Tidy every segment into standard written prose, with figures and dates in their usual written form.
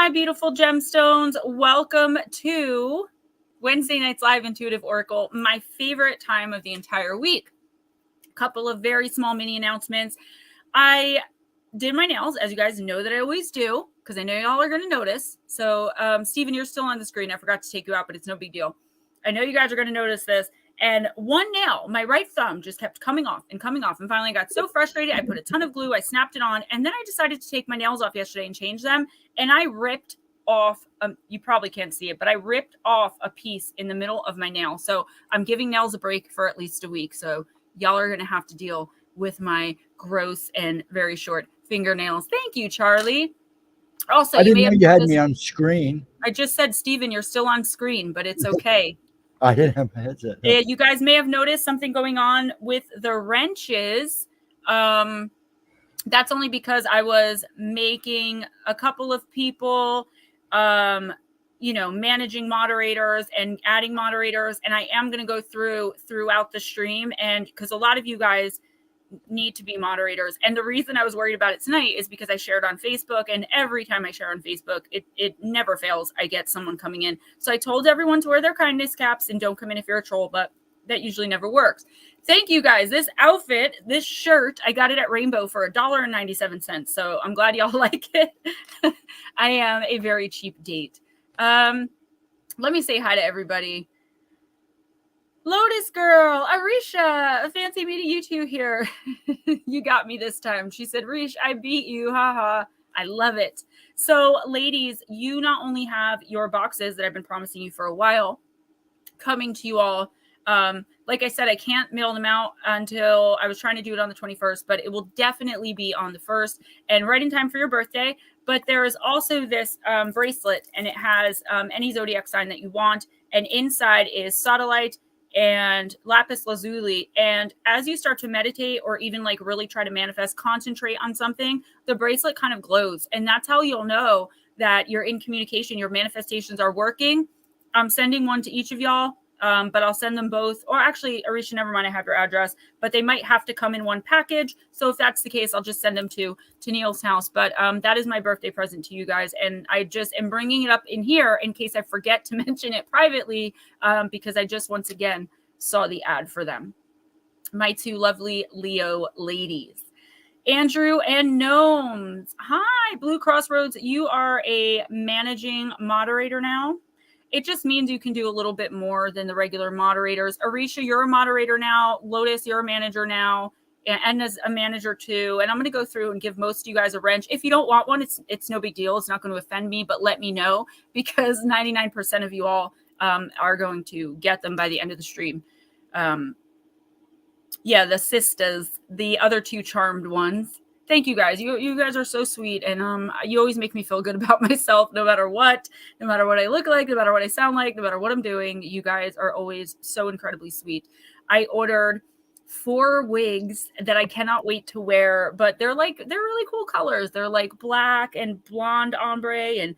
my beautiful gemstones. Welcome to Wednesday night's live intuitive oracle, my favorite time of the entire week. A couple of very small mini announcements. I did my nails, as you guys know that I always do, because I know y'all are going to notice. So, Steven, you're still on the screen. I forgot to take you out, but it's no big deal. I know you guys are going to notice this. And one nail, my right thumb, just kept coming off. And finally I got so frustrated. I put a ton of glue. I snapped it on. And then I decided to take my nails off yesterday and change them. And I ripped off, you probably can't see it, but I ripped off a piece in the middle of my nail. So I'm giving nails a break for at least a week. So y'all are going to have to deal with my gross and very short fingernails. Thank you, Charlie. Also, I didn't know you had me on screen. I just said, Steven, you're still on screen, but it's okay. I didn't have my headset. No. You guys may have noticed something going on with the wrenches. That's only because I was making a couple of people, managing moderators and adding moderators. And I am going to go throughout the stream. And because a lot of you guys need to be moderators. And the reason I was worried about it tonight is because I shared on Facebook, and every time I share on Facebook, it never fails. I get someone coming in. So I told everyone to wear their kindness caps and don't come in if you're a troll, but that usually never works. Thank you guys. This outfit, this shirt, I got it at Rainbow for $1.97. So I'm glad y'all like it. I am a very cheap date. Let me say hi to everybody. Lotus Girl, Arisha, fancy meeting you two here. You got me this time. She said, Rish, I beat you. Haha. I love it. So, ladies, you not only have your boxes that I've been promising you for a while coming to you all. Like I said, I can't mail them out until I was trying to do it on the 21st, but it will definitely be on the 1st and right in time for your birthday. But there is also this bracelet, and it has any zodiac sign that you want. And inside is sodalite and lapis lazuli. And as you start to meditate or even like really try to manifest, concentrate on something, the bracelet kind of glows. And that's how you'll know that you're in communication, your manifestations are working. I'm sending one to each of y'all, but I'll send them both. Or actually, Arisha, never mind, I have your address, but they might have to come in one package. So if that's the case, I'll just send them to Neil's house. But that is my birthday present to you guys. And I just am bringing it up in here in case I forget to mention it privately, because I just once again saw the ad for them. My two lovely Leo ladies. Andrew and Gnomes. Hi, Blue Crossroads. You are a managing moderator now. It just means you can do a little bit more than the regular moderators. Arisha, you're a moderator now. Lotus, you're a manager now. And as a manager too. And I'm going to go through and give most of you guys a wrench. If you don't want one, it's no big deal. It's not going to offend me, but let me know, because 99% of you all are going to get them by the end of the stream. Yeah, the sisters, the other two charmed ones. Thank you guys. You guys are so sweet. And you always make me feel good about myself, no matter what I look like, no matter what I sound like, no matter what I'm doing. You guys are always so incredibly sweet. I ordered 4 wigs that I cannot wait to wear, but they're really cool colors. They're like black and blonde ombre and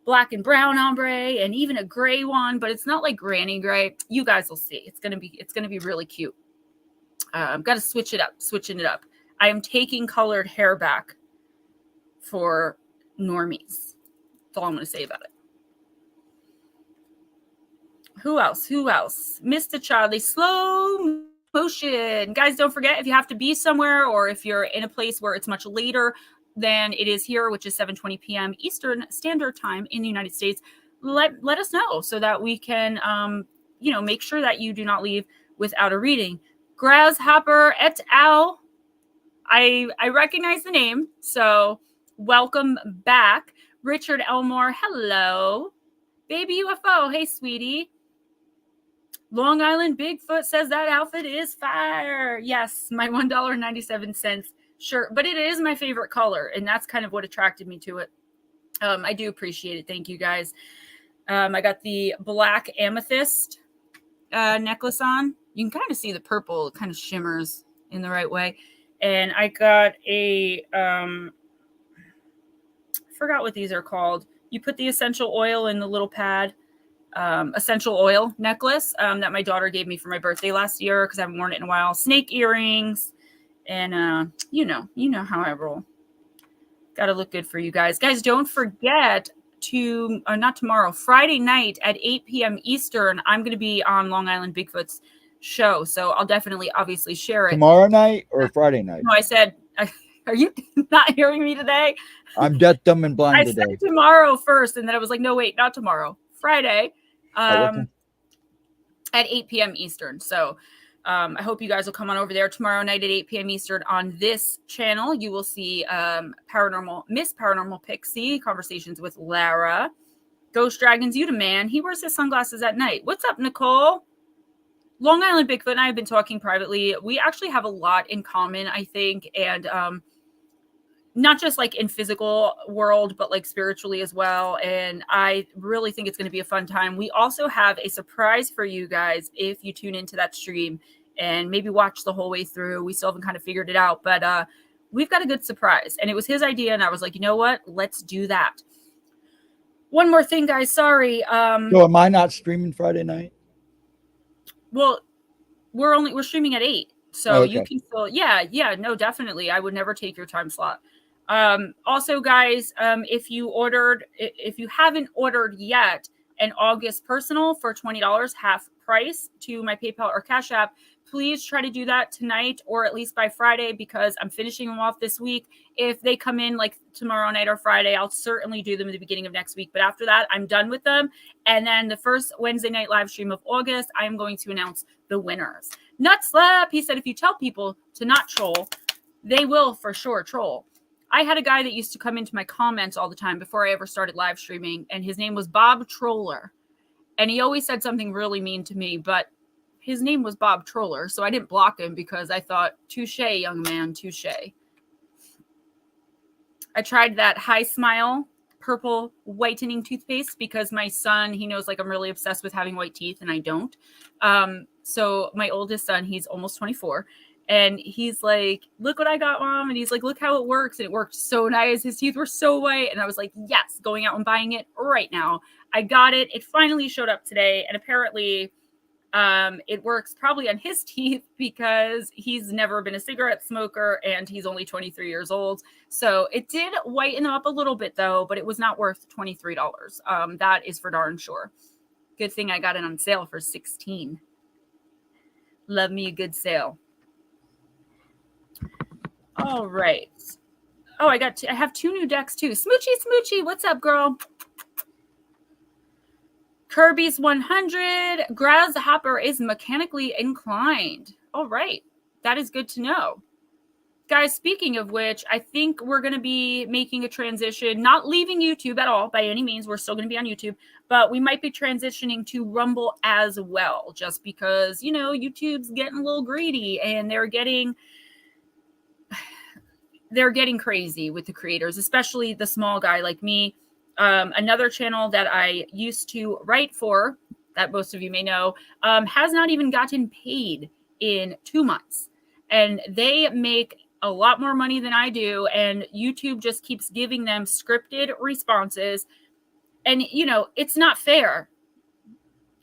black and brown ombre and even a gray one, but it's not like granny gray. You guys will see. It's going to be really cute. I've got to switching it up. I am taking colored hair back for normies. That's all I'm going to say about it. Who else? Mr. Charlie, slow motion. Guys, don't forget, if you have to be somewhere or if you're in a place where it's much later than it is here, which is 7:20 p.m. Eastern Standard Time in the United States, let us know so that we can, make sure that you do not leave without a reading. Grasshopper et al. I recognize the name, so welcome back. Richard Elmore, hello. Baby UFO, hey, sweetie. Long Island Bigfoot says that outfit is fire. Yes, my $1.97 shirt, but it is my favorite color, and that's kind of what attracted me to it. I do appreciate it. Thank you, guys. I got the black amethyst necklace on. You can kind of see the purple. It kind of shimmers in the right way. And I got a, I forgot what these are called. You put the essential oil in the little pad, essential oil necklace that my daughter gave me for my birthday last year because I haven't worn it in a while. Snake earrings. And, you know how I roll. Got to look good for you guys. Guys, don't forget to, not tomorrow, Friday night at 8 p.m. Eastern, I'm going to be on Long Island Bigfoot's show. So I'll definitely, obviously, share it. Tomorrow night or Friday night? No, I said, are you not hearing me today? I'm deaf, dumb, and blind I today. said tomorrow first, and then I was like, no, wait, not tomorrow. Friday at 8 p.m. Eastern. So I hope you guys will come on over there tomorrow night at 8 p.m. Eastern on this channel. You will see Miss Paranormal Pixie, Conversations with Lara, Ghostdragonzw, the man. He wears his sunglasses at night. What's up, Nicole? Long Island Bigfoot and I have been talking privately. We actually have a lot in common, I think, and not just like in physical world, but like spiritually as well. And I really think it's going to be a fun time. We also have a surprise for you guys if you tune into that stream and maybe watch the whole way through. We still haven't kind of figured it out, but we've got a good surprise. And it was his idea, and I was like, you know what? Let's do that. One more thing, guys. Sorry. So am I not streaming Friday night? Well, we're streaming at 8. So you can still, no, definitely. I would never take your time slot. Also, guys, if you haven't ordered yet an August personal for $20, half price to my PayPal or Cash App, please try to do that tonight or at least by Friday, because I'm finishing them off this week. If they come in like tomorrow night or Friday, I'll certainly do them at the beginning of next week. But after that, I'm done with them. And then the first Wednesday night live stream of August, I am going to announce the winners. Nutslap, he said, if you tell people to not troll, they will for sure troll. I had a guy that used to come into my comments all the time before I ever started live streaming, and his name was Bob Troller. And he always said something really mean to me, but his name was Bob Troller, so I didn't block him because I thought, touche, young man, touche. I tried that High Smile purple whitening toothpaste because my son, he knows like I'm really obsessed with having white teeth, and I don't. So my oldest son, he's almost 24. And he's like, look what I got, Mom. And he's like, look how it works. And it worked so nice. His teeth were so white. And I was like, yes, going out and buying it right now. I got it. It finally showed up today. And apparently it works probably on his teeth because he's never been a cigarette smoker and he's only 23 years old. So it did whiten them up a little bit, though, but it was not worth $23. That is for darn sure. Good thing I got it on sale for $16. Love me a good sale. All right. Oh, I have 2 new decks too. Smoochy, what's up, girl? Kirby's 100. Grasshopper is mechanically inclined. All right. That is good to know. Guys, speaking of which, I think we're going to be making a transition, not leaving YouTube at all by any means. We're still going to be on YouTube, but we might be transitioning to Rumble as well, just because, you know, YouTube's getting a little greedy and they're getting crazy with the creators, especially the small guy like me. Another channel that I used to write for, that most of you may know, has not even gotten paid in 2 months. And they make a lot more money than I do. And YouTube just keeps giving them scripted responses. And, you know, it's not fair.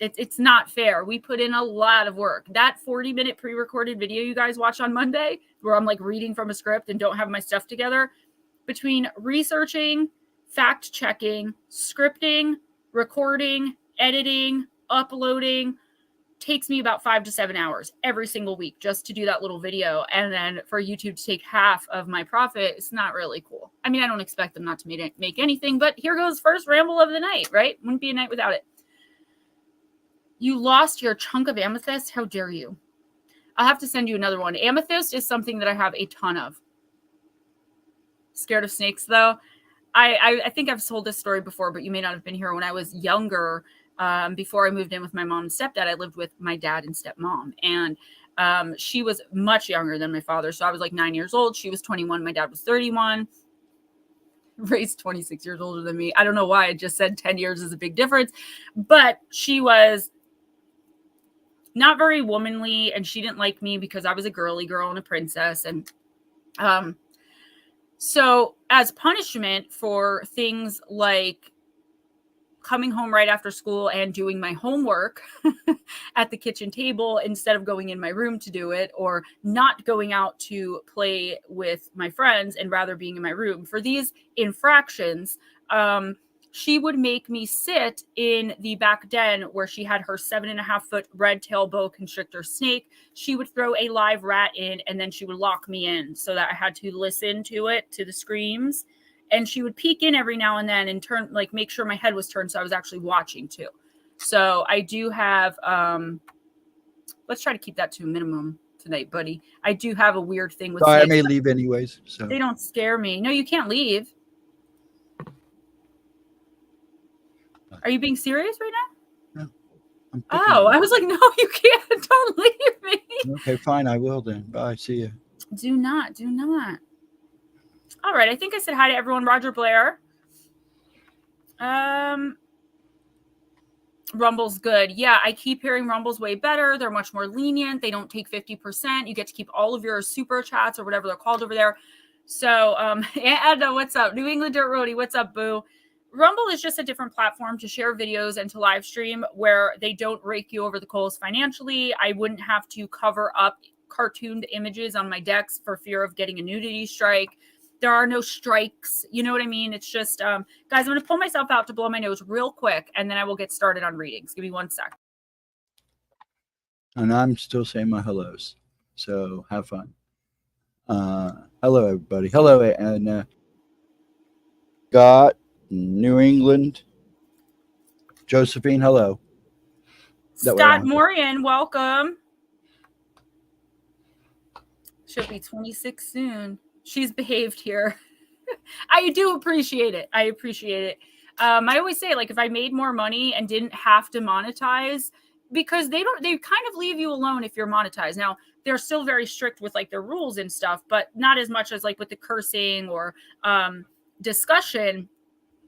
It's not fair. We put in a lot of work. That 40-minute pre-recorded video you guys watch on Monday, where I'm like reading from a script and don't have my stuff together, between researching, fact checking, scripting, recording, editing, uploading, takes me about 5 to 7 hours every single week just to do that little video. And then for YouTube to take half of my profit, it's not really cool. I mean, I don't expect them not to make anything, but here goes first ramble of the night, right? Wouldn't be a night without it. You lost your chunk of amethyst? How dare you? I'll have to send you another one. Amethyst is something that I have a ton of. Scared of snakes, though? I think I've told this story before, but you may not have been here. When I was younger, before I moved in with my mom and stepdad, I lived with my dad and stepmom. And she was much younger than my father. So I was like 9 years old. She was 21. My dad was 31. Raised 26 years older than me. I don't know why I just said 10 years is a big difference. But she was not very womanly, and she didn't like me because I was a girly girl and a princess. And so as punishment for things like coming home right after school and doing my homework at the kitchen table instead of going in my room to do it, or not going out to play with my friends and rather being in my room. For these infractions, she would make me sit in the back den where she had her 7.5-foot red tail boa constrictor snake. She would throw a live rat in, and then she would lock me in so that I had to listen to it, to the screams. And she would peek in every now and then and turn, like, make sure my head was turned so I was actually watching too. So I do have, let's try to keep that to a minimum tonight, buddy. I do have a weird thing with Sorry, I snakes. may leave anyways. So They don't scare me. No, you can't leave. Are you being serious right now? No. Oh, I was like, no, you can't. Don't leave me. Okay, fine. I will then. Bye. See you. Do not. All right. I think I said hi to everyone. Roger Blair. Rumble's good. Yeah, I keep hearing Rumble's way better. They're much more lenient. They don't take 50%. You get to keep all of your super chats or whatever they're called over there. So, Edna, what's up? New England Dirt Roadie, what's up, boo? Rumble is just a different platform to share videos and to live stream where they don't rake you over the coals financially. I wouldn't have to cover up cartooned images on my decks for fear of getting a nudity strike. There are no strikes. You know what I mean? It's just, guys, I'm going to pull myself out to blow my nose real quick, and then I will get started on readings. Give me 1 sec. And I'm still saying my hellos. So have fun. Hello, everybody. Hello, and Scott, New England. Josephine, hello. Scott Morian, welcome. She'll be 26 soon. She's behaved here. I do appreciate it. I I always say, like, if I made more money and didn't have to monetize, because they kind of leave you alone if you're monetized. Now, they're still very strict with like their rules and stuff, but not as much as like with the cursing or discussion.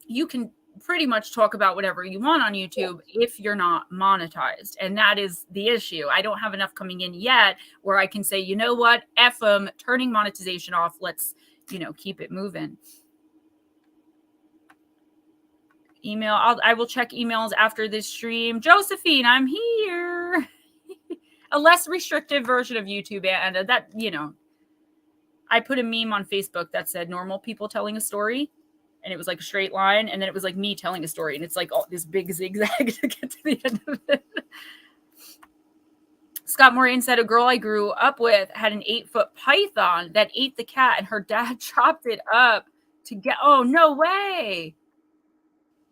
You can pretty much talk about whatever you want on YouTube if you're not monetized. And that is the issue. I don't have enough coming in yet where I can say, you know what, F them, turning monetization off. Let's, keep it moving. Email. I will check emails after this stream. Josephine, I'm here. A less restrictive version of YouTube. And that, I put a meme on Facebook that said normal people telling a story. And it was like a straight line. And then it was like me telling a story. And it's like this big zigzag to get to the end of it. Scott Moran said a girl I grew up with had an 8-foot python that ate the cat. And her dad chopped it up to get, oh, no way.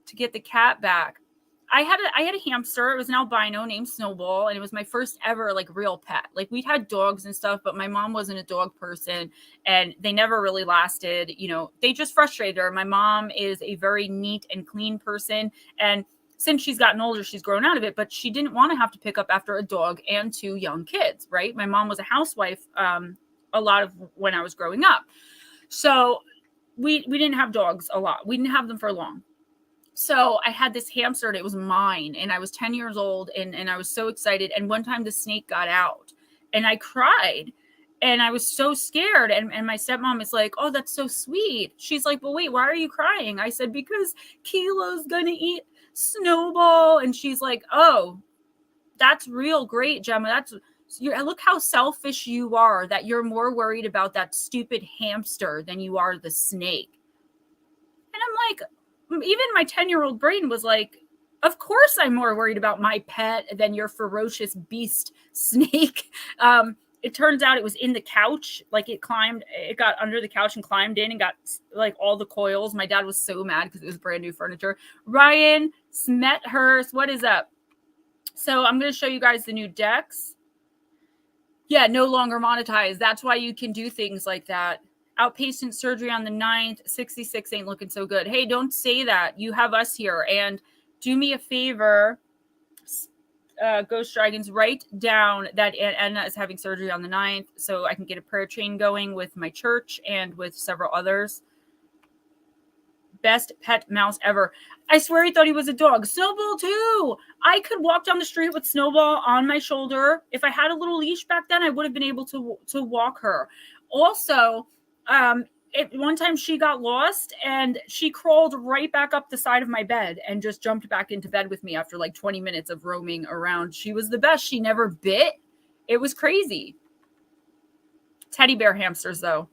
To get the cat back. I had a hamster. It was an albino named Snowball. And it was my first ever like real pet. Like we'd had dogs and stuff, but my mom wasn't a dog person and they never really lasted. They just frustrated her. My mom is a very neat and clean person. And since she's gotten older, she's grown out of it, but she didn't want to have to pick up after a dog and 2 young kids, right? My mom was a housewife a lot of when I was growing up. So we didn't have dogs a lot. We didn't have them for long. So I had this hamster and it was mine and I was 10 years old and I was so excited. And one time the snake got out and I cried and I was so scared. And my stepmom is like, oh, that's so sweet. She's like, well, wait, why are you crying? I said, because Kilo's going to eat Snowball. And she's like, oh, that's real great, Gemma. Look how selfish you are that you're more worried about that stupid hamster than you are the snake. And I'm like, even my 10-year-old brain was like, of course I'm more worried about my pet than your ferocious beast snake. It turns out it was in the couch. Like it got under the couch and climbed in and got like all the coils. My dad was so mad because it was brand new furniture. Ryan Smethurst, what is up? So I'm going to show you guys the new decks. Yeah, no longer monetized. That's why you can do things like that. Outpatient surgery on the 9th, 66 ain't looking so good. Hey, don't say that. You have us here. And do me a favor, Ghostdragonzw, write down that Edna is having surgery on the 9th so I can get a prayer chain going with my church and with several others. Best pet mouse ever. I swear he thought he was a dog. Snowball too. I could walk down the street with Snowball on my shoulder. If I had a little leash back then, I would have been able to walk her. Also, one time she got lost and she crawled right back up the side of my bed and just jumped back into bed with me after like 20 minutes of roaming around. She was the best. She never bit. It was crazy. Teddy bear hamsters, though.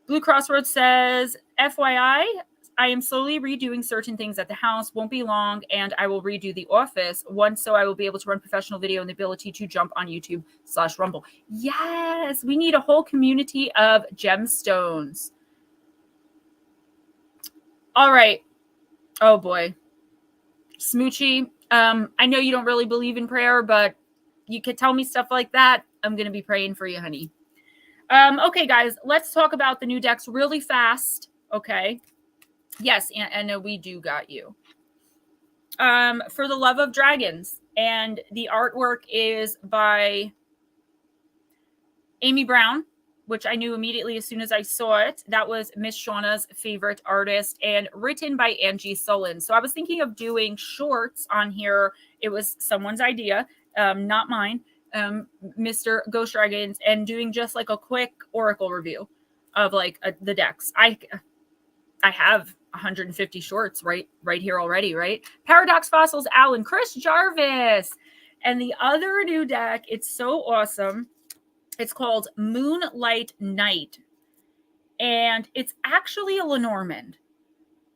Blue Crossroads says, FYI, I am slowly redoing certain things at the house. Won't be long, and I will redo the office once, so I will be able to run professional video and the ability to jump on YouTube/Rumble. Yes, we need a whole community of gemstones. All right. Oh boy. Smoochie. I know you don't really believe in prayer, but you could tell me stuff like that. I'm going to be praying for you, honey. Okay, guys, let's talk about the new decks really fast. Okay. Yes, Anna, we do got you. For the Love of Dragons, and the artwork is by Amy Brown, which I knew immediately as soon as I saw it. That was Miss Shauna's favorite artist, and written by Angie Sullen. So I was thinking of doing shorts on here. It was someone's idea, not mine, Mr. Ghostdragonzw, and doing just like a quick Oracle review of like the decks. I have 150 shorts right here already, right? Paradox Fossils, Alan, Chris Jarvis. And the other new deck, it's so awesome. It's called Moonlight Night. And it's actually a Lenormand.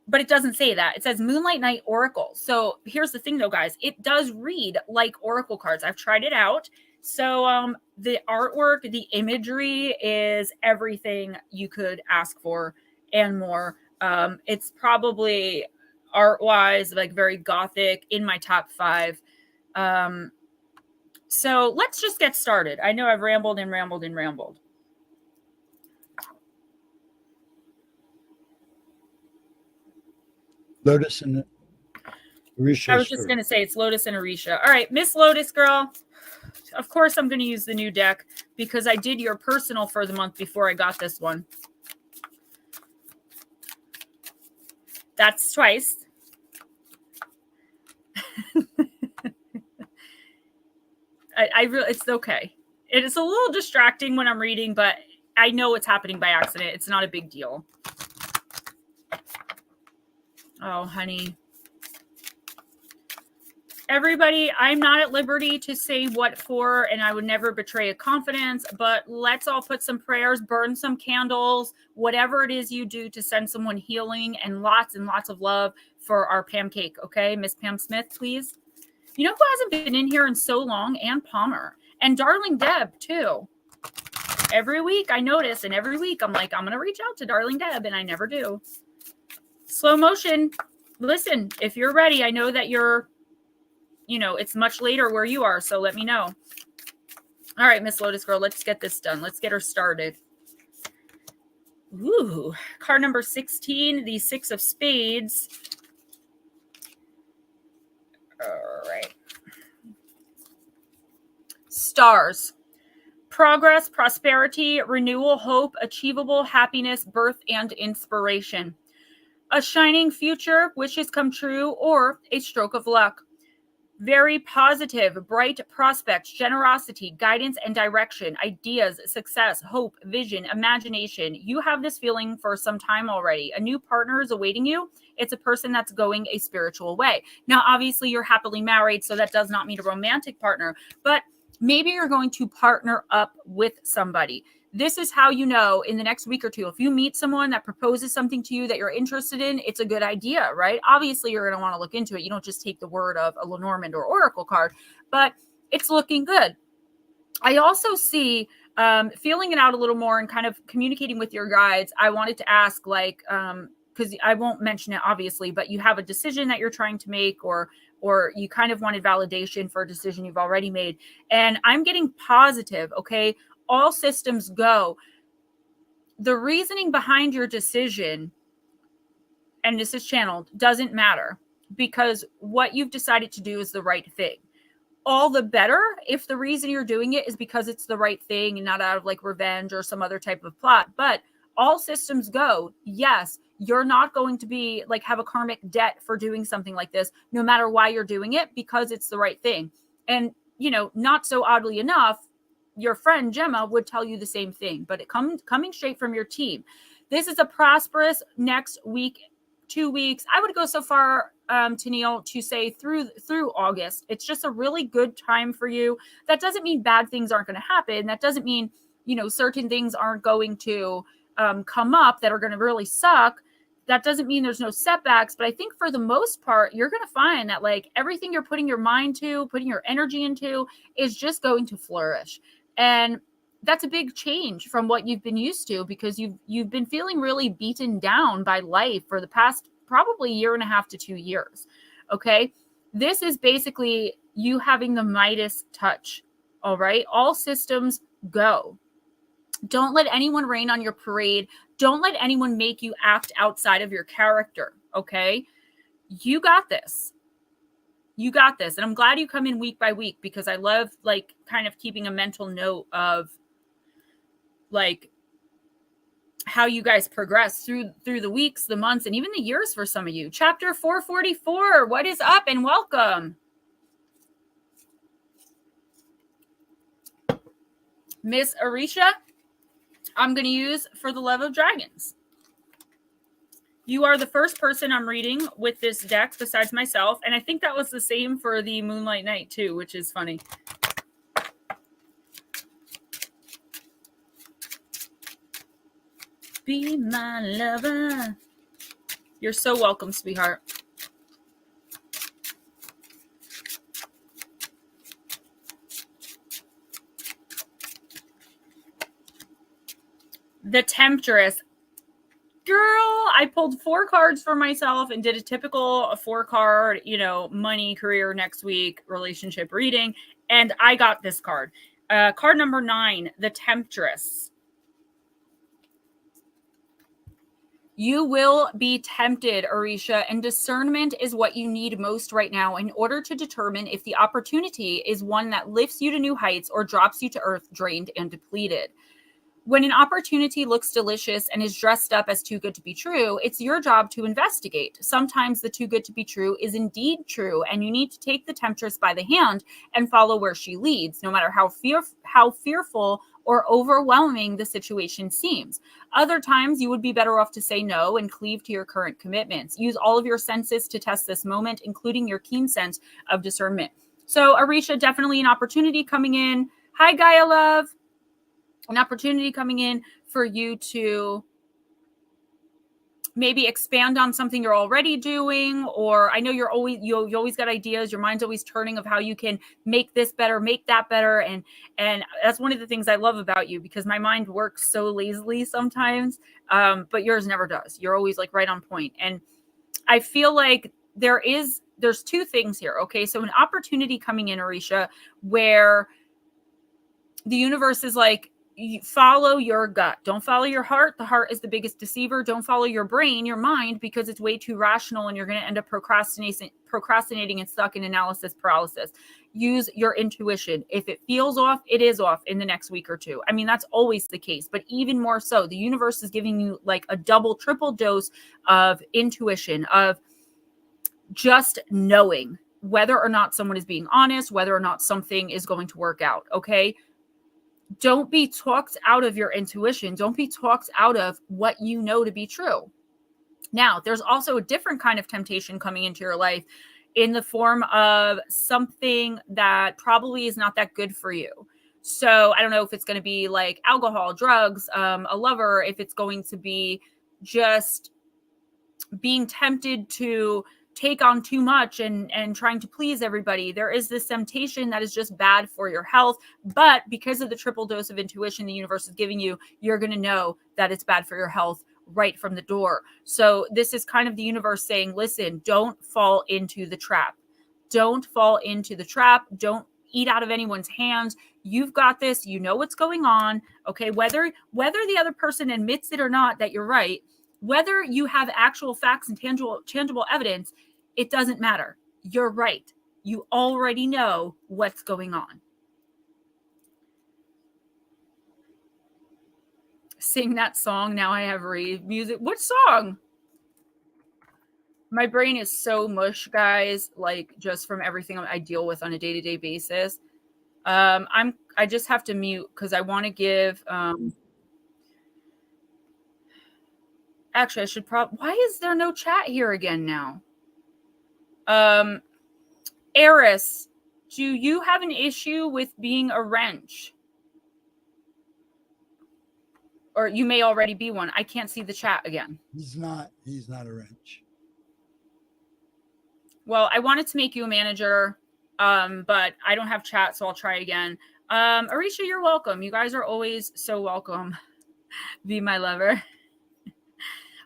But it doesn't say that. It says Moonlight Night Oracle. So here's the thing though, guys. It does read like Oracle cards. I've tried it out. So the artwork, the imagery is everything you could ask for and more. It's probably art-wise, like very gothic, in my top 5. So let's just get started. I know I've rambled and rambled and rambled. Lotus and Arisha. I was just going to say it's Lotus and Arisha. All right, Miss Lotus girl. Of course I'm going to use the new deck because I did your personal for the month before I got this one. That's twice. I really, it's okay. It is a little distracting when I'm reading, but I know it's happening by accident. It's not a big deal. Oh, honey. Everybody, I'm not at liberty to say what for, and I would never betray a confidence, but let's all put some prayers, burn some candles, whatever it is you do to send someone healing and lots of love for our Pam Cake, okay? Miss Pam Smith, please. You know who hasn't been in here in so long? Ann Palmer. And Darling Deb, too. Every week I notice, and every week I'm like, I'm going to reach out to Darling Deb, and I never do. Slow motion. Listen, if you're ready, I know that you're... You know, it's much later where you are, so let me know. All right, Miss Lotus Girl, let's get this done. Let's get her started. Ooh, card number 16, the 6 of Spades. All right. Stars. Progress, prosperity, renewal, hope, achievable, happiness, birth, and inspiration. A shining future, wishes come true, or a stroke of luck. Very positive, bright prospects, generosity, guidance and direction, ideas, success, hope, vision, imagination. You have this feeling for some time already. A new partner is awaiting you. It's a person that's going a spiritual way. Now, obviously, you're happily married, so that does not mean a romantic partner, but maybe you're going to partner up with somebody. This is how you know in the next week or two, if you meet someone that proposes something to you that you're interested in, it's a good idea, right? Obviously, you're going to want to look into it. You don't just take the word of a Lenormand or Oracle card, but it's looking good. I also see feeling it out a little more and kind of communicating with your guides. I wanted to ask, like, because I won't mention it, obviously, but you have a decision that you're trying to make, or you kind of wanted validation for a decision you've already made. And I'm getting positive, okay? All systems go. The reasoning behind your decision, and this is channeled, doesn't matter, because what you've decided to do is the right thing. All the better if the reason you're doing it is because it's the right thing and not out of like revenge or some other type of plot. But all systems go. Yes, you're not going to be like have a karmic debt for doing something like this, no matter why you're doing it, because it's the right thing. And, you know, not so oddly enough, your friend Gemma would tell you the same thing, but it coming straight from your team. This is a prosperous next week, 2 weeks. I would go so far, Tennille, to say through August. It's just a really good time for you. That doesn't mean bad things aren't going to happen. That doesn't mean, certain things aren't going to come up that are going to really suck. That doesn't mean there's no setbacks, but I think for the most part, you're going to find that like everything you're putting your mind to, putting your energy into is just going to flourish. And that's a big change from what you've been used to, because you've been feeling really beaten down by life for the past probably 1.5 to 2 years. Okay. This is basically you having the Midas touch. All right. All systems go. Don't let anyone rain on your parade. Don't let anyone make you act outside of your character. Okay. You got this. You got this. And I'm glad you come in week by week, because I love like kind of keeping a mental note of like how you guys progress through the weeks, the months, and even the years for some of you. Chapter 444. What is up? And welcome. Miss Arisha, I'm going to use for the love of dragons. You are the first person I'm reading with this deck besides myself. And I think that was the same for the Moonlight Night too, which is funny. Be my lover. You're so welcome, sweetheart. The Temptress. Girl, I pulled 4 cards for myself and did a typical 4-card, money, career, next week, relationship reading. And I got this card. Card number 9, the Temptress. You will be tempted, Arisha, and discernment is what you need most right now in order to determine if the opportunity is one that lifts you to new heights or drops you to earth drained and depleted. When an opportunity looks delicious and is dressed up as too good to be true, it's your job to investigate. Sometimes the too good to be true is indeed true, and you need to take the temptress by the hand and follow where she leads, no matter how fearful or overwhelming the situation seems. Other times, you would be better off to say no and cleave to your current commitments. Use all of your senses to test this moment, including your keen sense of discernment. So, Arisha, definitely an opportunity coming in. Hi, Gaia Love. An opportunity coming in for you to maybe expand on something you're already doing, or I know you always got ideas. Your mind's always turning of how you can make this better, make that better. And that's one of the things I love about you, because my mind works so lazily sometimes. But yours never does. You're always like right on point. And I feel like there's 2 things here. Okay. So an opportunity coming in, Arisha, where the universe is like, you follow your gut. Don't follow your heart. The heart is the biggest deceiver. Don't follow your brain, your mind, because it's way too rational and you're going to end up procrastinating and stuck in analysis paralysis. Use your intuition. If it feels off, it is off in the next week or 2. I mean, that's always the case, but even more so, the universe is giving you like a double, triple dose of intuition, of just knowing whether or not someone is being honest, whether or not something is going to work out. Okay. Don't be talked out of your intuition. Don't be talked out of what you know to be true. Now, there's also a different kind of temptation coming into your life in the form of something that probably is not that good for you. So I don't know if it's going to be like alcohol, drugs, a lover, if it's going to be just being tempted to take on too much and trying to please everybody. There is this temptation that is just bad for your health, but because of the triple dose of intuition the universe is giving you, you're going to know that it's bad for your health right from the door. So this is kind of the universe saying, listen, don't fall into the trap. Don't fall into the trap. Don't eat out of anyone's hands. You've got this. You know what's going on. Okay. Whether the other person admits it or not that you're right, whether you have actual facts and tangible evidence, it doesn't matter. You're right. You already know what's going on. Sing that song. Now I have music. What song? My brain is so mush, guys, like just from everything I deal with on a day-to-day basis. I just have to mute because I want to give actually I should probably, why is there no chat here again now? Eris, do you have an issue with being a wrench? Or you may already be one. I can't see the chat again. He's not a wrench. Well, I wanted to make you a manager, but I don't have chat, so I'll try again. Arisha, you're welcome. You guys are always so welcome. Be my lover.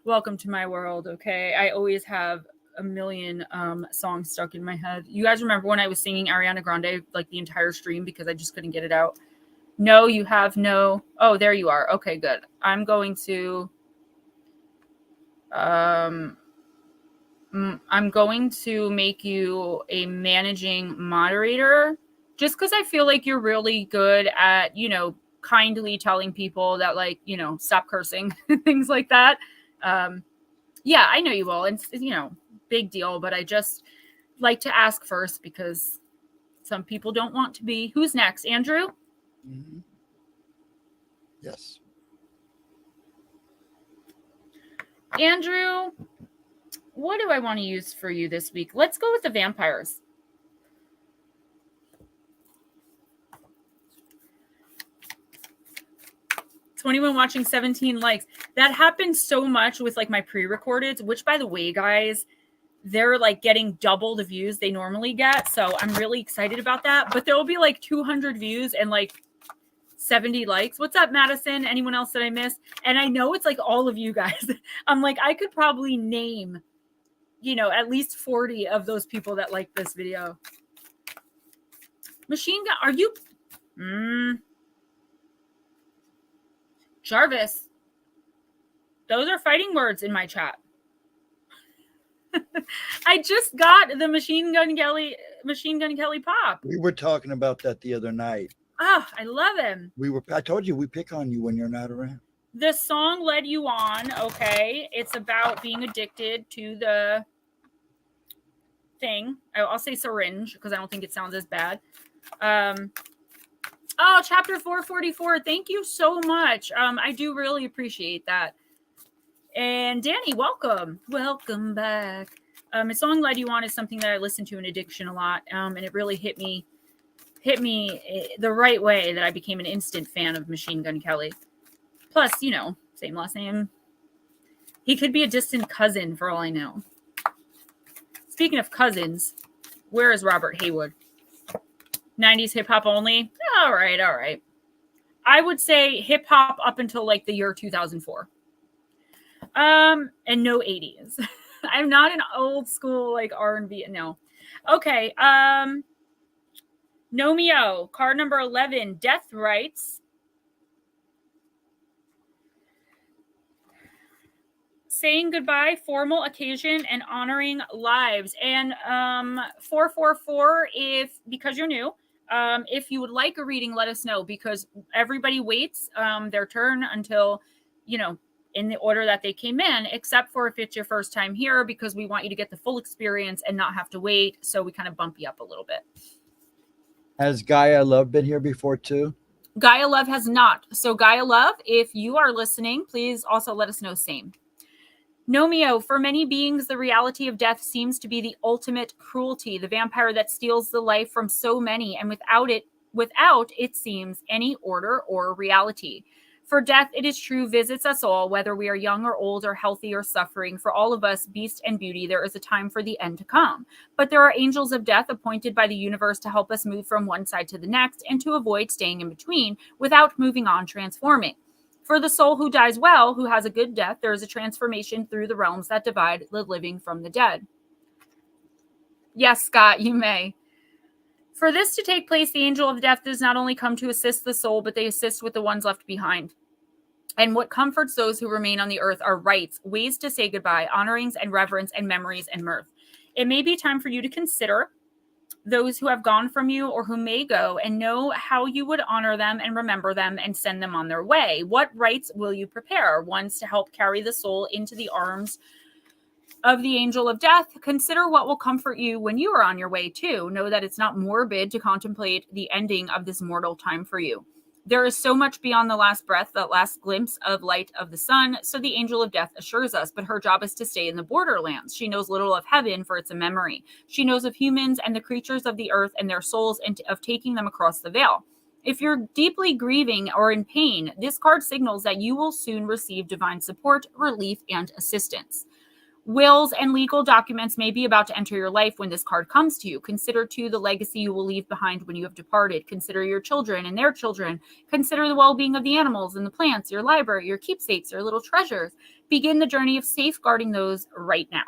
Welcome to my world, okay? I always have a million songs stuck in my head. You guys remember when I was singing Ariana Grande like the entire stream because I just couldn't get it out? No, you have no. Oh, there you are. Okay, good. I'm going to make you a managing moderator just because I feel like you're really good at, you know, kindly telling people that, like, you know, stop cursing, things like that. Yeah, I know you will. And, you know, big deal, but I just like to ask first because some people don't want to be. Who's next? Andrew? Mm-hmm. Yes. Andrew, what do I want to use for you this week? Let's go with the vampires. $21 watching, 17 likes. That happens so much with like my pre-recordeds, which by the way, guys, they're like getting double the views they normally get. So I'm really excited about that. But there will be like 200 views and like 70 likes. What's up, Madison? Anyone else that I missed? And I know it's like all of you guys. I'm like, I could probably name, you know, at least 40 of those people that like this video. Machine gun, are you? Jarvis. Those are fighting words in my chat. I just got the Machine Gun Kelly pop. We were talking about that the other night. Oh, I love him. I told you we pick on you when you're not around. The song led you on. Okay. It's about being addicted to the thing. I'll say syringe because I don't think it sounds as bad. Oh, chapter 444. Thank you so much. I do really appreciate that. And Danny, welcome. Welcome back. A song led you on is something that I listen to in addiction a lot. And it really hit me the right way that I became an instant fan of Machine Gun Kelly. Plus, you know, same last name. He could be a distant cousin for all I know. Speaking of cousins, where is Robert Haywood? 90s hip hop only? All right. I would say hip hop up until like the year 2004. And no 80s. I'm not an old school like R&B. No. Okay. Nomeo, card number 11, Death Rights. Saying goodbye, formal occasion, and honoring lives. And 444, because you're new, if you would like a reading, let us know, because everybody waits their turn until, you know, in the order that they came in, except for if it's your first time here, because we want you to get the full experience and not have to wait. So we kind of bump you up a little bit. Has Gaia Love been here before too? Gaia Love has not. So Gaia Love, if you are listening, please also let us know same. Nomeo, for many beings, the reality of death seems to be the ultimate cruelty, the vampire that steals the life from so many, and without it seems, any order or reality. For death, it is true, visits us all, whether we are young or old or healthy or suffering. For all of us, beast and beauty, there is a time for the end to come. But there are angels of death appointed by the universe to help us move from one side to the next and to avoid staying in between without moving on, transforming. For the soul who dies well, who has a good death, there is a transformation through the realms that divide the living from the dead. Yes, Scott, you may. For this to take place, the angel of death does not only come to assist the soul, but they assist with the ones left behind. And what comforts those who remain on the earth are rites, ways to say goodbye, honorings and reverence and memories and mirth. It may be time for you to consider those who have gone from you or who may go, and know how you would honor them and remember them and send them on their way. What rites will you prepare? Ones to help carry the soul into the arms of the angel of death, consider what will comfort you when you are on your way too. Know that it's not morbid to contemplate the ending of this mortal time for you. There is so much beyond the last breath, that last glimpse of light of the sun, so the angel of death assures us, but her job is to stay in the borderlands. She knows little of heaven, for it's a memory. She knows of humans and the creatures of the earth and their souls, and of taking them across the veil. If you're deeply grieving or in pain, this card signals that you will soon receive divine support, relief, and assistance. Wills and legal documents may be about to enter your life when this card comes to you. Consider, too, the legacy you will leave behind when you have departed. Consider your children and their children. Consider the well-being of the animals and the plants, your library, your keepsakes, your little treasures. Begin the journey of safeguarding those right now.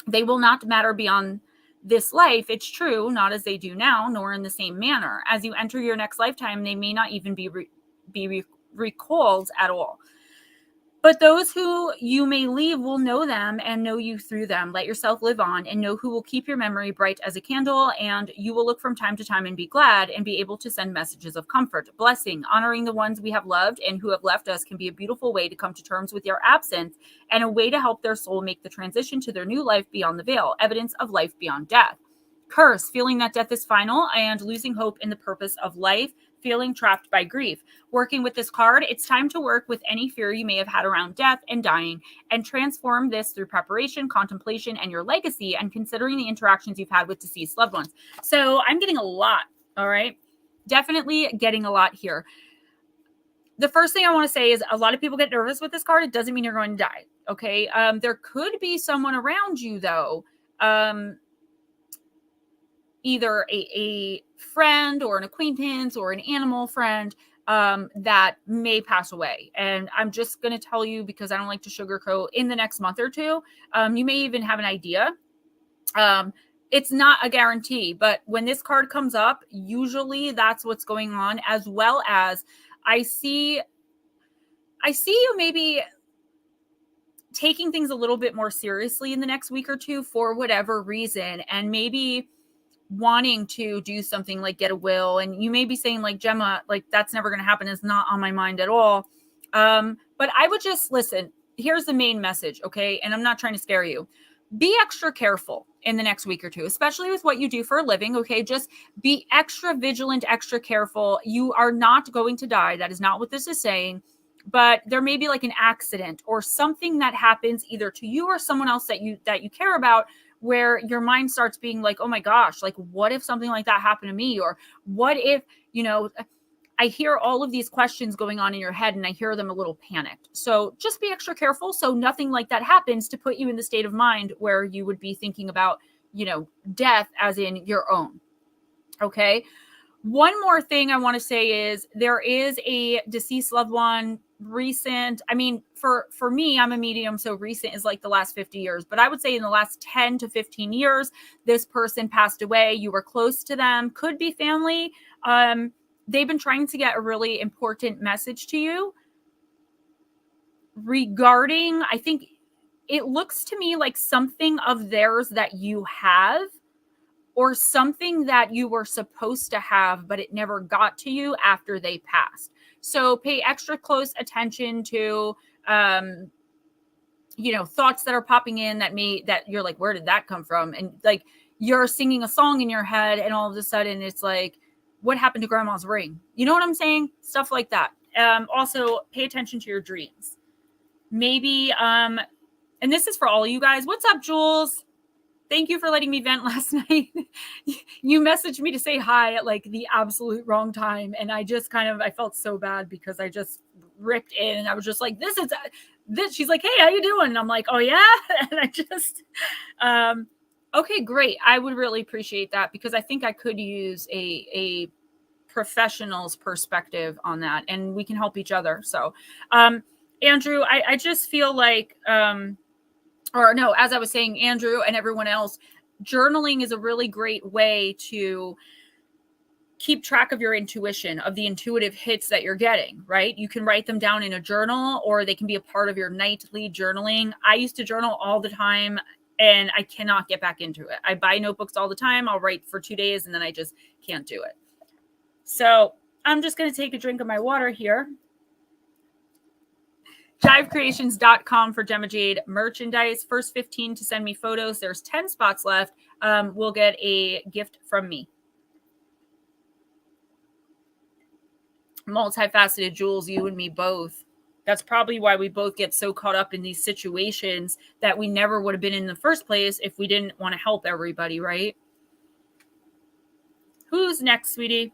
They will not matter beyond this life, it's true, not as they do now, nor in the same manner. As you enter your next lifetime, they may not even be recalled at all. But those who you may leave will know them and know you through them. Let yourself live on and know who will keep your memory bright as a candle, and you will look from time to time and be glad and be able to send messages of comfort, blessing. Honoring the ones we have loved and who have left us can be a beautiful way to come to terms with your absence, and a way to help their soul make the transition to their new life beyond the veil, evidence of life beyond death. Curse, feeling that death is final and losing hope in the purpose of life, feeling trapped by grief. Working with this card, it's time to work with any fear you may have had around death and dying, and transform this through preparation, contemplation, and your legacy, and considering the interactions you've had with deceased loved ones. So I'm getting a lot, all right? Definitely getting a lot here. The first thing I want to say is a lot of people get nervous with this card. It doesn't mean you're going to die, okay? There could be someone around you, though, either a friend or an acquaintance or an animal friend that may pass away. And I'm just going to tell you, because I don't like to sugarcoat, in the next month or two, you may even have an idea. It's not a guarantee, but when this card comes up, usually that's what's going on, as well as I see you maybe taking things a little bit more seriously in the next week or two for whatever reason, and maybe wanting to do something like get a will. And you may be saying, like, Gemma, like, that's never going to happen. It's not on my mind at all. But I would just listen. Here's the main message, okay? And I'm not trying to scare you. Be extra careful in the next week or two, especially with what you do for a living, okay? Just be extra vigilant, extra careful. You are not going to die. That is not what this is saying. But there may be like an accident or something that happens either to you or someone else that you care about, where your mind starts being like, oh my gosh, like, what if something like that happened to me? Or what if, I hear all of these questions going on in your head, and I hear them a little panicked. So just be extra careful so nothing like that happens to put you in the state of mind where you would be thinking about, death as in your own. Okay. One more thing I want to say is there is a deceased loved one recent. I mean, for me, I'm a medium, so recent is like the last 50 years, but I would say in the last 10 to 15 years, this person passed away. You were close to them, could be family. They've been trying to get a really important message to you regarding, I think it looks to me like something of theirs that you have, or something that you were supposed to have, but it never got to you after they passed. So pay extra close attention to, thoughts that are popping in that you're like, where did that come from? And like, you're singing a song in your head, and all of a sudden it's like, what happened to grandma's ring? You know what I'm saying? Stuff like that. Also pay attention to your dreams. Maybe, and this is for all you guys. What's up, Jules? Thank you for letting me vent last night. You messaged me to say hi at like the absolute wrong time. And I just I felt so bad because I just ripped in, and I was just like, this. She's like, hey, how you doing? And I'm like, oh yeah. And I just, okay, great. I would really appreciate that, because I think I could use a professional's perspective on that, and we can help each other. So, Andrew, I just feel like, or no, as I was saying, Andrew and everyone else, journaling is a really great way to keep track of your intuition, of the intuitive hits that you're getting, right? You can write them down in a journal, or they can be a part of your nightly journaling. I used to journal all the time, and I cannot get back into it. I buy notebooks all the time. I'll write for 2 days, and then I just can't do it. So I'm just going to take a drink of my water here. Jivecreations.com for Gemma Jade merchandise. First 15 to send me photos. There's 10 spots left. We'll get a gift from me. Multifaceted Jules, you and me both. That's probably why we both get so caught up in these situations that we never would have been in the first place if we didn't want to help everybody, right? Who's next, sweetie?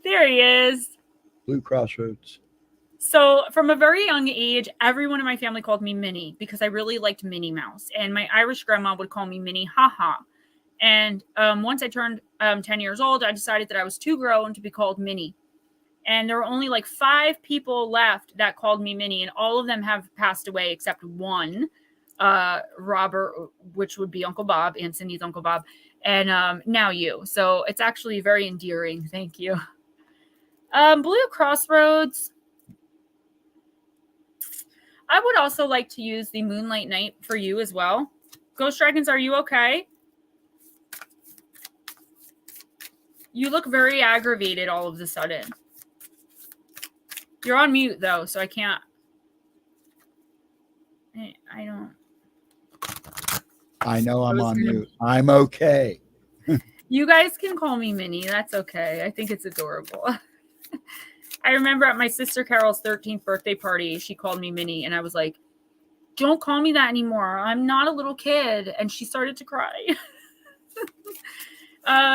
There he is. Blue Crossroads. So from a very young age, everyone in my family called me Minnie because I really liked Minnie Mouse. And my Irish grandma would call me Minnie Haha. And once I turned 10 years old, I decided that I was too grown to be called Minnie. And there were only like 5 people left that called me Minnie. And all of them have passed away except one, Robert, which would be Uncle Bob, and Cindy's Uncle Bob. And now you. So it's actually very endearing. Thank you. Blue Crossroads. I would also like to use the Moonlight Night for you as well. Ghost Dragons, are you okay? You look very aggravated all of a sudden. You're on mute, though, so I can't. I don't. I know I'm on mute. I'm okay. You guys can call me Minnie. That's okay. I think it's adorable. I remember at my sister Carol's 13th birthday party, she called me Minnie, and I was like, don't call me that anymore. I'm not a little kid. And she started to cry.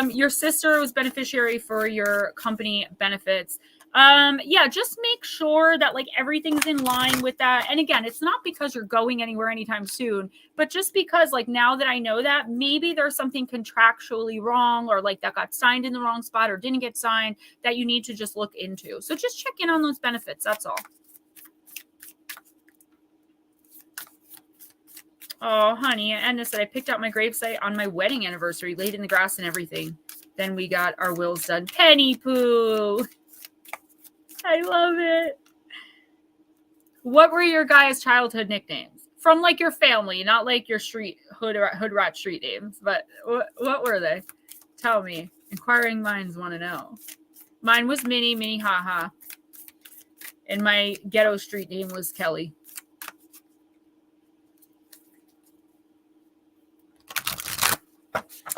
Your sister was beneficiary for your company benefits. Yeah, just make sure that like everything's in line with that. And again, it's not because you're going anywhere anytime soon, but just because like now that I know that maybe there's something contractually wrong or like that got signed in the wrong spot or didn't get signed that you need to just look into. So just check in on those benefits. That's all. Oh, honey, Edna said I picked out my gravesite on my wedding anniversary, laid in the grass and everything. Then we got our wills done. Penny Poo. I love it. What were your guys' childhood nicknames? From like your family, not like your street hood rat street names, but what were they? Tell me. Inquiring minds want to know. Mine was Minnie Haha. And my ghetto street name was Kelly.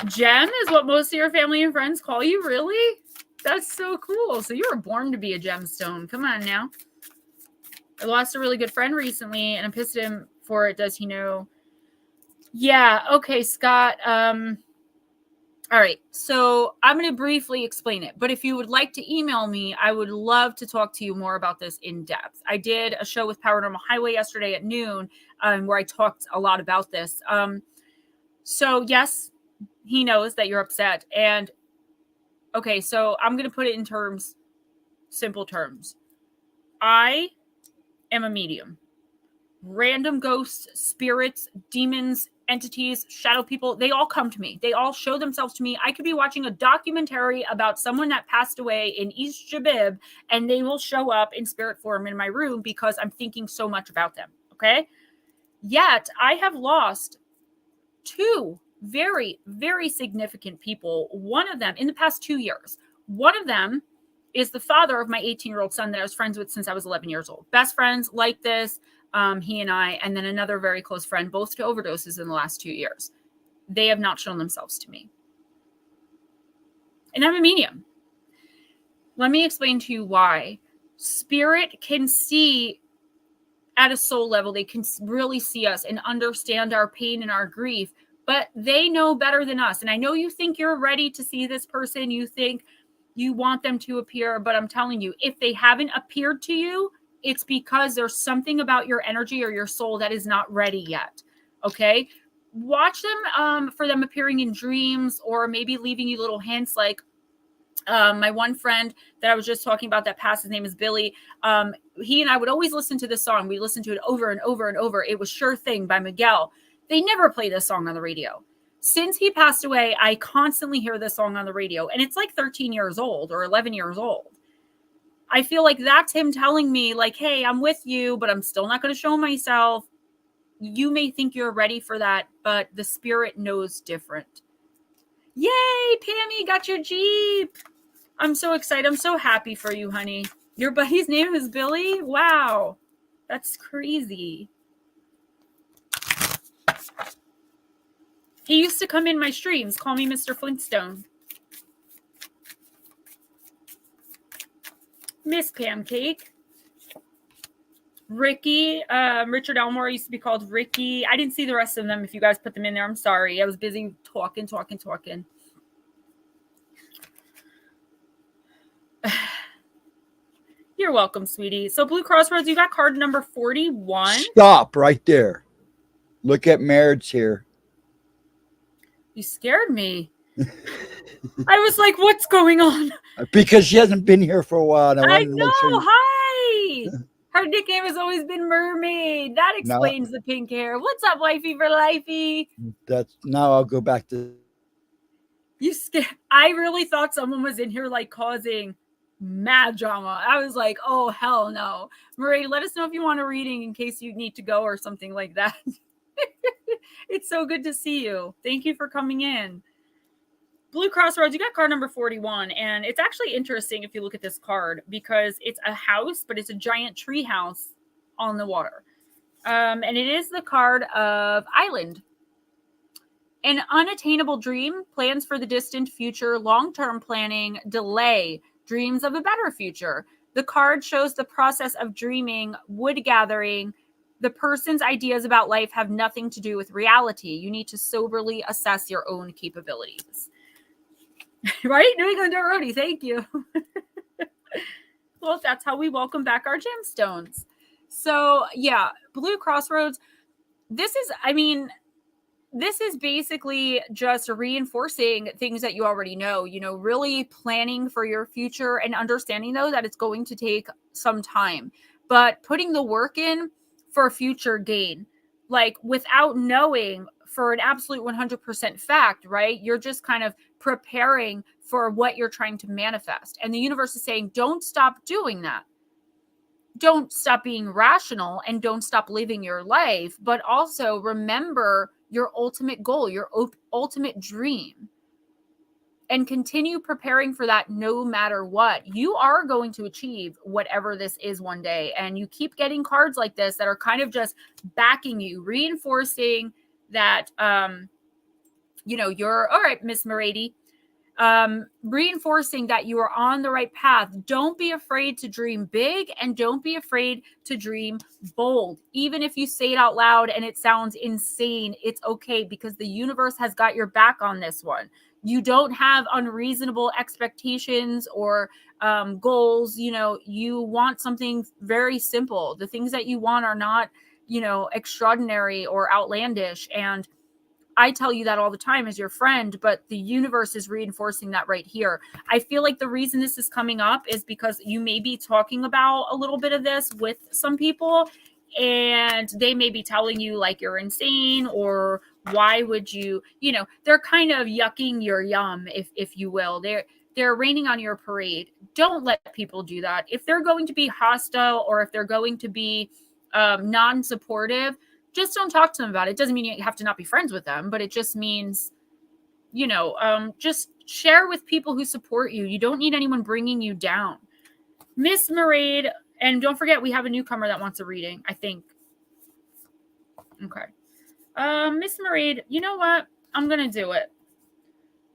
Gem is what most of your family and friends call you, really? That's so cool. So you were born to be a gemstone. Come on now. I lost a really good friend recently, and I pissed him for it. Does he know? Yeah. Okay, Scott. All right. So I'm going to briefly explain it. But if you would like to email me, I would love to talk to you more about this in depth. I did a show with Paranormal Highway yesterday at noon where I talked a lot about this. So, yes, he knows that you're upset. And okay, so I'm going to put it in terms, simple terms. I am a medium. Random ghosts, spirits, demons, entities, shadow people, they all come to me. They all show themselves to me. I could be watching a documentary about someone that passed away in East Jabib, and they will show up in spirit form in my room because I'm thinking so much about them, okay? Yet, I have lost 2 very, very significant people. One of them in the past 2 years. One of them is the father of my 18-year-old son that I was friends with since I was 11 years old. Best friends like this, he and I, and then another very close friend, both to overdoses in the last 2 years. They have not shown themselves to me. And I'm a medium. Let me explain to you why. Spirit can see at a soul level. They can really see us and understand our pain and our grief. But they know better than us. And I know you think you're ready to see this person. You think you want them to appear. But I'm telling you, if they haven't appeared to you, it's because there's something about your energy or your soul that is not ready yet. Okay? Watch them for them appearing in dreams or maybe leaving you little hints like my one friend that I was just talking about that passed, his name is Billy. He and I would always listen to this song. We listened to it over and over and over. It was Sure Thing by Miguel. They never play this song on the radio. Since he passed away, I constantly hear this song on the radio. And it's like 13 years old or 11 years old. I feel like that's him telling me like, hey, I'm with you, but I'm still not going to show myself. You may think you're ready for that, but the spirit knows different. Yay, Pammy, got your Jeep. I'm so excited. I'm so happy for you, honey. Your buddy's name is Billy? Wow. That's crazy. He used to come in my streams. Call me Mr. Flintstone. Miss Pancake. Ricky. Richard Elmore used to be called Ricky. I didn't see the rest of them. If you guys put them in there, I'm sorry. I was busy talking. You're welcome, sweetie. So Blue Crossroads, you got card number 41. Stop right there. Look at marriage here. You scared me. I was like, what's going on? Because she hasn't been here for a while. And I wanted to know. make sure Hi. Her nickname has always been Mermaid. That explains the pink hair. What's up, wifey for lifey? That's now I'll go back to. You scared. I really thought someone was in here like causing mad drama. I was like, oh, hell no. Marie, let us know if you want a reading in case you need to go or something like that. It's so good to see you. Thank you for coming in. Blue Crossroads, you got card number 41. And it's actually interesting if you look at this card because it's a house, but it's a giant tree house on the water. And it is the card of Island. An unattainable dream, plans for the distant future, long-term planning, delay, dreams of a better future. The card shows the process of dreaming, wood gathering. The person's ideas about life have nothing to do with reality. You need to soberly assess your own capabilities. Right? New England Roadie, thank you. Well, that's how we welcome back our gemstones. So, yeah, Blue Crossroads. This is basically just reinforcing things that you already know, really planning for your future and understanding, though, that it's going to take some time, but putting the work in for future gain, like without knowing for an absolute 100% fact, right? You're just kind of preparing for what you're trying to manifest. And the universe is saying, don't stop doing that. Don't stop being rational and don't stop living your life, but also remember your ultimate goal, your ultimate dream, and continue preparing for that no matter what. You are going to achieve whatever this is one day. And you keep getting cards like this that are kind of just backing you, reinforcing that, you're all right, Miss Merady. Reinforcing that you are on the right path. Don't be afraid to dream big and don't be afraid to dream bold. Even if you say it out loud and it sounds insane, it's okay because the universe has got your back on this one. You don't have unreasonable expectations or goals. You want something very simple. The things that you want are not, extraordinary or outlandish. And I tell you that all the time as your friend, but the universe is reinforcing that right here. I feel like the reason this is coming up is because you may be talking about a little bit of this with some people and they may be telling you like you're insane or why would you, they're kind of yucking your yum, if you will. They're raining on your parade. Don't let people do that. If they're going to be hostile or if they're going to be non-supportive, just don't talk to them about it. It doesn't mean you have to not be friends with them, but it just means, just share with people who support you. You don't need anyone bringing you down. Miss Marade, and don't forget, we have a newcomer that wants a reading, I think. Okay. Miss Marade, you know what? I'm going to do it.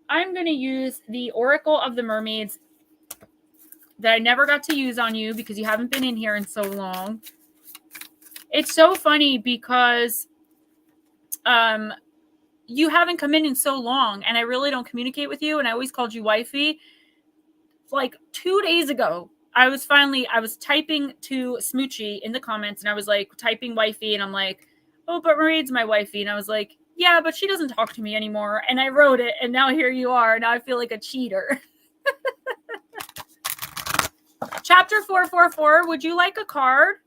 I'm going to use the Oracle of the Mermaids that I never got to use on you because you haven't been in here in so long. It's so funny because you haven't come in so long and I really don't communicate with you. And I always called you wifey. Like 2 days ago, I was typing to Smoochie in the comments and I was like typing wifey and I'm like, oh, but Maria's my wifey. And I was like, yeah, but she doesn't talk to me anymore. And I wrote it and now here you are. Now I feel like a cheater. Chapter 444. Would you like a card?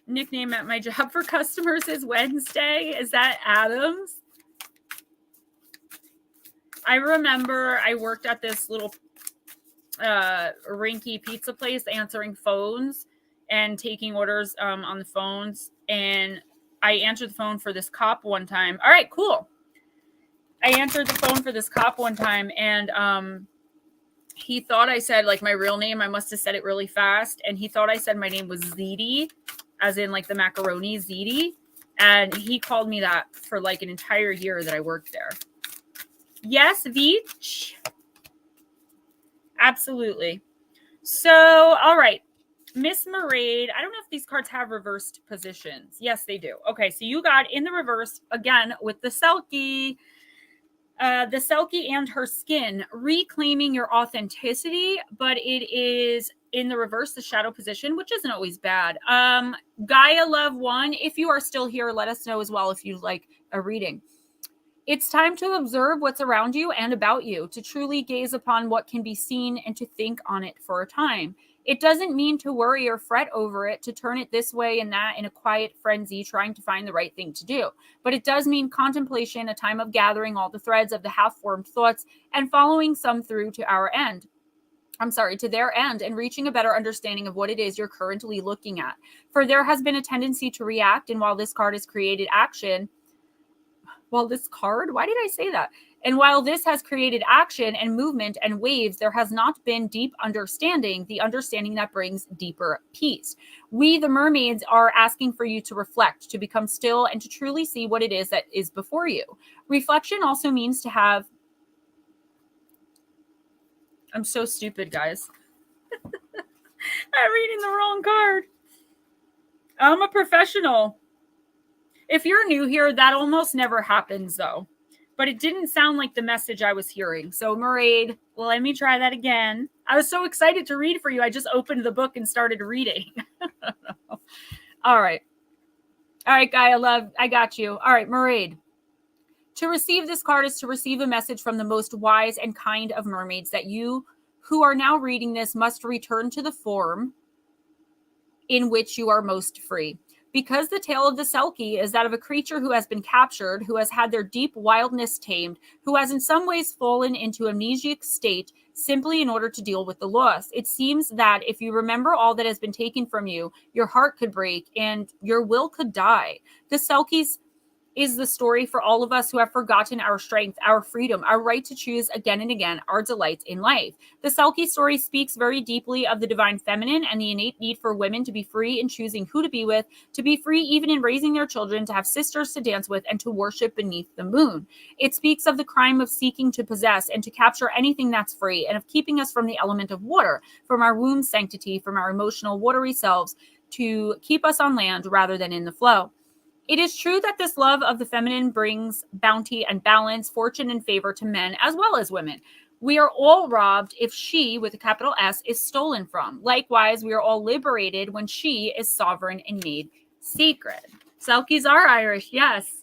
Nickname at my job for customers is Wednesday. Is that Adams? I remember I worked at this little rinky pizza place answering phones and taking orders on the phones. And I answered the phone for this cop one time. All right, cool. I answered the phone for this cop one time, and he thought I said like my real name. I must have said it really fast, and he thought I said my name was Ziti, as in like the macaroni Ziti, and he called me that for like an entire year that I worked there. Yes, Veach. Absolutely. So, all right. Miss Marade, I don't know if these cards have reversed positions. Yes, they do. Okay, so you got in the reverse again with the Selkie. The Selkie and her skin, reclaiming your authenticity, but it is in the reverse, the shadow position, which isn't always bad. Gaia Love 1, if you are still here, let us know as well if you'd like a reading. It's time to observe what's around you and about you, to truly gaze upon what can be seen and to think on it for a time. It doesn't mean to worry or fret over it, to turn it this way and that in a quiet frenzy, trying to find the right thing to do. But it does mean contemplation, a time of gathering all the threads of the half-formed thoughts and following some through to to their end, and reaching a better understanding of what it is you're currently looking at. For there has been a tendency to react, and while this card has created action, why did I say that? And while this has created action and movement and waves, there has not been deep understanding, the understanding that brings deeper peace. We, the mermaids, are asking for you to reflect, to become still, and to truly see what it is that is before you. Reflection also means to have... I'm so stupid, guys. I'm reading the wrong card. I'm a professional. If you're new here, that almost never happens, though. But it didn't sound like the message I was hearing. So, Maraid, let me try that again. I was so excited to read for you. I just opened the book and started reading. All right. All right, Gaia Love, I got you. All right, Maraid. To receive this card is to receive a message from the most wise and kind of mermaids that you, who are now reading this, must return to the form in which you are most free. Because the tale of the Selkie is that of a creature who has been captured, who has had their deep wildness tamed, who has in some ways fallen into amnesiac state simply in order to deal with the loss. It seems that if you remember all that has been taken from you, your heart could break and your will could die. The Selkies is the story for all of us who have forgotten our strength, our freedom, our right to choose again and again our delights in life. The Selkie story speaks very deeply of the divine feminine and the innate need for women to be free in choosing who to be with, to be free even in raising their children, to have sisters to dance with, and to worship beneath the moon. It speaks of the crime of seeking to possess and to capture anything that's free, and of keeping us from the element of water, from our womb sanctity, from our emotional watery selves, to keep us on land rather than in the flow. It is true that this love of the feminine brings bounty and balance, fortune and favor to men as well as women. We are all robbed if she, with a capital S, is stolen from. Likewise, we are all liberated when she is sovereign and made sacred. Selkies are Irish, yes.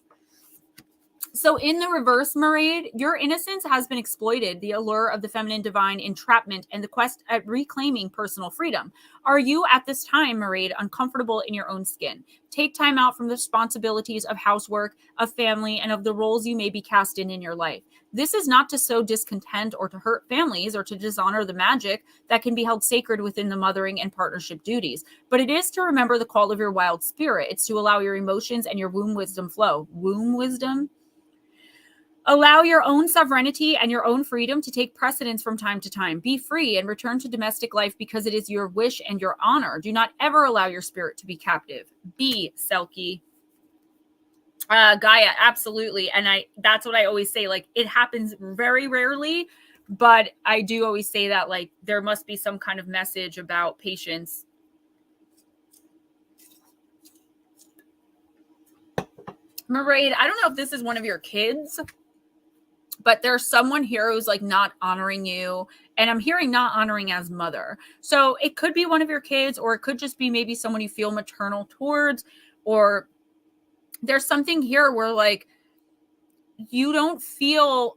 So in the reverse, Maraid, your innocence has been exploited, the allure of the feminine divine entrapment and the quest at reclaiming personal freedom. Are you at this time, Maraid, uncomfortable in your own skin? Take time out from the responsibilities of housework, of family, and of the roles you may be cast in your life. This is not to sow discontent or to hurt families or to dishonor the magic that can be held sacred within the mothering and partnership duties, but it is to remember the call of your wild spirit. It's to allow your emotions and your womb wisdom flow. Womb wisdom? Allow your own sovereignty and your own freedom to take precedence from time to time. Be free and return to domestic life because it is your wish and your honor. Do not ever allow your spirit to be captive. Be Selkie. Gaia, absolutely. And that's what I always say. Like, it happens very rarely, but I do always say that, like, there must be some kind of message about patience. Maraid, I don't know if this is one of your kids, but there's someone here who's like not honoring you. And I'm hearing not honoring as mother. So it could be one of your kids, or it could just be maybe someone you feel maternal towards, or there's something here where like you don't feel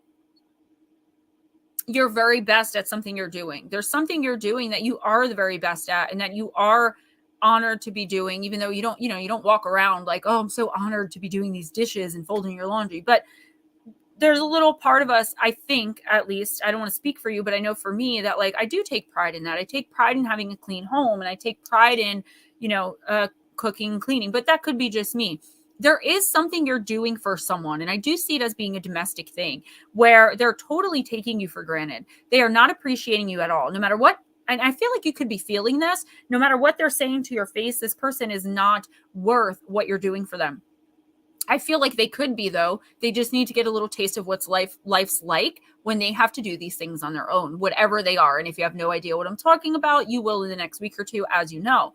your very best at something you're doing. There's something you're doing that you are the very best at and that you are honored to be doing, even though you don't walk around like, oh, I'm so honored to be doing these dishes and folding your laundry. But there's a little part of us, I think, at least, I don't want to speak for you, but I know for me that like I do take pride in that. I take pride in having a clean home, and I take pride in, cooking and cleaning, but that could be just me. there is something you're doing for someone. And I do see it as being a domestic thing where they're totally taking you for granted. They are not appreciating you at all, no matter what. And I feel like you could be feeling this, no matter what they're saying to your face, this person is not worth what you're doing for them. I feel like they could be, though. They just need to get a little taste of what's life's like when they have to do these things on their own, whatever they are. And if you have no idea what I'm talking about, you will in the next week or two, as you know.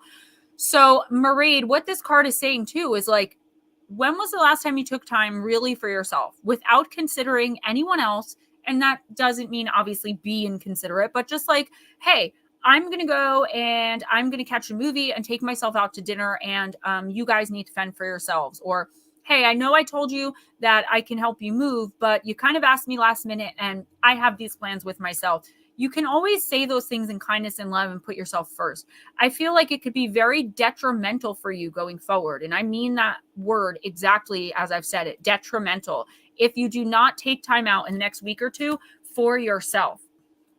So, Mairead, what this card is saying too is like, when was the last time you took time really for yourself without considering anyone else? And that doesn't mean obviously be inconsiderate, but just like, hey, I'm going to go and I'm going to catch a movie and take myself out to dinner, and you guys need to fend for yourselves. Or, hey, I know I told you that I can help you move, but you kind of asked me last minute and I have these plans with myself. You can always say those things in kindness and love and put yourself first. I feel like it could be very detrimental for you going forward. And I mean that word exactly as I've said it, detrimental. If you do not take time out in the next week or two for yourself,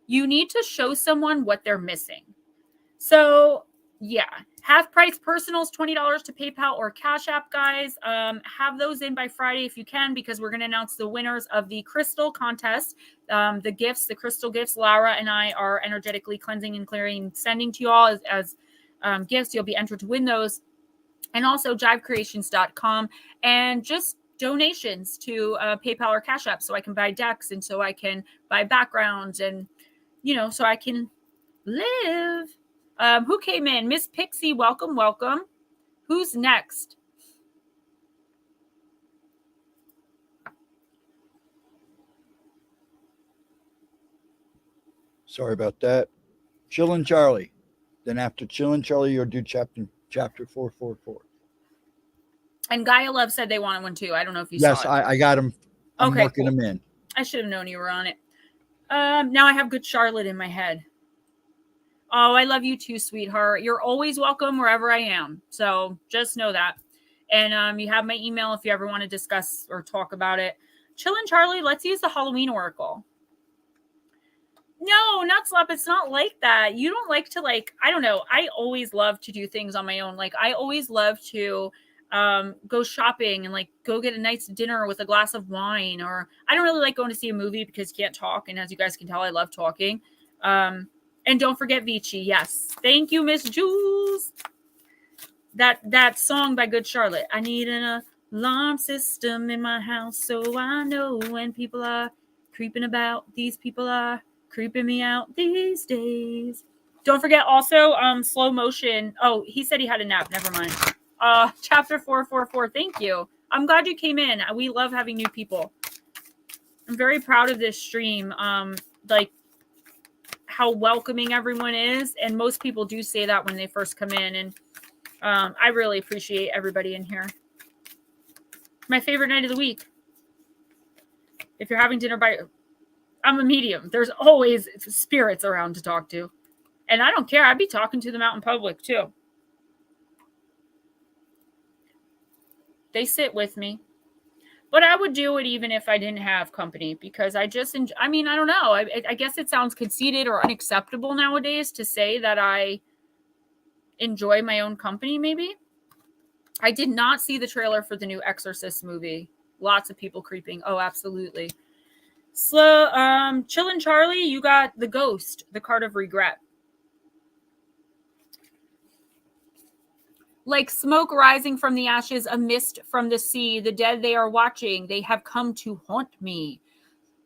you need to show someone what they're missing. So yeah, half price personals, $20 to PayPal or Cash App, guys. Have those in by Friday if you can, because we're going to announce the winners of the crystal contest. The crystal gifts, Laura and I are energetically cleansing and clearing, sending to you all as gifts. You'll be entered to win those. And also jivecreations.com, and just donations to PayPal or Cash App so I can buy decks and so I can buy backgrounds and, so I can live. Who came in? Miss Pixie, welcome, welcome. Who's next? Sorry about that. Chillin' Charlie. Then after Chillin' Charlie, you'll do chapter 444. And Gaia Love said they wanted one too. I don't know if you yes, saw it. I got them. I'm okay, marking cool. them in. I should have known you were on it. Now I have good Charlotte in my head. Oh, I love you too, sweetheart. You're always welcome wherever I am. So just know that. And you have my email if you ever want to discuss or talk about it. Chillin' Charlie, let's use the Halloween Oracle. No, not slop. It's not like that. You don't like to I don't know. I always love to do things on my own. Like I always love to go shopping and go get a nice dinner with a glass of wine. Or I don't really like going to see a movie because you can't talk. And as you guys can tell, I love talking. And don't forget Vici. Yes. Thank you, Miss Jules. That song by Good Charlotte. I need an alarm system in my house so I know when people are creeping about. These people are creeping me out these days. Don't forget also slow motion. Oh, he said he had a nap. Never mind. Chapter 444. Thank you. I'm glad you came in. We love having new people. I'm very proud of this stream. How welcoming everyone is. And most people do say that when they first come in. And I really appreciate everybody in here. My favorite night of the week. If you're having dinner I'm a medium. There's always spirits around to talk to. And I don't care. I'd be talking to them out in public too. They sit with me. But I would do it even if I didn't have company, because I just, I don't know. I guess it sounds conceited or unacceptable nowadays to say that I enjoy my own company, maybe. I did not see the trailer for the new Exorcist movie. Lots of people creeping. Oh, absolutely. Slow, Chillin' Charlie, you got the Ghost, the card of regret. Like smoke rising from the ashes, a mist from the sea, the dead they are watching, they have come to haunt me.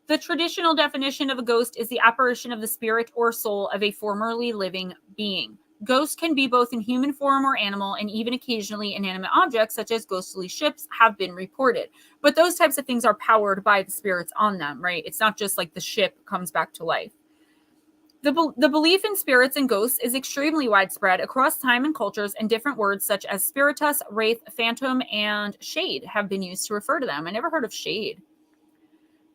The traditional definition of a ghost is the apparition of the spirit or soul of a formerly living being. Ghosts can be both in human form or animal, and even occasionally inanimate objects such as ghostly ships have been reported. But those types of things are powered by the spirits on them, right? It's not just like the ship comes back to life. The belief in spirits and ghosts is extremely widespread across time and cultures, and different words such as spiritus, wraith, phantom, and shade have been used to refer to them. I never heard of shade.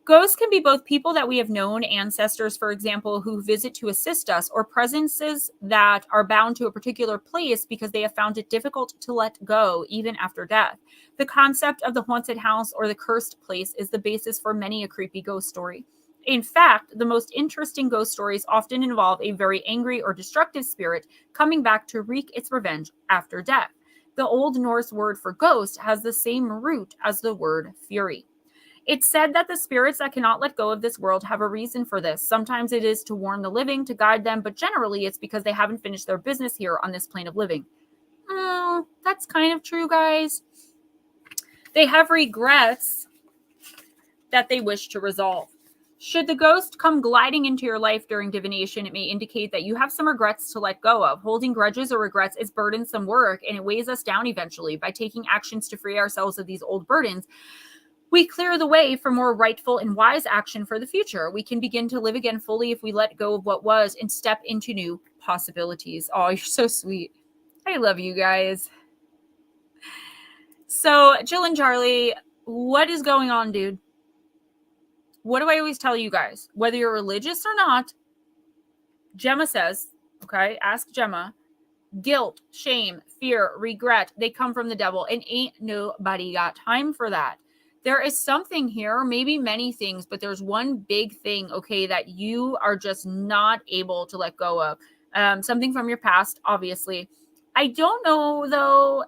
Ghosts can be both people that we have known, ancestors, for example, who visit to assist us, or presences that are bound to a particular place because they have found it difficult to let go, even after death. The concept of the haunted house or the cursed place is the basis for many a creepy ghost story. In fact, the most interesting ghost stories often involve a very angry or destructive spirit coming back to wreak its revenge after death. The Old Norse word for ghost has the same root as the word fury. It's said that the spirits that cannot let go of this world have a reason for this. Sometimes it is to warn the living, to guide them, but generally it's because they haven't finished their business here on this plane of living. That's kind of true, guys. They have regrets that they wish to resolve. Should the ghost come gliding into your life during divination, it may indicate that you have some regrets to let go of. Holding grudges or regrets is burdensome work, and it weighs us down eventually. By taking actions to free ourselves of these old burdens, we clear the way for more rightful and wise action for the future. We can begin to live again fully if we let go of what was and step into new possibilities. Oh, you're so sweet. I love you guys. So, Jill and Charlie, what is going on, dude? What do I always tell you guys? Whether you're religious or not, Gemma says, okay, ask Gemma, guilt, shame, fear, regret, they come from the devil, and ain't nobody got time for that. There is something here, maybe many things, but there's one big thing, okay, that you are just not able to let go of. Something from your past, obviously. I don't know, though.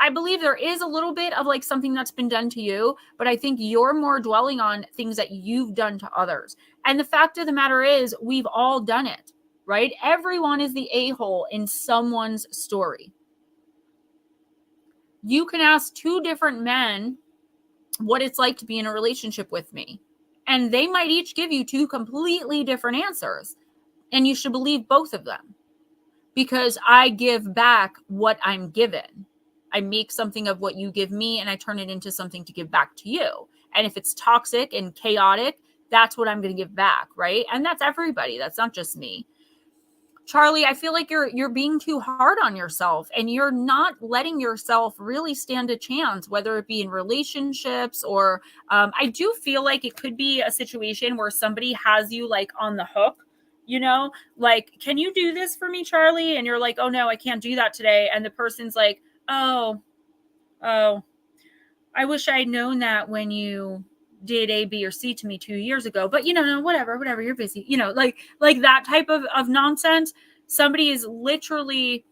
I believe there is a little bit of like something that's been done to you, but I think you're more dwelling on things that you've done to others. And the fact of the matter is, we've all done it, right? Everyone is the a-hole in someone's story. You can ask two different men what it's like to be in a relationship with me, and they might each give you two completely different answers. And you should believe both of them, because I give back what I'm given. I make something of what you give me and I turn it into something to give back to you. And if it's toxic and chaotic, that's what I'm going to give back, right? And that's everybody. That's not just me. Charlie, I feel like you're being too hard on yourself, and you're not letting yourself really stand a chance, whether it be in relationships or I do feel like it could be a situation where somebody has you like on the hook, you know, like, can you do this for me, Charlie? And you're like, oh no, I can't do that today. And the person's like, oh, I wish I'd known that when you did A, B, or C to me 2 years ago, but you know, no, whatever, you're busy, you know, like that type of nonsense. Somebody is literally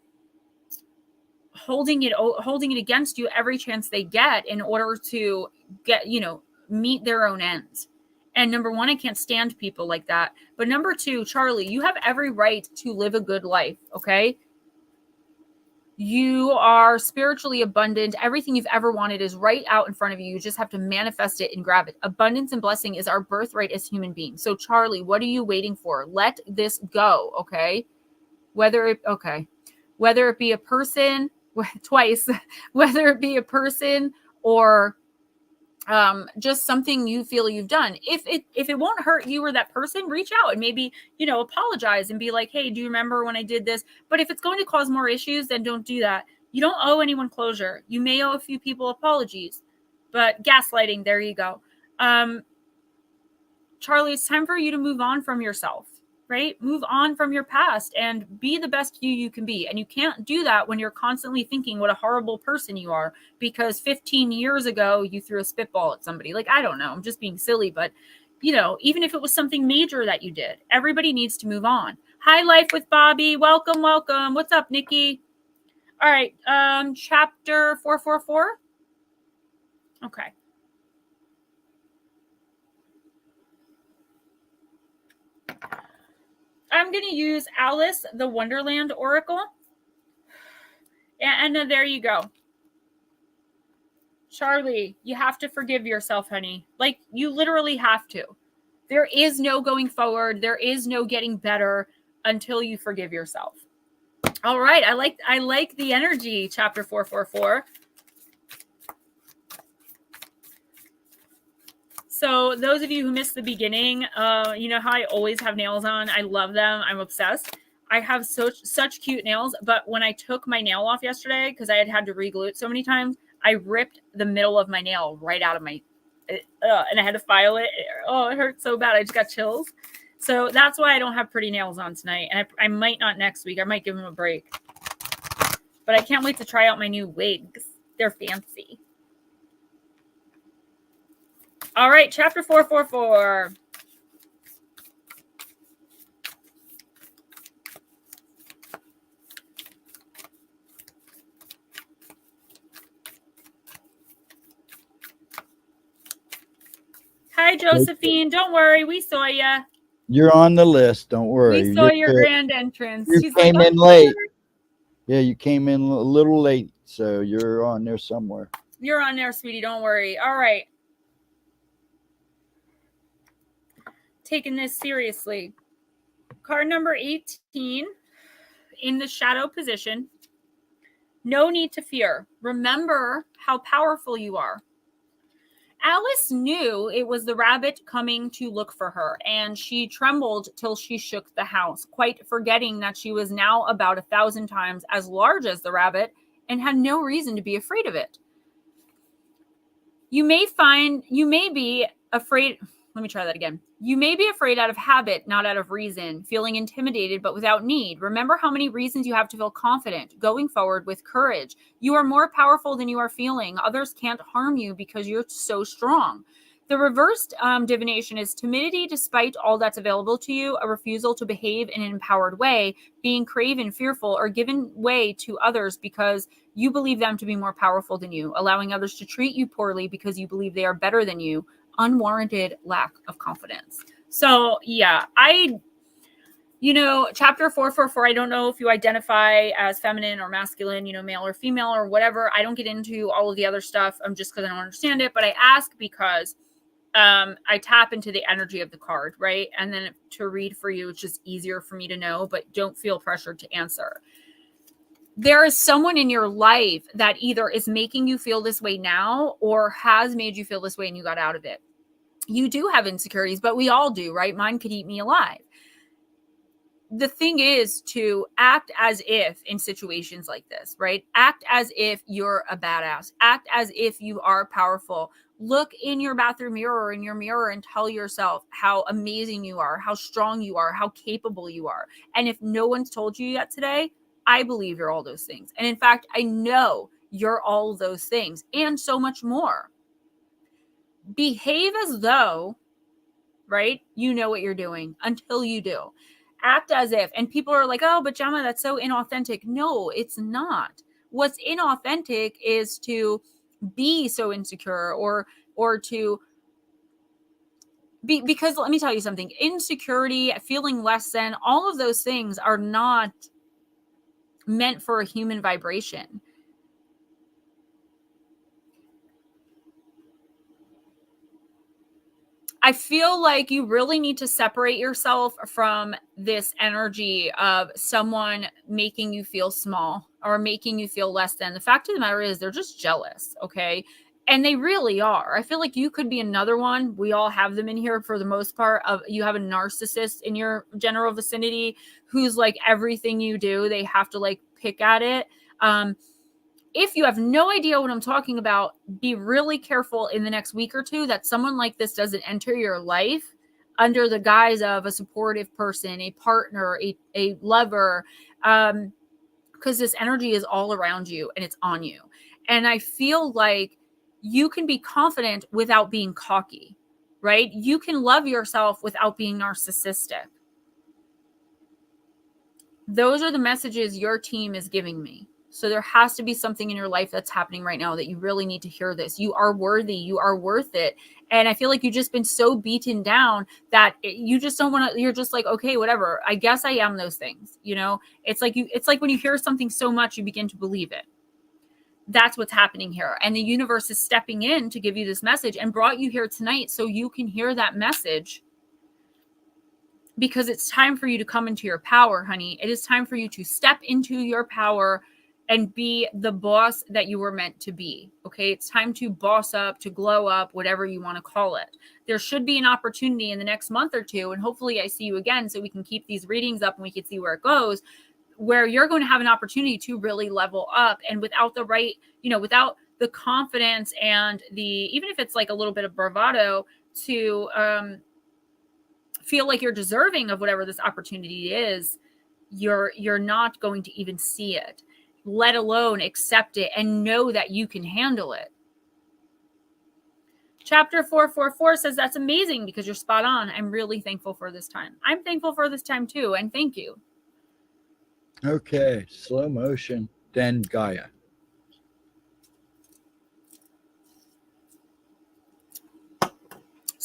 holding it against you every chance they get in order to get, you know, meet their own ends. And number one, I can't stand people like that. But number two, Charlie, you have every right to live a good life. Okay. You are spiritually abundant. Everything you've ever wanted is right out in front of you. You just have to manifest it and grab it. Abundance and blessing is our birthright as human beings. So Charlie, what are you waiting for? Let this go. Okay. Whether it be a person twice, whether it be a person or just something you feel you've done. If it won't hurt you or that person, reach out and maybe, you know, apologize and be like, hey, do you remember when I did this? But if it's going to cause more issues, then don't do that. You don't owe anyone closure. You may owe a few people apologies, but gaslighting, there you go. Charlie, it's time for you to move on from yourself, right? Move on from your past and be the best you can be. And you can't do that when you're constantly thinking what a horrible person you are because 15 years ago you threw a spitball at somebody. Like, I don't know, I'm just being silly, but you know, even if it was something major that you did, everybody needs to move on. Hi, Life with Bobby. Welcome. What's up, Nikki? All right. Chapter 444. Okay. I'm going to use Alice, the Wonderland Oracle. And there you go. Charlie, you have to forgive yourself, honey. Like, you literally have to. There is no going forward. There is no getting better until you forgive yourself. All right. I like the energy, chapter 444. So those of you who missed the beginning, you know how I always have nails on. I love them. I'm obsessed. I have such cute nails. But when I took my nail off yesterday, because I had to re-glue it so many times, I ripped the middle of my nail right out of my, and I had to file it. Oh, it hurt so bad. I just got chills. So that's why I don't have pretty nails on tonight. And I might not next week. I might give them a break. But I can't wait to try out my new wigs. They're fancy. All right, chapter 444. Hi, Josephine. Don't worry. We saw ya. You're on the list. Don't worry. We saw You're your good. grand entrance. You She's came like, in late. Yeah, you came in a little late, so you're on there somewhere. You're on there, sweetie. Don't worry. All right. Taking this seriously. Card number 18 in the shadow position. No need to fear. Remember how powerful you are. Alice knew it was the rabbit coming to look for her, and she trembled till she shook the house, quite forgetting that she was now about 1,000 times as large as the rabbit and had no reason to be afraid of it. You may be afraid. Let me try that again. You may be afraid out of habit, not out of reason, feeling intimidated, but without need. Remember how many reasons you have to feel confident, going forward with courage. You are more powerful than you are feeling. Others can't harm you because you're so strong. The reversed divination is timidity despite all that's available to you, a refusal to behave in an empowered way, being craven, fearful, or given way to others because you believe them to be more powerful than you, allowing others to treat you poorly because you believe they are better than you, unwarranted lack of confidence. So, yeah, chapter 444, I don't know if you identify as feminine or masculine, male or female or whatever. I don't get into all of the other stuff just because I don't understand it, but I ask because I tap into the energy of the card, right? And then to read for you, it's just easier for me to know, but don't feel pressured to answer. There is someone in your life that either is making you feel this way now or has made you feel this way and you got out of it. You do have insecurities, but we all do, right? Mine could eat me alive. The thing is to act as if in situations like this, right? Act as if you're a badass. Act as if you are powerful. Look in your bathroom mirror or in your mirror and tell yourself how amazing you are, how strong you are, how capable you are. And if no one's told you yet today, I believe you're all those things. And in fact, I know you're all those things and so much more. Behave as though, right, you know what you're doing until you do. Act as if. And people are like, oh, but Gemma, that's so inauthentic. No, it's not. What's inauthentic is to be so insecure or to be, because let me tell you something, insecurity, feeling less than, all of those things are not meant for a human vibration. I feel like you really need to separate yourself from this energy of someone making you feel small or making you feel less than. The fact of the matter is they're just jealous, okay? And they really are. I feel like you could be another one. We all have them in here for the most part. You have a narcissist in your general vicinity who's like everything you do, they have to like pick at it. If you have no idea what I'm talking about, be really careful in the next week or two that someone like this doesn't enter your life under the guise of a supportive person, a partner, a lover, because this energy is all around you and it's on you. And I feel like you can be confident without being cocky, right? You can love yourself without being narcissistic. Those are the messages your team is giving me. So there has to be something in your life that's happening right now that you really need to hear this. You are worthy. You are worth it. And I feel like you've just been so beaten down that you just don't want to, you're just like, okay, whatever. I guess I am those things. It's like when you hear something so much, you begin to believe it. That's what's happening here. And the universe is stepping in to give you this message and brought you here tonight so you can hear that message. Because it's time for you to come into your power, honey. It is time for you to step into your power and be the boss that you were meant to be. Okay. It's time to boss up, to glow up, whatever you want to call it. There should be an opportunity in the next month or two. And hopefully I see you again so we can keep these readings up and we can see where it goes, where you're going to have an opportunity to really level up. And without the right, without the confidence and even if it's like a little bit of bravado to feel like you're deserving of whatever this opportunity is, you're not going to even see it, let alone accept it and know that you can handle it. Chapter 444 says that's amazing because you're spot on. I'm really thankful for this time. I'm thankful for this time too. And thank you. Okay. Slow motion. Then Gaia.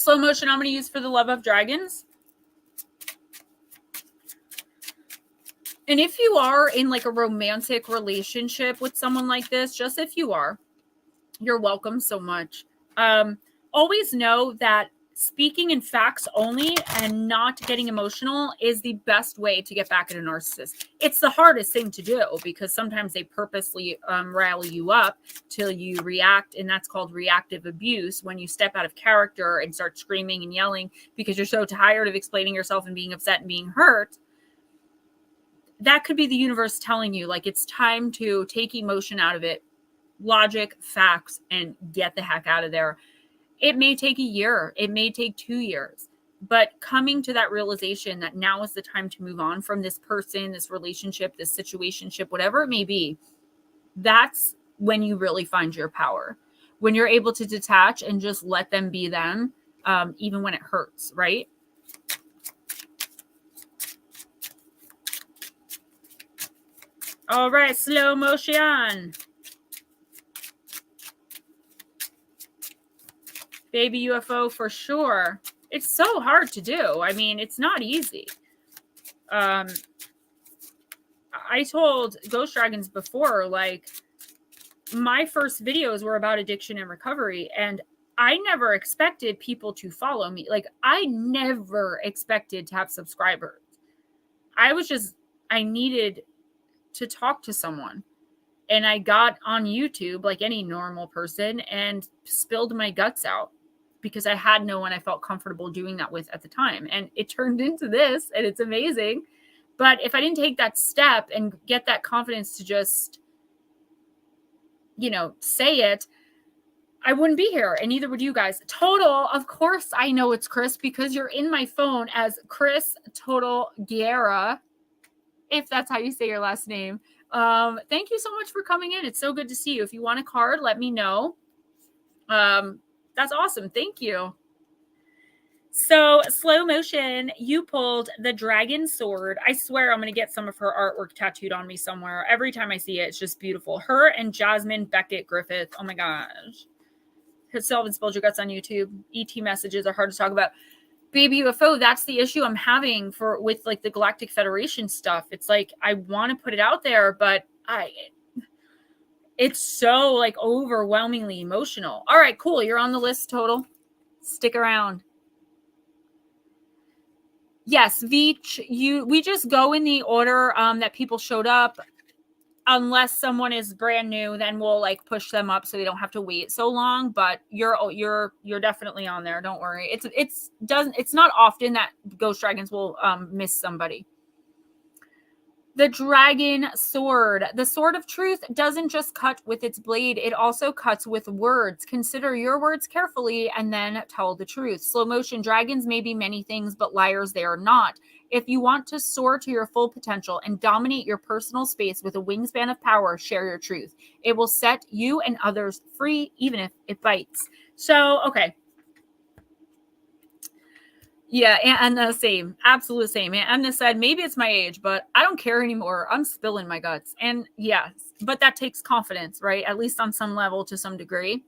Slow motion I'm going to use for the love of dragons. And if you are in like a romantic relationship with someone like this, just if you are, you're welcome so much. Always know that speaking in facts only and not getting emotional is the best way to get back at a narcissist. It's the hardest thing to do because sometimes they purposely rally you up till you react, and that's called reactive abuse, when you step out of character and start screaming and yelling because you're so tired of explaining yourself and being upset and being hurt. That could be the universe telling you, like, it's time to take emotion out of it, logic, facts, and get the heck out of there. It may take a year. It may take 2 years. But coming to that realization that now is the time to move on from this person, this relationship, this situationship, whatever it may be, that's when you really find your power. When you're able to detach and just let them be them, even when it hurts, right? All right, slow motion. Baby UFO for sure. It's so hard to do. I mean, it's not easy. I told Ghost Dragons before, like, my first videos were about addiction and recovery, and I never expected people to follow me. Like, I never expected to have subscribers. I needed to talk to someone. And I got on YouTube like any normal person and spilled my guts out because I had no one I felt comfortable doing that with at the time. And it turned into this, and it's amazing. But if I didn't take that step and get that confidence to just, say it, I wouldn't be here, and neither would you guys. Total, of course I know it's Chris because you're in my phone as Chris Total Guerra, if that's how you say your last name. Thank you so much for coming in. It's so good to see you. If you want a card, let me know. That's awesome. Thank you. So, slow motion, you pulled the dragon sword. I swear I'm going to get some of her artwork tattooed on me somewhere. Every time I see it, it's just beautiful. Her and Jasmine Beckett Griffith. Oh my gosh. Self and spilled your guts on YouTube. ET messages are hard to talk about. Baby UFO, that's the issue I'm having with like the Galactic Federation stuff. It's like I want to put it out there, but it's so like overwhelmingly emotional. All right, cool. You're on the list, Total. Stick around. Yes, Veach, we just go in the order that people showed up. Unless someone is brand new, then we'll like push them up so they don't have to wait so long. But you're definitely on there. Don't worry. It's not often that Ghost Dragons will miss somebody. The dragon sword. The sword of truth doesn't just cut with its blade. It also cuts with words. Consider your words carefully and then tell the truth. Slow motion, dragons may be many things, but liars they are not. If you want to soar to your full potential and dominate your personal space with a wingspan of power, share your truth. It will set you and others free, even if it bites. So, okay. Yeah, and the same. Absolute same. Anna said, maybe it's my age, but I don't care anymore. I'm spilling my guts. And yes, but that takes confidence, right? At least on some level to some degree.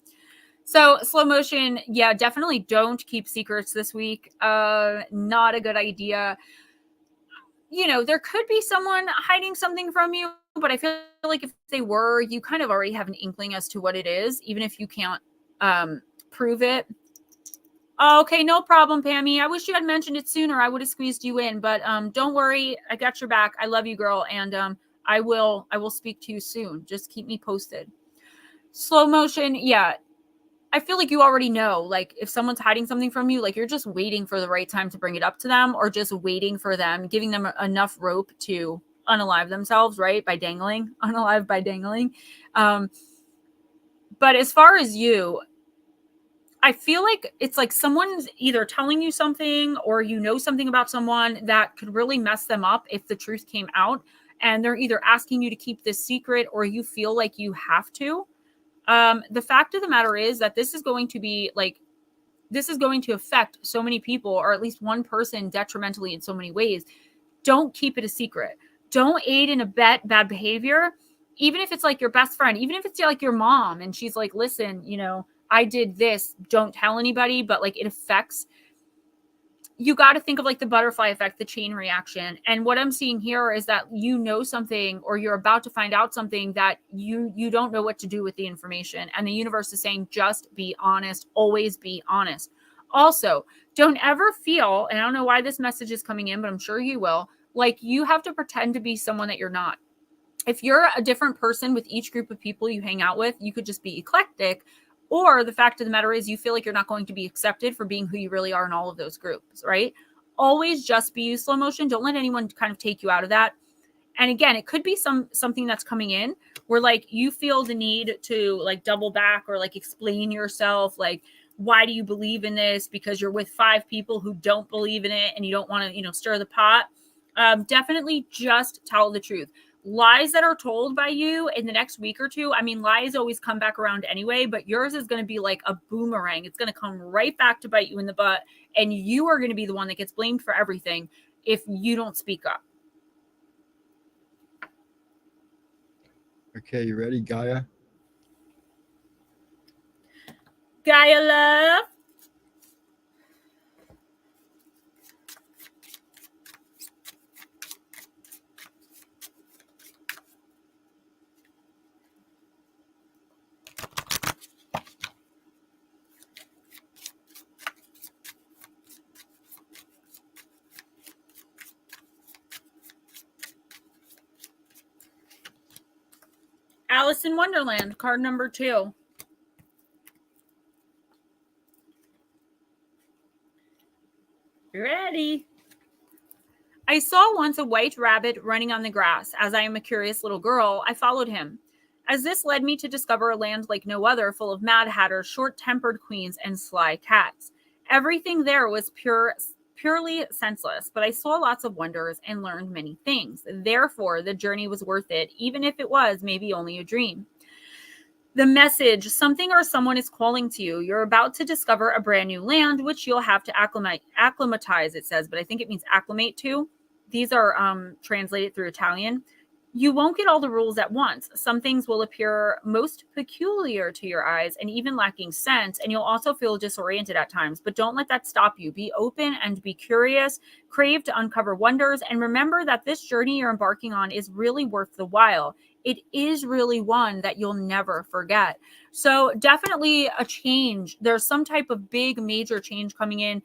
So slow motion, yeah, definitely don't keep secrets this week. Not a good idea. There could be someone hiding something from you, but I feel like if they were, you kind of already have an inkling as to what it is, even if you can't prove it. Okay, no problem, Pammy. I wish you had mentioned it sooner. I would have squeezed you in, but don't worry. I got your back. I love you, girl, and I will speak to you soon. Just keep me posted. Slow motion, yeah. I feel like you already know, like if someone's hiding something from you, like you're just waiting for the right time to bring it up to them, or just waiting for them, giving them enough rope to unalive themselves, right? By dangling, unalive by dangling. But as far as you, I feel like it's like someone's either telling you something or something about someone that could really mess them up if the truth came out. And they're either asking you to keep this secret or you feel like you have to. The fact of the matter is that this is going to affect so many people, or at least one person detrimentally in so many ways. Don't keep it a secret. Don't aid and abet bad behavior. Even if it's like your best friend, even if it's like your mom and she's like, listen, I did this, don't tell anybody, but like it affects, you got to think of like the butterfly effect, the chain reaction. And what I'm seeing here is that you know something, or you're about to find out something that you don't know what to do with the information. And the universe is saying, just be honest, always be honest. Also, don't ever feel, and I don't know why this message is coming in, but I'm sure you will, like you have to pretend to be someone that you're not. If you're a different person with each group of people you hang out with, you could just be eclectic. Or the fact of the matter is you feel like you're not going to be accepted for being who you really are in all of those groups, right? Always just be you, slow motion. Don't let anyone kind of take you out of that. And again, it could be something that's coming in where like you feel the need to like double back or like explain yourself. Like, why do you believe in this? Because you're with 5 people who don't believe in it and you don't want to, stir the pot. Definitely just tell the truth. Lies that are told by you in the next week or two, I mean, lies always come back around anyway, but yours is going to be like a boomerang. It's going to come right back to bite you in the butt, and you are going to be the one that gets blamed for everything if you don't speak up. Okay, you ready, Gaia? Gaia love. Alice in Wonderland, card number 2. You ready? I saw once a white rabbit running on the grass. As I am a curious little girl, I followed him. As this led me to discover a land like no other, full of mad hatters, short-tempered queens, and sly cats. Everything there was purely senseless, but I saw lots of wonders and learned many things. Therefore, the journey was worth it, even if it was maybe only a dream. The message, something or someone is calling to you. You're about to discover a brand new land, which you'll have to acclimatize, it says, but I think it means acclimate to. These are translated through Italian. You won't get all the rules at once. Some things will appear most peculiar to your eyes and even lacking sense, and you'll also feel disoriented at times. But don't let that stop you. Be open and be curious. Crave to uncover wonders, and remember that this journey you're embarking on is really worth the while. It is really one that you'll never forget. So definitely a change. There's some type of big major change coming in.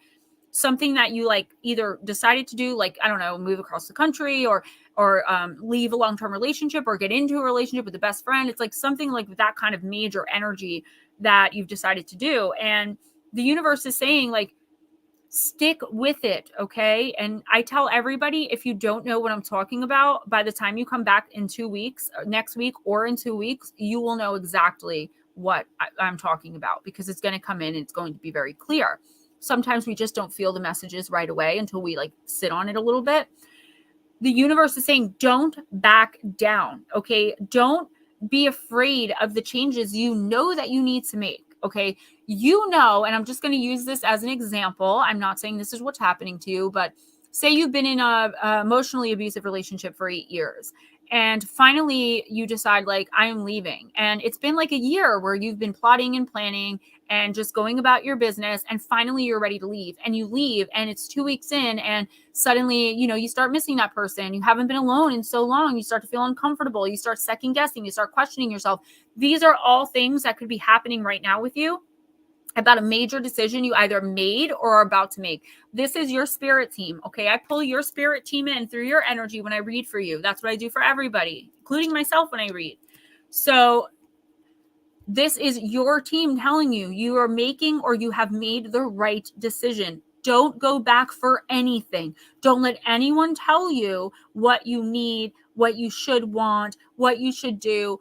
Something that you like either decided to do, like, I don't know, move across the country or leave a long-term relationship or get into a relationship with a best friend. It's like something like that kind of major energy that you've decided to do. And the universe is saying, like, stick with it. Okay. And I tell everybody, if you don't know what I'm talking about, by the time you come back in 2 weeks, next week or in 2 weeks, you will know exactly what I'm talking about, because it's going to come in and it's going to be very clear. Sometimes we just don't feel the messages right away until we like sit on it a little bit. The universe is saying, don't back down. Okay. Don't be afraid of the changes you know that you need to make. Okay. And I'm just going to use this as an example. I'm not saying this is what's happening to you, but say you've been in a emotionally abusive relationship for 8 years. And finally you decide, like, I am leaving. And it's been like a year where you've been plotting and planning and just going about your business. And finally you're ready to leave, and you leave, and it's 2 weeks in, and suddenly, you start missing that person. You haven't been alone in so long. You start to feel uncomfortable. You start second guessing. You start questioning yourself. These are all things that could be happening right now with you about a major decision you either made or are about to make. This is your spirit team. Okay. I pull your spirit team in through your energy when I read for you. That's what I do for everybody, including myself when I read. So this is your team telling you you are making, or you have made, the right decision. Don't go back for anything. Don't let anyone tell you what you need, what you should want, what you should do.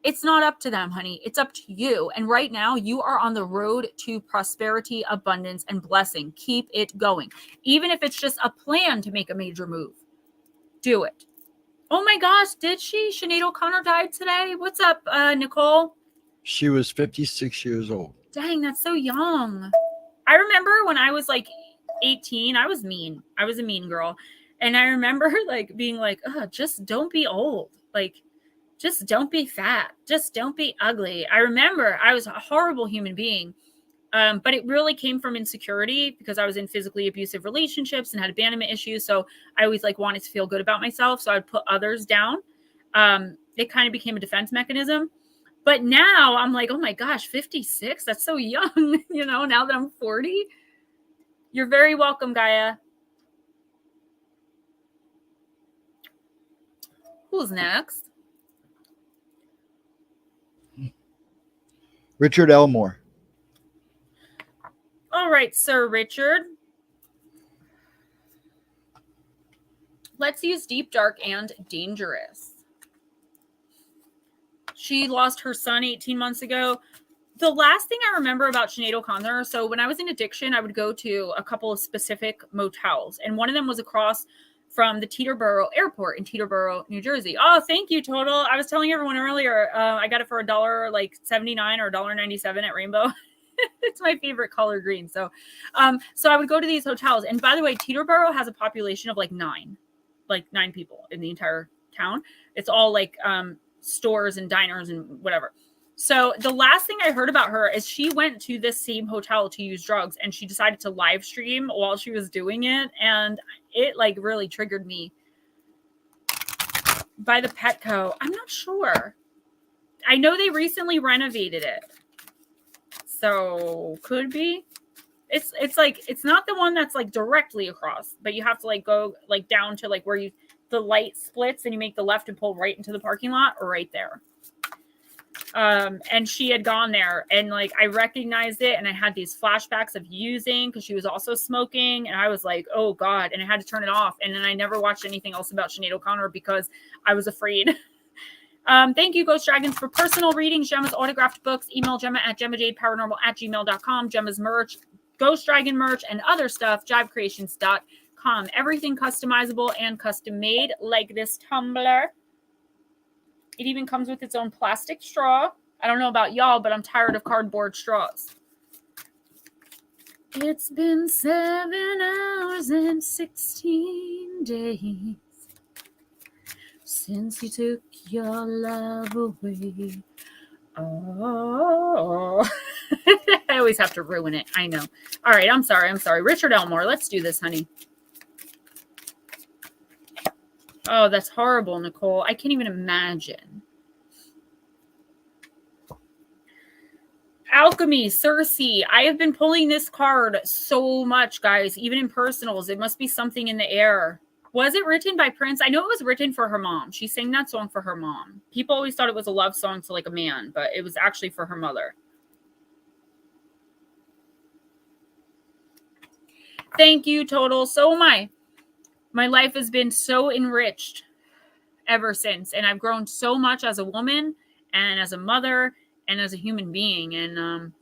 It's not up to them, honey. It's up to you. And right now you are on the road to prosperity, abundance, and blessing. Keep it going. Even if it's just a plan to make a major move, do it. Oh my gosh, did she? Sinead O'Connor died today. What's up, Nicole? She was 56 years old. Dang, that's so young. I remember when I was like 18, I was mean. I was a mean girl. And I remember like being like, just don't be old. Like, Just don't be fat. Just don't be ugly. I remember I was a horrible human being. But it really came from insecurity because I was in physically abusive relationships and had abandonment issues. So I always like wanted to feel good about myself. So I'd put others down. It kind of became a defense mechanism. But now I'm like, oh my gosh, 56? That's so young, you know, now that I'm 40. You're very welcome, Gaia. Who's next? Richard Elmore. All right, Sir Richard. Let's use deep, dark, and dangerous. She lost her son 18 months ago. The last thing I remember about Sinead O'Connor, so when I was in addiction, I would go to a couple of specific motels, and one of them was across from the Teterboro Airport in Teterboro, New Jersey. Oh, thank you, Total. I was telling everyone earlier, I got it for $1.79 or $1.97 at Rainbow. It's my favorite color, green. So I would go to these hotels. And by the way, Teterboro has a population of like nine people in the entire town. It's all like stores and diners and whatever. So the last thing I heard about her is she went to this same hotel to use drugs, and she decided to live stream while she was doing it. And it like really triggered me. By the Petco. I'm not sure. I know they recently renovated it. So could be. It's like, it's not the one that's like directly across, but you have to like go like down to like where the light splits and you make the left and pull right into the parking lot, or right there. And she had gone there, and like I recognized it, and I had these flashbacks of using because she was also smoking, and I was like, oh God, and I had to turn it off. And then I never watched anything else about Sinead O'Connor because I was afraid. Thank you, Ghost Dragons, for personal readings, Gemma's autographed books. Email Gemma at GemmaJadeParanormal@gmail.com. Gemma's merch, Ghost Dragon merch, and other stuff, jivecreations.com. Everything customizable and custom made, like this tumbler. It even comes with its own plastic straw. I don't know about y'all, but I'm tired of cardboard straws. It's been 7 hours and 16 days since you took your love away. Oh. I always have to ruin it. I know. All right, I'm sorry. Richard Elmore, let's do this, honey. Oh, that's horrible, Nicole. I can't even imagine. Alchemy, Circe. I have been pulling this card so much, guys, even in personals. It must be something in the air. Was it written by Prince? I know it was written for her mom. She sang that song for her mom. People always thought it was a love song to like a man, but it was actually for her mother. Thank you, Total. So am I. My life has been so enriched ever since. And I've grown so much as a woman and as a mother and as a human being. And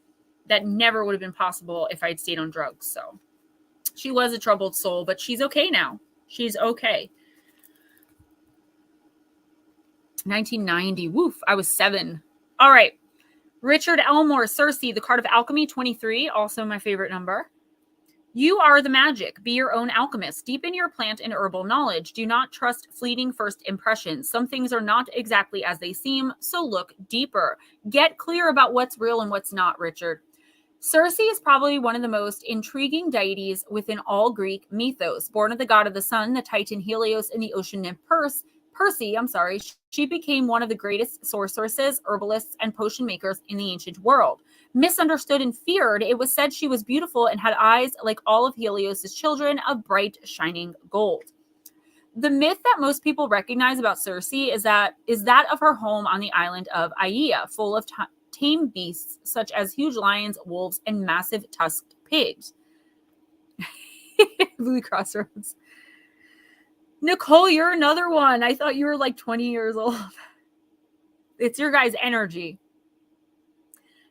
that never would have been possible if I'd stayed on drugs. So she was a troubled soul, but she's okay now. She's okay. 1990. Woof. I was 7. All right. Richard Elmore, Circe, the card of alchemy, 23. Also my favorite number. You are the magic. Be your own alchemist. Deepen your plant and herbal knowledge. Do not trust fleeting first impressions. Some things are not exactly as they seem, so look deeper. Get clear about what's real and what's not, Richard. Circe is probably one of the most intriguing deities within all Greek mythos. Born of the god of the sun, the Titan Helios, and the ocean nymph Perse, she became one of the greatest sorceresses, herbalists, and potion makers in the ancient world. Misunderstood and feared, it was said she was beautiful and had eyes like all of Helios' children of bright, shining gold. The myth that most people recognize about Circe is that of her home on the island of Aia, full of tame beasts such as huge lions, wolves, and massive tusked pigs. Blue Crossroads. Nicole, you're another one. I thought you were like 20 years old. It's your guys' energy.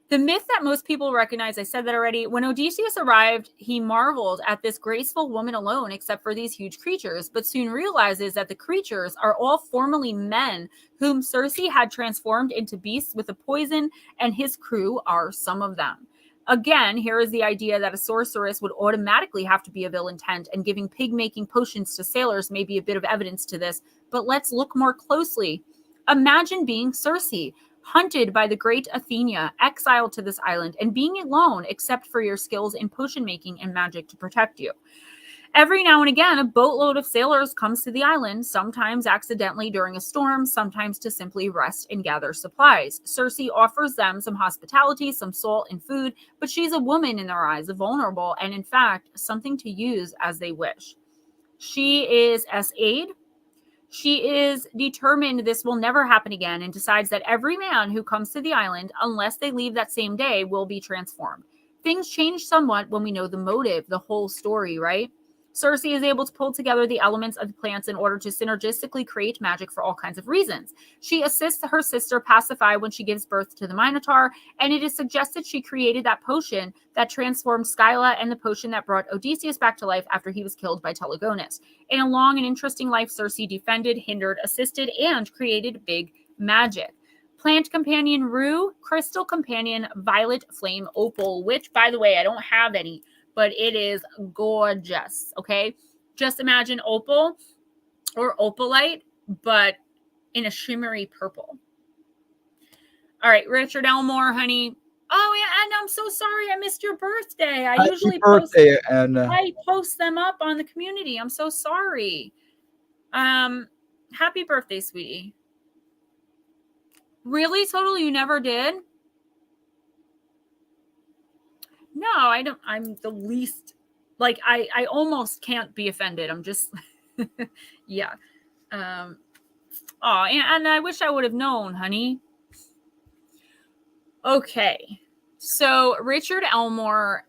The myth that most people recognize, I said that already. When Odysseus arrived, he marveled at this graceful woman alone, except for these huge creatures, but soon realizes that the creatures are all formerly men whom Circe had transformed into beasts with a poison, and his crew are some of them. Again, here is the idea that a sorceress would automatically have to be of ill intent, and giving pig-making potions to sailors may be a bit of evidence to this, but let's look more closely. Imagine being Circe, hunted by the great Athena, exiled to this island, and being alone except for your skills in potion making and magic to protect you. Every now and again, a boatload of sailors comes to the island, sometimes accidentally during a storm, sometimes to simply rest and gather supplies. Circe offers them some hospitality, some salt and food, but she's a woman in their eyes, vulnerable, and in fact, something to use as they wish. She is S-aid. She is determined this will never happen again and decides that every man who comes to the island, unless they leave that same day, will be transformed. Things change somewhat when we know the motive, the whole story, right? Circe is able to pull together the elements of the plants in order to synergistically create magic for all kinds of reasons. She assists her sister Pasiphae when she gives birth to the Minotaur, and it is suggested she created that potion that transformed Scylla and the potion that brought Odysseus back to life after he was killed by Telegonus. In a long and interesting life, Circe defended, hindered, assisted, and created big magic. Plant companion Rue, crystal companion Violet Flame Opal, which, by the way, I don't have any, but it is gorgeous, okay? Just imagine opal or opalite, but in a shimmery purple. All right, Richard Elmore, honey. Oh, yeah, and I'm so sorry I missed your birthday. I usually post them up on the community. I'm so sorry. Happy birthday, sweetie. Really, Total, you never did? No, I don't. I'm the least, like, I almost can't be offended. I'm just, yeah. And I wish I would have known, honey. Okay. So Richard Elmore,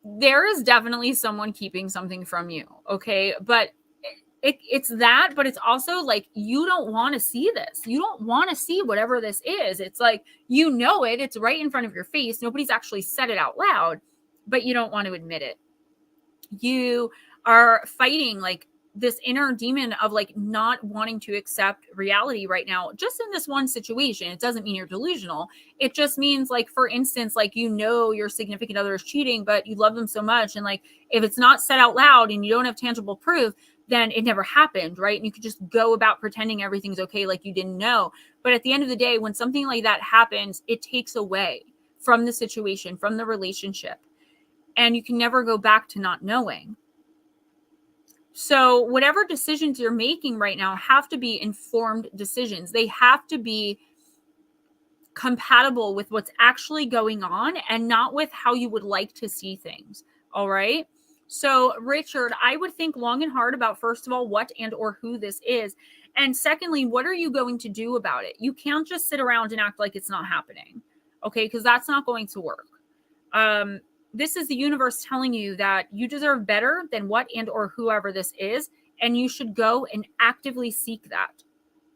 there is definitely someone keeping something from you. Okay. But it's that, but it's also like, you don't want to see this. You don't want to see whatever this is. It's like, you know it. It's right in front of your face. Nobody's actually said it out loud, but you don't want to admit it. You are fighting like this inner demon of like not wanting to accept reality right now, just in this one situation. It doesn't mean you're delusional. It just means, like, for instance, like, you know, your significant other is cheating, but you love them so much. And like, if it's not said out loud and you don't have tangible proof, then it never happened, right? And you could just go about pretending everything's okay, like you didn't know. But at the end of the day, when something like that happens, it takes away from the situation, from the relationship. And you can never go back to not knowing. So whatever decisions you're making right now have to be informed decisions. They have to be compatible with what's actually going on and not with how you would like to see things. All right? So, Richard, I would think long and hard about, first of all, what and or who this is. And secondly, what are you going to do about it? You can't just sit around and act like it's not happening. Okay? Because that's not going to work. This is the universe telling you that you deserve better than what and or whoever this is. And you should go and actively seek that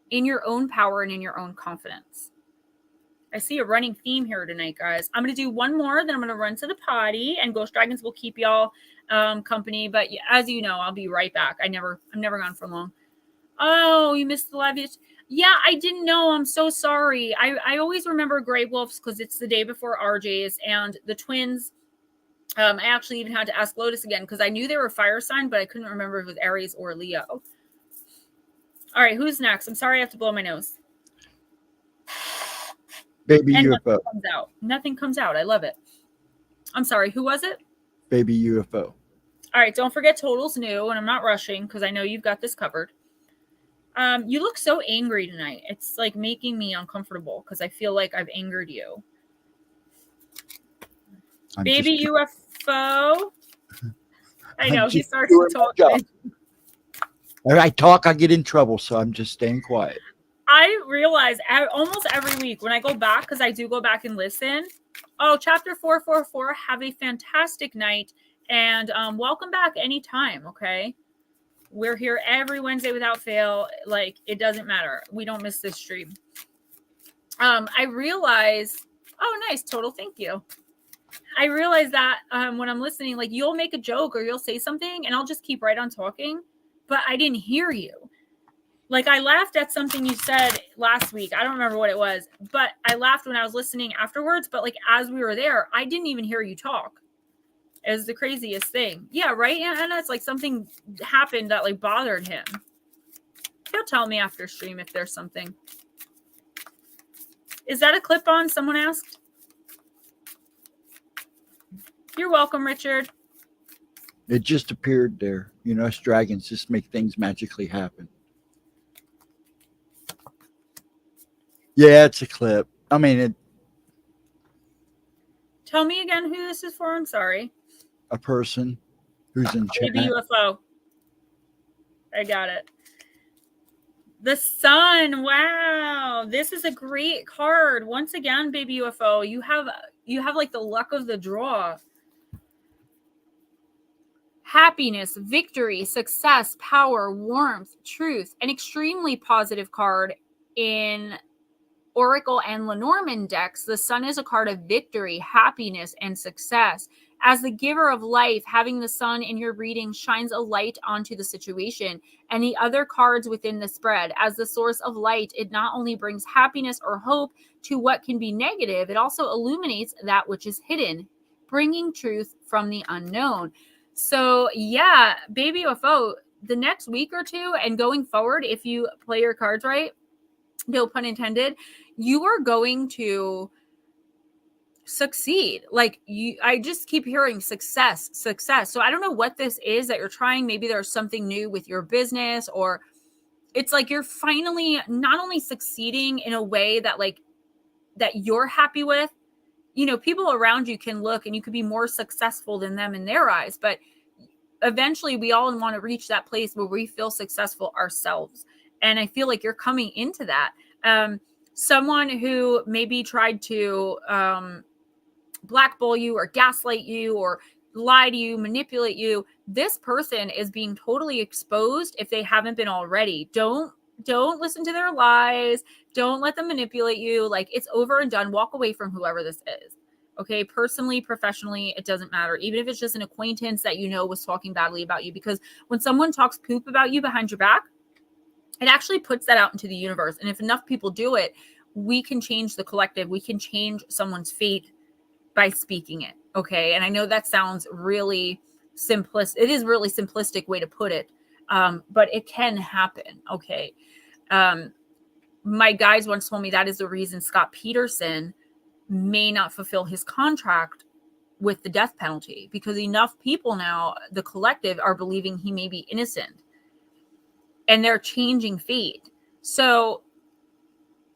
in your own power and in your own confidence. I see a running theme here tonight, guys. I'm going to do one more, then I'm going to run to the potty, and Ghost Dragons will keep y'all company. But as you know, I'll be right back. I'm never gone for long. Oh, you missed the live. Yeah, I didn't know. I'm so sorry. I always remember Grey Wolves because it's the day before RJ's, and the twins. I actually even had to ask Lotus again because I knew they were fire sign, but I couldn't remember if it was Aries or Leo. All right, who's next? I'm sorry I have to blow my nose. Baby and UFO. Nothing comes out. I love it. I'm sorry. Who was it? Baby UFO. All right. Don't forget Total's new, and I'm not rushing because I know you've got this covered. You look so angry tonight. It's like making me uncomfortable because I feel like I've angered you. Baby UFO. I know he starts to talk. When I talk, I get in trouble, so I'm just staying quiet. I realize almost every week when I go back, because I do go back and listen. Oh, chapter 444. Have a fantastic night, and welcome back anytime. Okay, we're here every Wednesday without fail. Like, it doesn't matter. We don't miss this stream. I realize. Oh, nice, Total. Thank you. I realize that when I'm listening, like, you'll make a joke or you'll say something, and I'll just keep right on talking, but I didn't hear you. Like, I laughed at something you said last week. I don't remember what it was, but I laughed when I was listening afterwards. But like, as we were there, I didn't even hear you talk. It was the craziest thing. Yeah, right? And it's like something happened that like bothered him. He'll tell me after stream if there's something. Is that a clip-on? Someone asked. You're welcome, Richard. It just appeared there. You know, us dragons just make things magically happen. Yeah, it's a clip. I mean, Tell me again who this is for. I'm sorry. a person who's in chat. Baby UFO. I got it. The sun. Wow. This is a great card. Once again, baby UFO, you have like the luck of the draw. Happiness, victory, success, power, warmth, truth. An extremely positive card in Oracle and Lenormand decks. The sun is a card of victory, happiness, and success. As the giver of life, having the sun in your reading shines a light onto the situation and the other cards within the spread. As the source of light, it not only brings happiness or hope to what can be negative, it also illuminates that which is hidden, bringing truth from the unknown. So yeah, baby UFO, the next week or two and going forward, if you play your cards right, no pun intended, you are going to succeed. Like I just keep hearing success. So I don't know what this is that you're trying. Maybe there's something new with your business, or it's like you're finally not only succeeding in a way that like that you're happy with. You know, people around you can look and you could be more successful than them in their eyes, but eventually we all want to reach that place where we feel successful ourselves. And I feel like you're coming into that. Someone who maybe tried to blackball you or gaslight you or lie to you, manipulate you, this person is being totally exposed if they haven't been already. Don't listen to their lies. Don't let them manipulate you. Like, it's over and done. Walk away from whoever this is. Okay, personally, professionally, it doesn't matter. Even if it's just an acquaintance that you know was talking badly about you, because when someone talks poop about you behind your back, it actually puts that out into the universe. And if enough people do it, we can change the collective. We can change someone's fate by speaking it. Okay. And I know that sounds really simplistic. It is really simplistic way to put it. But it can happen. Okay. My guys once told me that is the reason Scott Peterson may not fulfill his contract with the death penalty, because enough people now, the collective, are believing he may be innocent and they're changing fate. So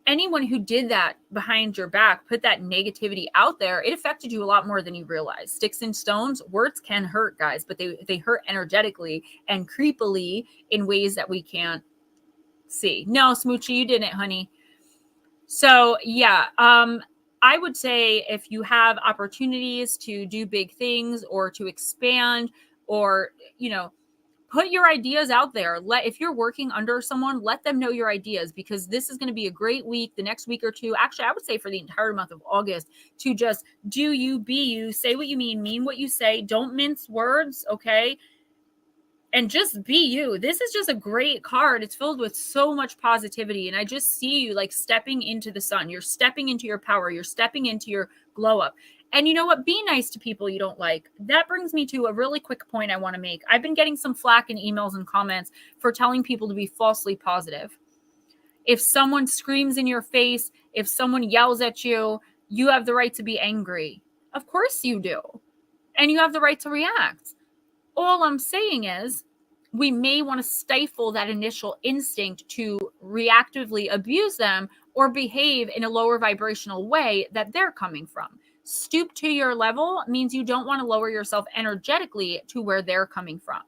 anyone who did that behind your back, put that negativity out there, it affected you a lot more than you realize. Sticks and stones, words can hurt, guys, but they hurt energetically and creepily in ways that we can't see. No, Smoochie, you didn't, honey. So yeah, I would say if you have opportunities to do big things or to expand, or, you know, put your ideas out there. If you're working under someone, let them know your ideas, because this is going to be a great week, the next week or two. Actually, I would say for the entire month of August, to just do you, be you, say what you mean what you say. Don't mince words, okay? And just be you. This is just a great card. It's filled with so much positivity. And I just see you like stepping into the sun. You're stepping into your power. You're stepping into your glow up. And you know what? Be nice to people you don't like. That brings me to a really quick point I want to make. I've been getting some flack in emails and comments for telling people to be falsely positive. If someone screams in your face, if someone yells at you, you have the right to be angry. Of course you do. And you have the right to react. All I'm saying is we may want to stifle that initial instinct to reactively abuse them or behave in a lower vibrational way that they're coming from. Stoop to your level means you don't want to lower yourself energetically to where they're coming from.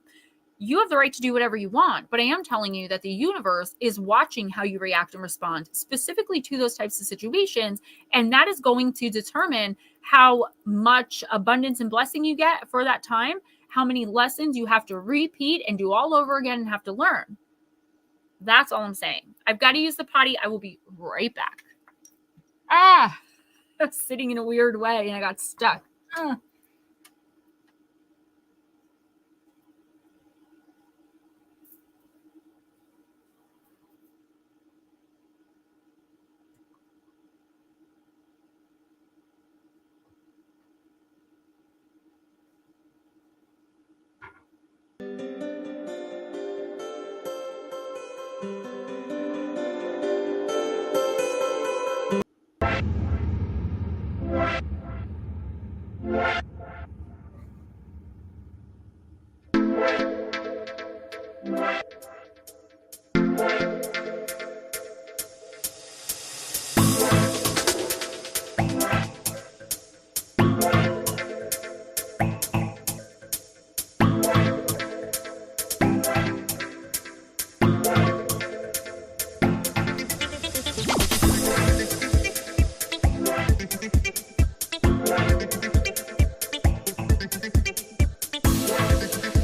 You have the right to do whatever you want, but I am telling you that the universe is watching how you react and respond specifically to those types of situations. And that is going to determine how much abundance and blessing you get for that time, how many lessons you have to repeat and do all over again and have to learn. That's all I'm saying. I've got to use the potty. I will be right back. I was sitting in a weird way and I got stuck.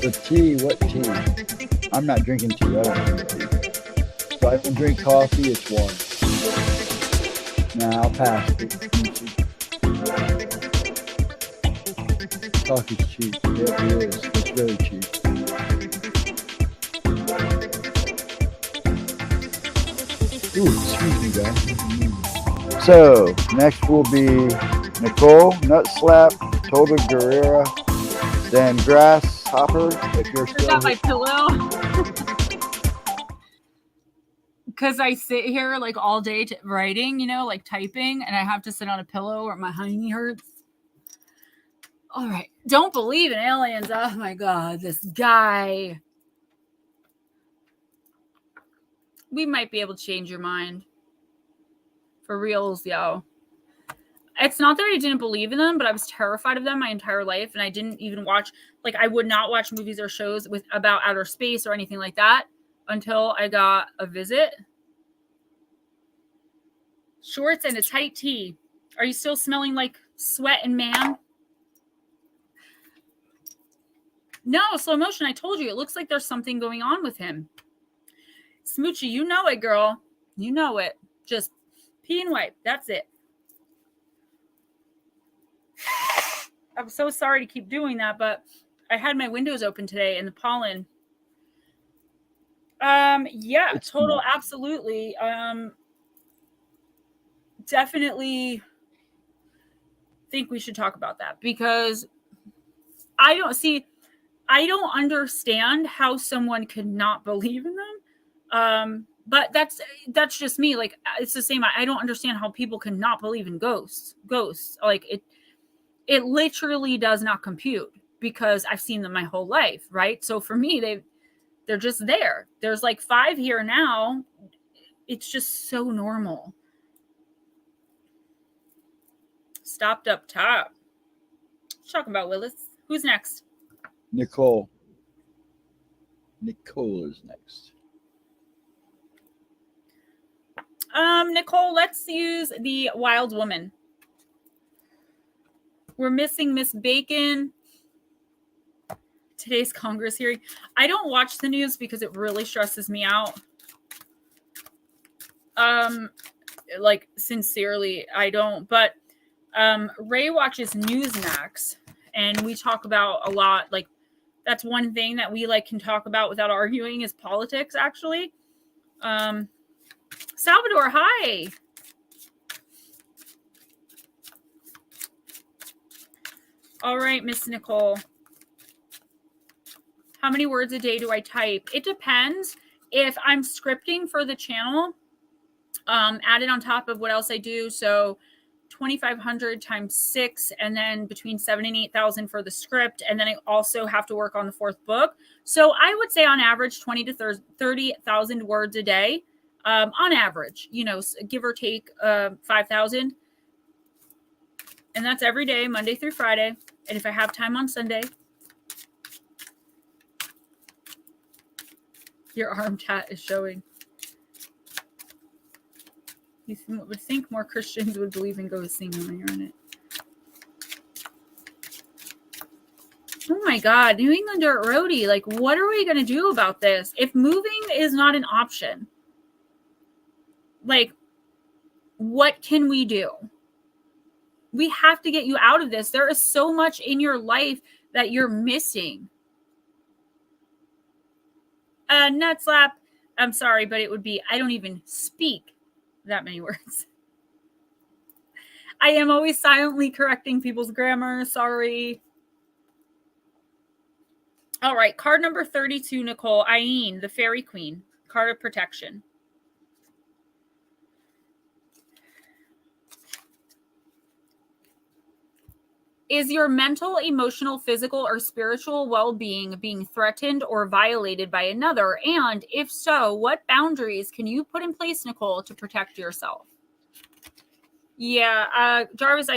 With tea, what tea? I'm not drinking tea. I don't drink tea. So I don't drink coffee, it's water. Nah, I'll pass. Coffee's cheap. Yeah, it is. It's very cheap. Ooh, excuse me, guys. So, next will be Nicole, Nutslap, Total Guerrera, then Grasshopper, if you're Is still that my pillow? Because I sit here like all day writing, you know, like typing, and I have to sit on a pillow or my hiney hurts. All right. Don't believe in aliens. Oh my God, this guy. We might be able to change your mind. For reals, yo. It's not that I didn't believe in them, but I was terrified of them my entire life. And I didn't even watch, like, I would not watch movies or shows about outer space or anything like that until I got a visit. Shorts and a tight tee. Are you still smelling like sweat and man? No, slow motion. I told you. It looks like there's something going on with him. Smoochie, you know it, girl. You know it. Just pee and wipe. That's it. I'm so sorry to keep doing that, but I had my windows open today and the pollen. Yeah, It's total, not. absolutely. Definitely think we should talk about that because I don't understand how someone could not believe in them. But that's just me. Like, it's the same. I don't understand how people can not believe in ghosts. Like, it literally does not compute because I've seen them my whole life, right? So for me, they're just there. There's like 5 here now. It's just so normal. Stopped up top. Let's talk about Willis. Who's next? Nicole. Nicole is next. Nicole, let's use the wild woman. We're missing Miss Bacon. Today's Congress hearing. I don't watch the news because it really stresses me out. Like, sincerely, I don't. But Ray watches Newsmax, and we talk about a lot. Like, that's one thing that we like can talk about without arguing is politics, actually. Salvador, hi. All right, Miss Nicole. How many words a day do I type? It depends. If I'm scripting for the channel, added on top of what else I do. So 2,500 times 6, and then between 7,000 and 8,000 for the script. And then I also have to work on the 4th book. So I would say on average 20 to 30,000 words a day. On average, you know, give or take 5,000. And that's every day, Monday through Friday. And if I have time on Sunday. Your arm tat is showing. You would think more Christians would believe in ghosts when you're in it. Oh my God, New England Dirt Roadie. Like, what are we going to do about this? If moving is not an option, like, what can we do? We have to get you out of this. There is so much in your life that you're missing. Nutslap. I'm sorry, but it would be, I don't even speak that many words. I am always silently correcting people's grammar. Sorry. All right. Card number 32, Nicole. Ayin, the Fairy Queen. Card of protection. Is your mental, emotional, physical, or spiritual well-being being threatened or violated by another? And if so, what boundaries can you put in place, Nicole, to protect yourself? Yeah, Jarvis,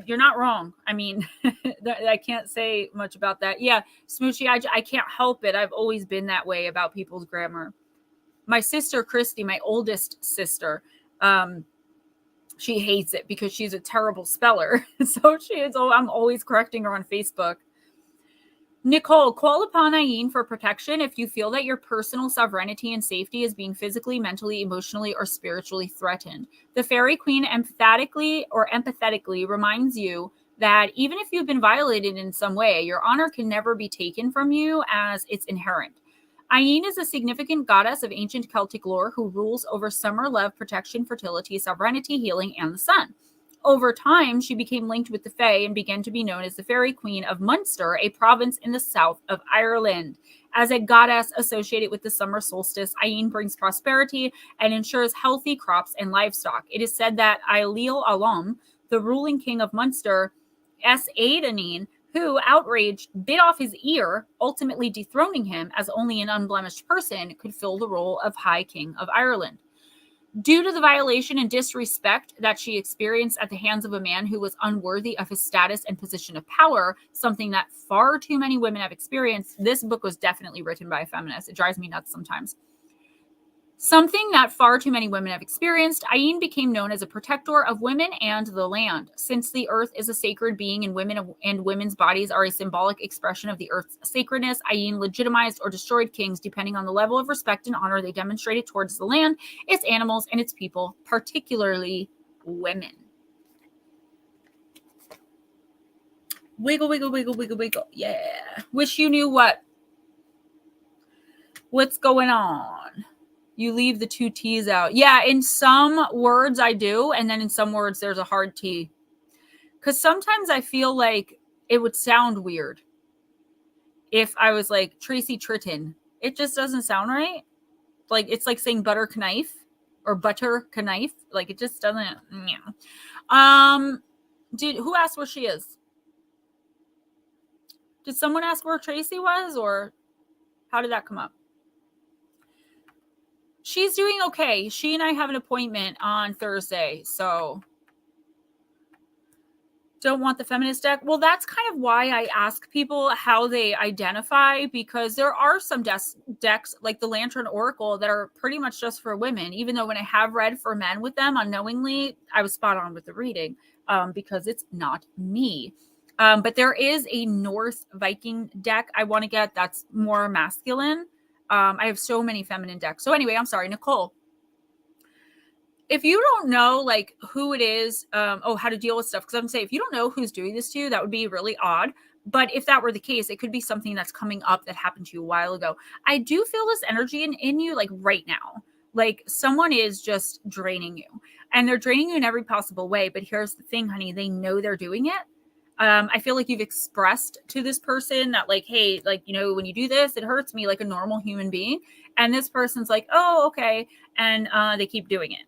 you're not wrong. I mean, I can't say much about that. Yeah, Smoochy, I can't help it. I've always been that way about people's grammar. My sister, Christy, my oldest sister, she hates it because she's a terrible speller. So I'm always correcting her on Facebook. Nicole, call upon Ayin for protection if you feel that your personal sovereignty and safety is being physically, mentally, emotionally, or spiritually threatened. The Fairy Queen empathetically reminds you that even if you've been violated in some way, your honor can never be taken from you as it's inherent. Ayin is a significant goddess of ancient Celtic lore who rules over summer, love, protection, fertility, sovereignty, healing, and the sun. Over time, she became linked with the Fae and began to be known as the Fairy Queen of Munster, a province in the south of Ireland. As a goddess associated with the summer solstice, Ayin brings prosperity and ensures healthy crops and livestock. It is said that Ailill Alum, the ruling king of Munster, Aidanin, who, outraged, bit off his ear, ultimately dethroning him as only an unblemished person could fill the role of High King of Ireland. Due to the violation and disrespect that she experienced at the hands of a man who was unworthy of his status and position of power, something that far too many women have experienced, this book was definitely written by a feminist. It drives me nuts sometimes. Something that far too many women have experienced, Ayin became known as a protector of women and the land. Since the earth is a sacred being and women's bodies are a symbolic expression of the earth's sacredness, Ayin legitimized or destroyed kings depending on the level of respect and honor they demonstrated towards the land, its animals, and its people, particularly women. Wiggle, wiggle, wiggle, wiggle, wiggle. Yeah. Wish you knew what's going on. You leave the two T's out. Yeah, in some words I do, and then in some words there's a hard T. Because sometimes I feel like it would sound weird if I was like Tracy Tritton. It just doesn't sound right. Like it's like saying butter knife or butter knife. Like it just doesn't. Yeah. Who asked where she is? Did someone ask where Tracy was, or how did that come up? She's doing okay. She and I have an appointment on Thursday, so don't want the feminist deck. Well, that's kind of why I ask people how they identify, because there are some decks like the Lantern Oracle that are pretty much just for women, even though when I have read for men with them unknowingly, I was spot on with the reading because it's not me. But there is a Norse Viking deck I want to get that's more masculine. I have so many feminine decks. So anyway, I'm sorry, Nicole. If you don't know like who it is, how to deal with stuff, because I'm saying if you don't know who's doing this to you, that would be really odd. But if that were the case, it could be something that's coming up that happened to you a while ago. I do feel this energy in you like right now. Like someone is just draining you, and they're draining you in every possible way. But here's the thing, honey, they know they're doing it. I feel like you've expressed to this person that like, hey, like, you know, when you do this, it hurts me like a normal human being. And this person's like, oh, okay. And they keep doing it.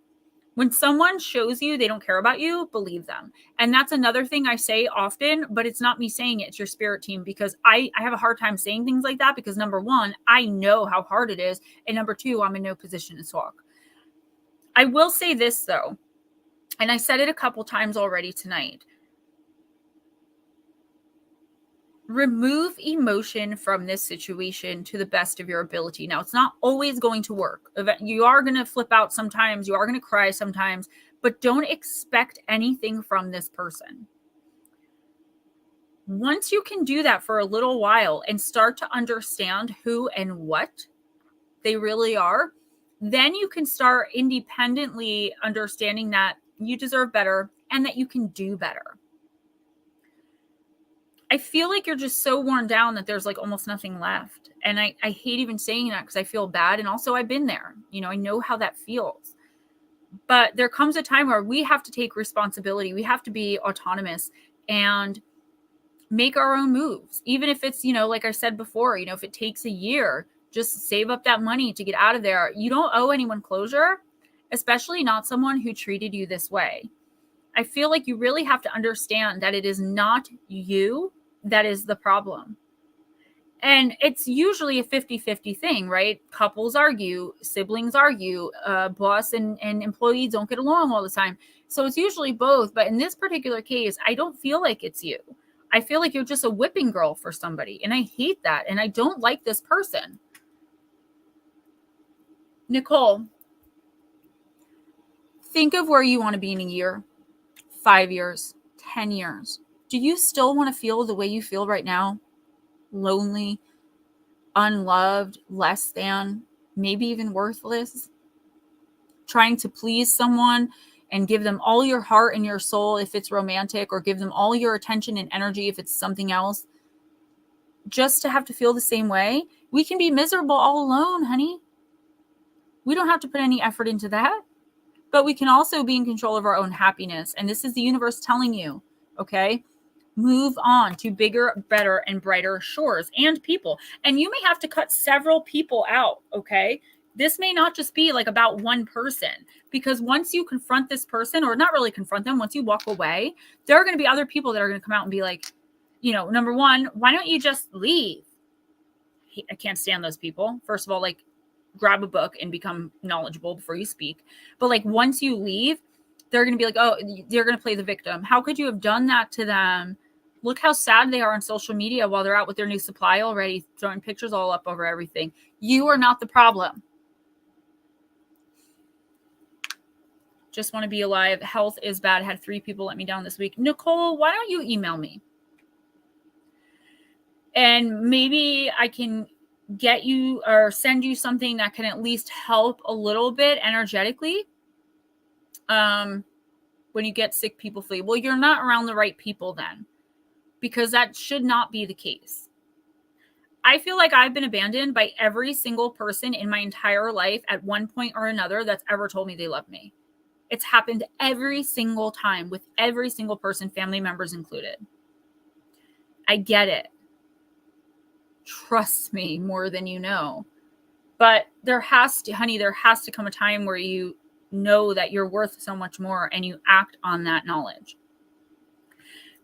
When someone shows you they don't care about you, believe them. And that's another thing I say often, but it's not me saying it. It's your spirit team, because I have a hard time saying things like that because number one, I know how hard it is. And number two, I'm in no position to talk. I will say this though, and I said it a couple times already tonight. Remove emotion from this situation to the best of your ability. Now, it's not always going to work. You are going to flip out sometimes. You are going to cry sometimes, but don't expect anything from this person. Once you can do that for a little while and start to understand who and what they really are, then you can start independently understanding that you deserve better and that you can do better. I feel like you're just so worn down that there's like almost nothing left. And I hate even saying that because I feel bad. And also I've been there, you know, I know how that feels. But there comes a time where we have to take responsibility. We have to be autonomous and make our own moves. Even if it's, you know, like I said before, you know, if it takes a year, just save up that money to get out of there. You don't owe anyone closure, especially not someone who treated you this way. I feel like you really have to understand that it is not you that is the problem. And it's usually a 50-50 thing, right? Couples argue, siblings argue, boss and employees don't get along all the time. So it's usually both. But in this particular case, I don't feel like it's you. I feel like you're just a whipping girl for somebody. And I hate that. And I don't like this person. Nicole, think of where you want to be in a year, 5 years, 10 years. Do you still want to feel the way you feel right now? lonely, unloved, less than, maybe even worthless, trying to please someone and give them all your heart and your soul if it's romantic, or give them all your attention and energy if it's something else, just to have to feel the same way. We can be miserable all alone, honey. We don't have to put any effort into that. But we can also be in control of our own happiness. And this is the universe telling you, okay? Move on to bigger, better, and brighter shores and people. And you may have to cut several people out, okay? This may not just be like about one person, because once you confront this person, or not really confront them, once you walk away, there are going to be other people that are going to come out and be like, you know, number one, why don't you just leave? I can't stand those people. First of all, like, grab a book and become knowledgeable before you speak. But like, once you leave, they're going to be like, oh, they're going to play the victim. How could you have done that to them? Look how sad they are on social media while they're out with their new supply already, throwing pictures all up over everything. You are not the problem. Just want to be alive. Health is bad. Had 3 people let me down this week. Nicole, why don't you email me? And maybe I can get you or send you something that can at least help a little bit energetically. When you get sick, people flee. Well, you're not around the right people then, because that should not be the case. I feel like I've been abandoned by every single person in my entire life at one point or another that's ever told me they love me. It's happened every single time with every single person, family members included. I get it. Trust me more than you know. But there has to come a time where you know that you're worth so much more and you act on that knowledge.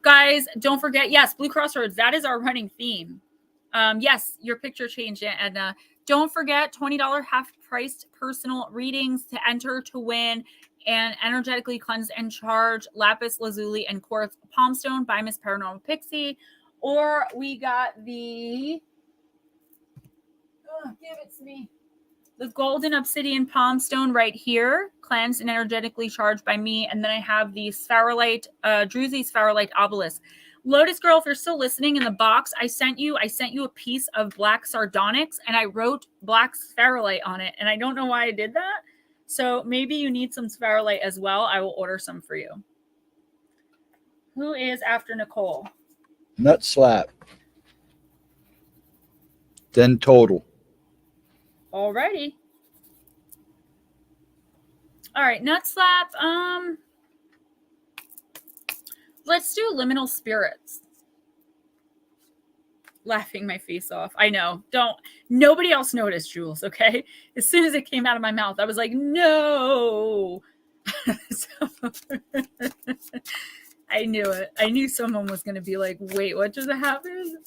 Guys, don't forget, yes, Blue Crossroads, that is our running theme. Yes, your picture changed, Edna. Don't forget $20 half-priced personal readings to enter to win, and energetically cleanse and charge lapis lazuli and quartz palmstone by Miss Paranormal Pixie. Or we got the give it to me. The golden obsidian palm stone right here, cleansed and energetically charged by me. And then I have the spherolite, Druzy spherolite obelisk. Lotus Girl, if you're still listening, in the box I sent you a piece of black sardonyx, and I wrote black spherolite on it. And I don't know why I did that. So maybe you need some spherolite as well. I will order some for you. Who is after Nicole? Nut slap. Then total. Alrighty. All right, nut slap. Let's do liminal spirits. Laughing my face off. I know. Nobody else noticed, Jules, okay? As soon as it came out of my mouth, I was like, no. I knew it. I knew someone was going to be like, wait, what just happened?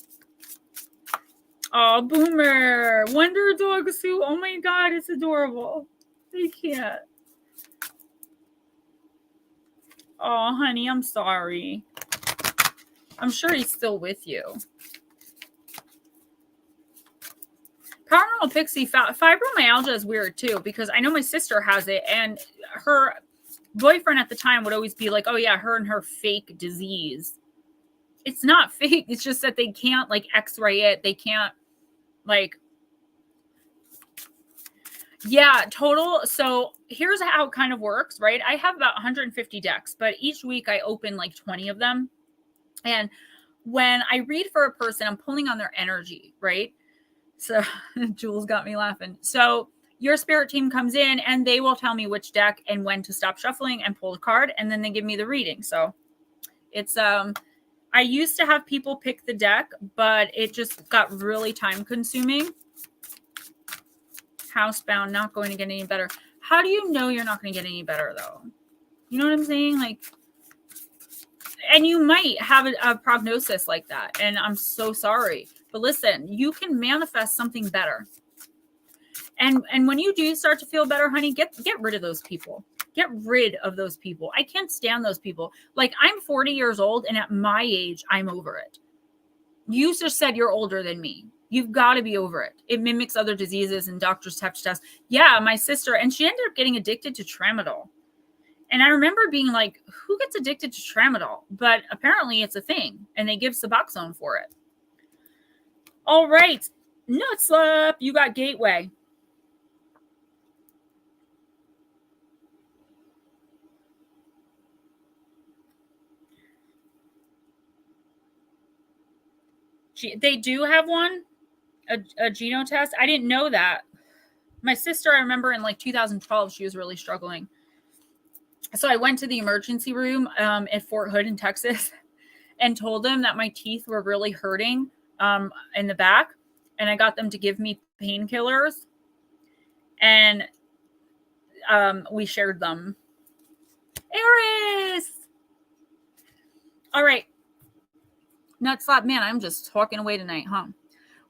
Oh, Boomer. Wonder Dog Sue. Oh my God, it's adorable. I can't. Oh, honey, I'm sorry. I'm sure he's still with you. Paranormal Pixie, fibromyalgia is weird too, because I know my sister has it, and her boyfriend at the time would always be like, oh yeah, her and her fake disease. It's not fake. It's just that they can't like x-ray it. They can't like, yeah, total. So here's how it kind of works, right? I have about 150 decks, but each week I open like 20 of them. And when I read for a person, I'm pulling on their energy, right? So Jules got me laughing. So your spirit team comes in and they will tell me which deck and when to stop shuffling and pull a card, and then they give me the reading. So it's I used to have people pick the deck, but it just got really time consuming. Housebound, not going to get any better. How do you know you're not going to get any better though? You know what I'm saying? Like, and you might have a prognosis like that, and I'm so sorry. But listen, you can manifest something better. And when you do start to feel better, honey, get rid of those people. Get rid of those people. I can't stand those people. Like, I'm 40 years old, and at my age, I'm over it. You just said you're older than me. You've got to be over it. It mimics other diseases, and doctors have to test. Yeah, my sister, and she ended up getting addicted to tramadol. And I remember being like, who gets addicted to tramadol? But apparently it's a thing, and they give Suboxone for it. All right. Nut slap. You got gateway. They do have one, a geno test. I didn't know that. My sister, I remember in like 2012, she was really struggling. So I went to the emergency room at Fort Hood in Texas and told them that my teeth were really hurting in the back. And I got them to give me painkillers. And we shared them. Eris! All right. Nut slap, man, I'm just talking away tonight, huh?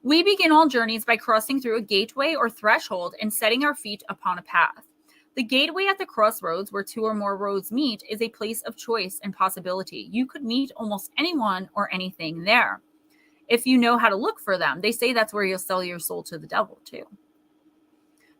We begin all journeys by crossing through a gateway or threshold and setting our feet upon a path. The gateway at the crossroads, where two or more roads meet, is a place of choice and possibility. You could meet almost anyone or anything there. If you know how to look for them, they say that's where you'll sell your soul to the devil, too.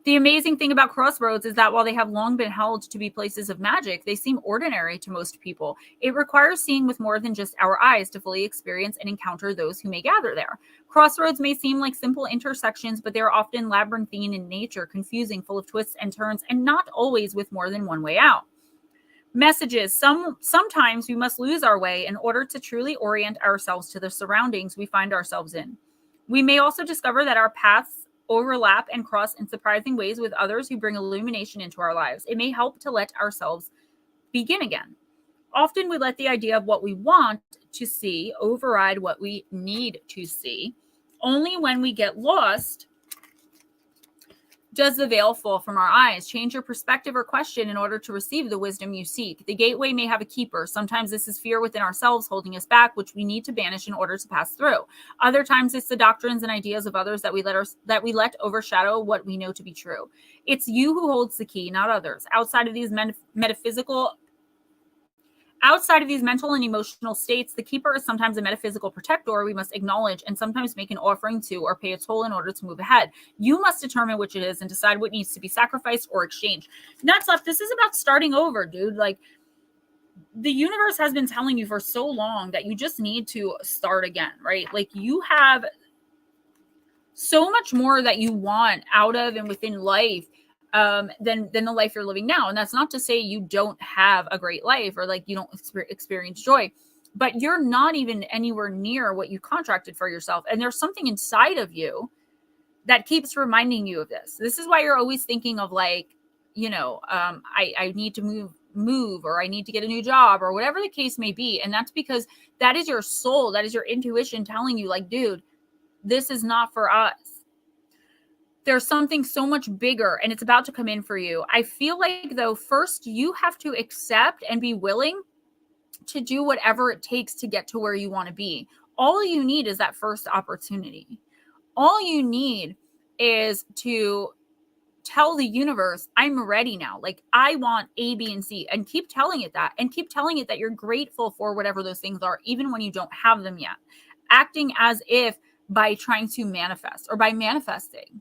The amazing thing about crossroads is that while they have long been held to be places of magic, they seem ordinary to most people. It requires seeing with more than just our eyes to fully experience and encounter those who may gather there. Crossroads may seem like simple intersections, but they are often labyrinthine in nature, confusing, full of twists and turns, and not always with more than one way out. Messages. Sometimes we must lose our way in order to truly orient ourselves to the surroundings we find ourselves in. We may also discover that our paths overlap and cross in surprising ways with others who bring illumination into our lives. It may help to let ourselves begin again. Often we let the idea of what we want to see override what we need to see. Only when we get lost does the veil fall from our eyes. Change your perspective or question in order to receive the wisdom you seek. The gateway may have a keeper. Sometimes this is fear within ourselves holding us back, which we need to banish in order to pass through. Other times it's the doctrines and ideas of others that we let overshadow what we know to be true. It's you who holds the key, not others. Outside of these mental and emotional states, the keeper is sometimes a metaphysical protector we must acknowledge and sometimes make an offering to or pay a toll in order to move ahead. You must determine which it is and decide what needs to be sacrificed or exchanged. Nuts left. This is about starting over, dude. Like, the universe has been telling you for so long that you just need to start again, right? Like, you have so much more that you want out of and within life than the life you're living now. And that's not to say you don't have a great life or like you don't experience joy, but you're not even anywhere near what you contracted for yourself. And there's something inside of you that keeps reminding you of this. This is why you're always thinking of like, I need to move, or I need to get a new job, or whatever the case may be. And that's because that is your soul. That is your intuition telling you like, dude, this is not for us. There's something so much bigger and it's about to come in for you. I feel like, though, first you have to accept and be willing to do whatever it takes to get to where you want to be. All you need is that first opportunity. All you need is to tell the universe, I'm ready now. Like, I want A, B, and C, and keep telling it that, and keep telling it that you're grateful for whatever those things are, even when you don't have them yet. Acting as if by trying to manifest or by manifesting.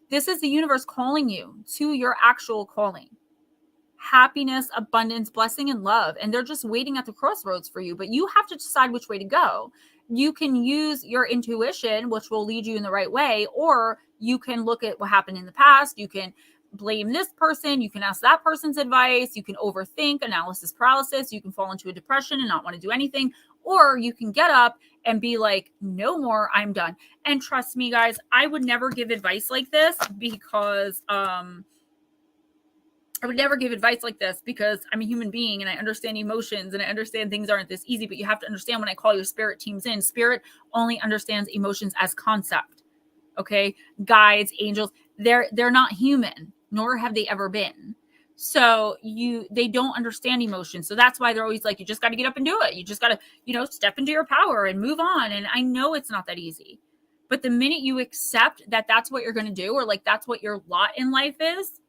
This is the universe calling you to your actual calling. Happiness, abundance, blessing, and love. And they're just waiting at the crossroads for you, but you have to decide which way to go. You can use your intuition, which will lead you in the right way, or you can look at what happened in the past. You can blame this person. You can ask that person's advice. You can overthink, analysis paralysis. You can fall into a depression and not want to do anything. Or you can get up and be like, no more, I'm done. And trust me, guys, I would never give advice like this because I'm a human being and I understand emotions and I understand things aren't this easy. But you have to understand, when I call your spirit teams in, spirit only understands emotions as concept. Okay. Guides, angels, they're not human, nor have they ever been. So they don't understand emotions. So that's why they're always like, you just got to get up and do it. You just got to, step into your power and move on. And I know it's not that easy, but the minute you accept that that's what you're going to do, or like, that's what your lot in life is,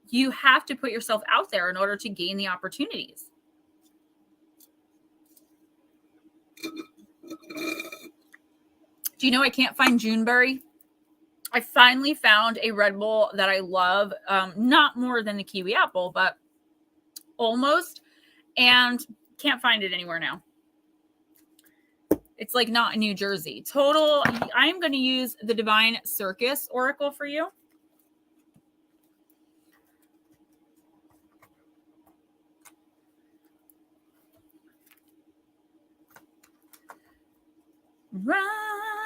you have to put yourself out there in order to gain the opportunities. Do you know I can't find Juneberry? I finally found a Red Bull that I love, not more than the kiwi apple, but almost, and can't find it anywhere now. It's like not in New Jersey. Total, I'm going to use the Divine Circus Oracle for you.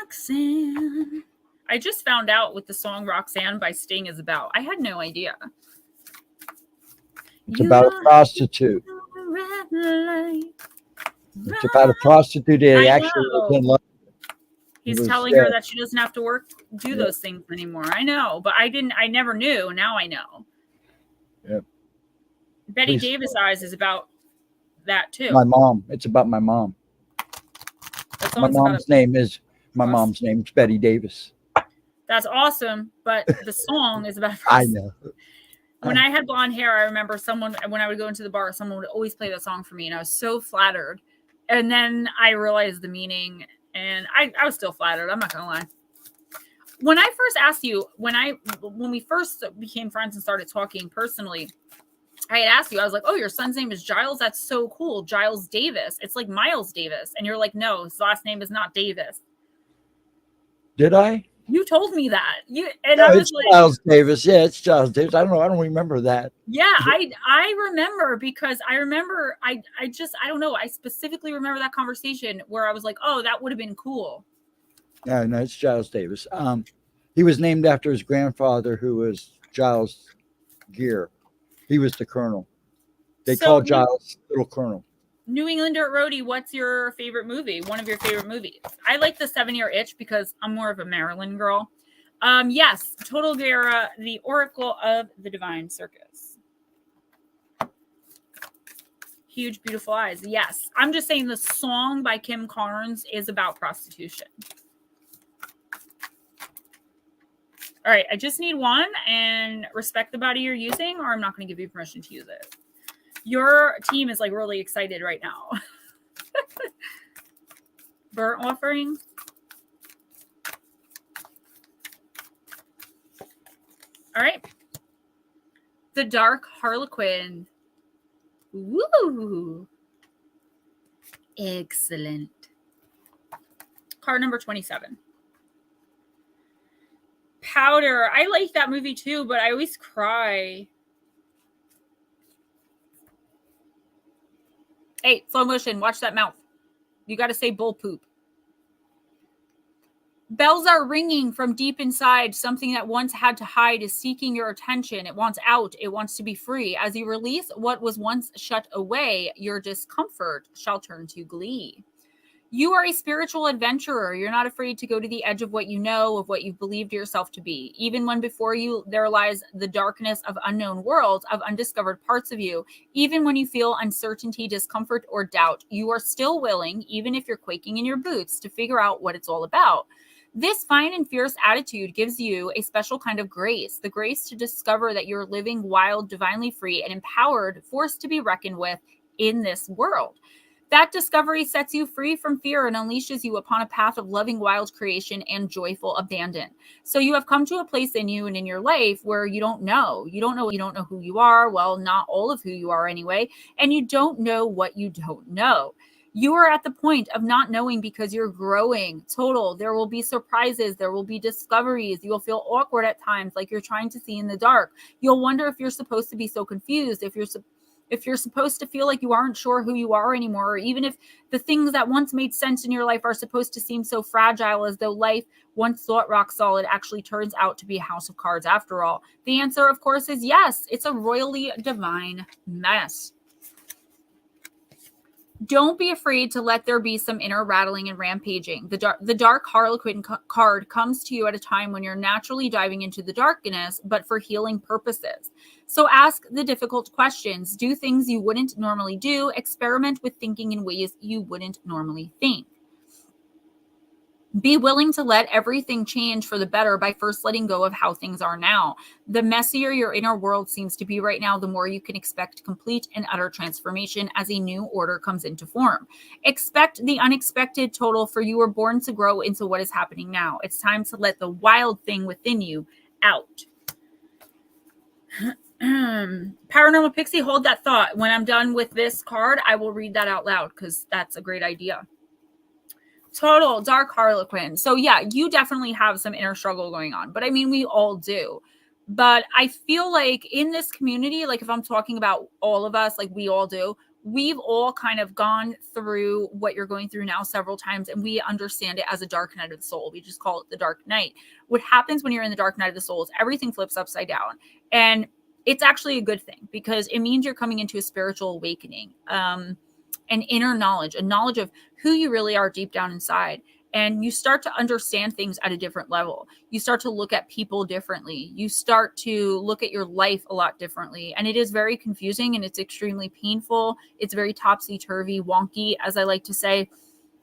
Roxanne. I just found out what the song Roxanne by Sting is about. I had no idea. It's about a prostitute. It's about a prostitute that actually was in love. He's telling her that she doesn't have to do those things anymore. I know, but I never knew. Now I know. Yep. Betty Davis Eyes is about that too. My mom. It's about my mom. My mom's name's Betty Davis. That's awesome, but the song is about. I know. When I had blonde hair, I remember when I would go into the bar, someone would always play that song for me, and I was so flattered. And then I realized the meaning, and I was still flattered. I'm not gonna lie. When I first asked you, when we first became friends and started talking personally, I had asked you, I was like, "Oh, your son's name is Giles? That's so cool, Giles Davis. It's like Miles Davis." And you're like, "No, his last name is not Davis." Did I? You told me that. I was like, Giles Davis. Yeah, it's Giles Davis. I don't know. I don't remember that. Yeah, I remember because I don't know. I specifically remember that conversation where I was like, "Oh, that would have been cool." No, it's Giles Davis. He was named after his grandfather, who was Giles Gear. He was the colonel. They called Giles Little Colonel. New England Dirt Roadie, what's your favorite movie? One of your favorite movies? I like The 7-Year Itch because I'm more of a Maryland girl. Yes, Total Guerra, the Oracle of the Divine Circus. Huge, beautiful eyes. Yes, I'm just saying the song by Kim Carnes is about prostitution. All right, I just need one, and respect the body you're using, or I'm not going to give you permission to use it. Your team is like really excited right now. Burnt offering. All right. The Dark Harlequin. Woo! Excellent. Card number 27. Powder. I like that movie too, but I always cry. Hey, slow motion. Watch that mouth. You got to say bull poop. Bells are ringing from deep inside. Something that once had to hide is seeking your attention. It wants out. It wants to be free. As you release what was once shut away, your discomfort shall turn to glee. You are a spiritual adventurer. You're not afraid to go to the edge of what you know, of what you've believed yourself to be. Even when before you there lies the darkness of unknown worlds, of undiscovered parts of you. Even when you feel uncertainty, discomfort, or doubt, you are still willing, even if you're quaking in your boots, to figure out what it's all about. This fine and fierce attitude gives you a special kind of grace, the grace to discover that you're living wild, divinely free, and empowered, forced to be reckoned with in this world. That discovery sets you free from fear and unleashes you upon a path of loving wild creation and joyful abandon. So you have come to a place in you and in your life where you don't know who you are. Well, not all of who you are anyway. And you don't know what you don't know. You are at the point of not knowing because you're growing. Total. There will be surprises. There will be discoveries. You'll feel awkward at times, like you're trying to see in the dark. You'll wonder if you're supposed to be so confused, if you're supposed to feel like you aren't sure who you are anymore, or even if the things that once made sense in your life are supposed to seem so fragile, as though life once thought rock solid actually turns out to be a house of cards after all. The answer, of course, is yes. It's a royally divine mess. Don't be afraid to let there be some inner rattling and rampaging. The dark Harlequin card comes to you at a time when you're naturally diving into the darkness, but for healing purposes. So ask the difficult questions. Do things you wouldn't normally do. Experiment with thinking in ways you wouldn't normally think. Be willing to let everything change for the better by first letting go of how things are now. The messier your inner world seems to be right now, the more you can expect complete and utter transformation as a new order comes into form. Expect the unexpected, Total, for you were born to grow into what is happening now. It's time to let the wild thing within you out. Paranormal Pixie, hold that thought. When I'm done with this card, I will read that out loud because that's a great idea. Total dark harlequin. So yeah, you definitely have some inner struggle going on, but I mean, we all do. But I feel like in this community, like if I'm talking about all of us, like we all do, we've all kind of gone through what you're going through now several times, and we understand it as a dark night of the soul. We just call it the dark night. What happens when you're in the dark night of the soul is everything flips upside down. And it's actually a good thing because it means you're coming into a spiritual awakening, an inner knowledge, a knowledge of who you really are deep down inside. And you start to understand things at a different level. You start to look at people differently. You start to look at your life a lot differently. And it is very confusing and it's extremely painful. It's very topsy-turvy, wonky, as I like to say.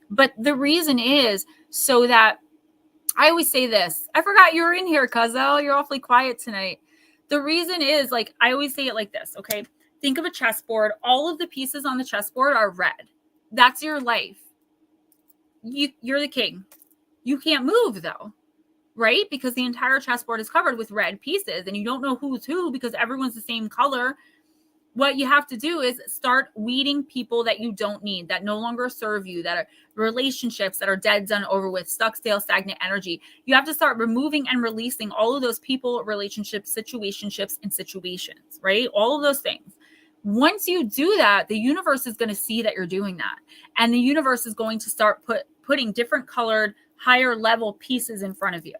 But the reason is so that I always say this. I forgot you were in here, Cuzzo. You're awfully quiet tonight. The reason is, like, I always say it like this, okay? Think of a chessboard. All of the pieces on the chessboard are red. That's your life. You're the king. You can't move though, right? Because the entire chessboard is covered with red pieces and you don't know who's who because everyone's the same color. What you have to do is start weeding people that you don't need, that no longer serve you, that are relationships that are dead, done, over with, stuck, stale, stagnant energy. You have to start removing and releasing all of those people, relationships, situationships, and situations, right? All of those things. Once you do that, the universe is going to see that you're doing that. And the universe is going to start putting different colored, higher level pieces in front of you.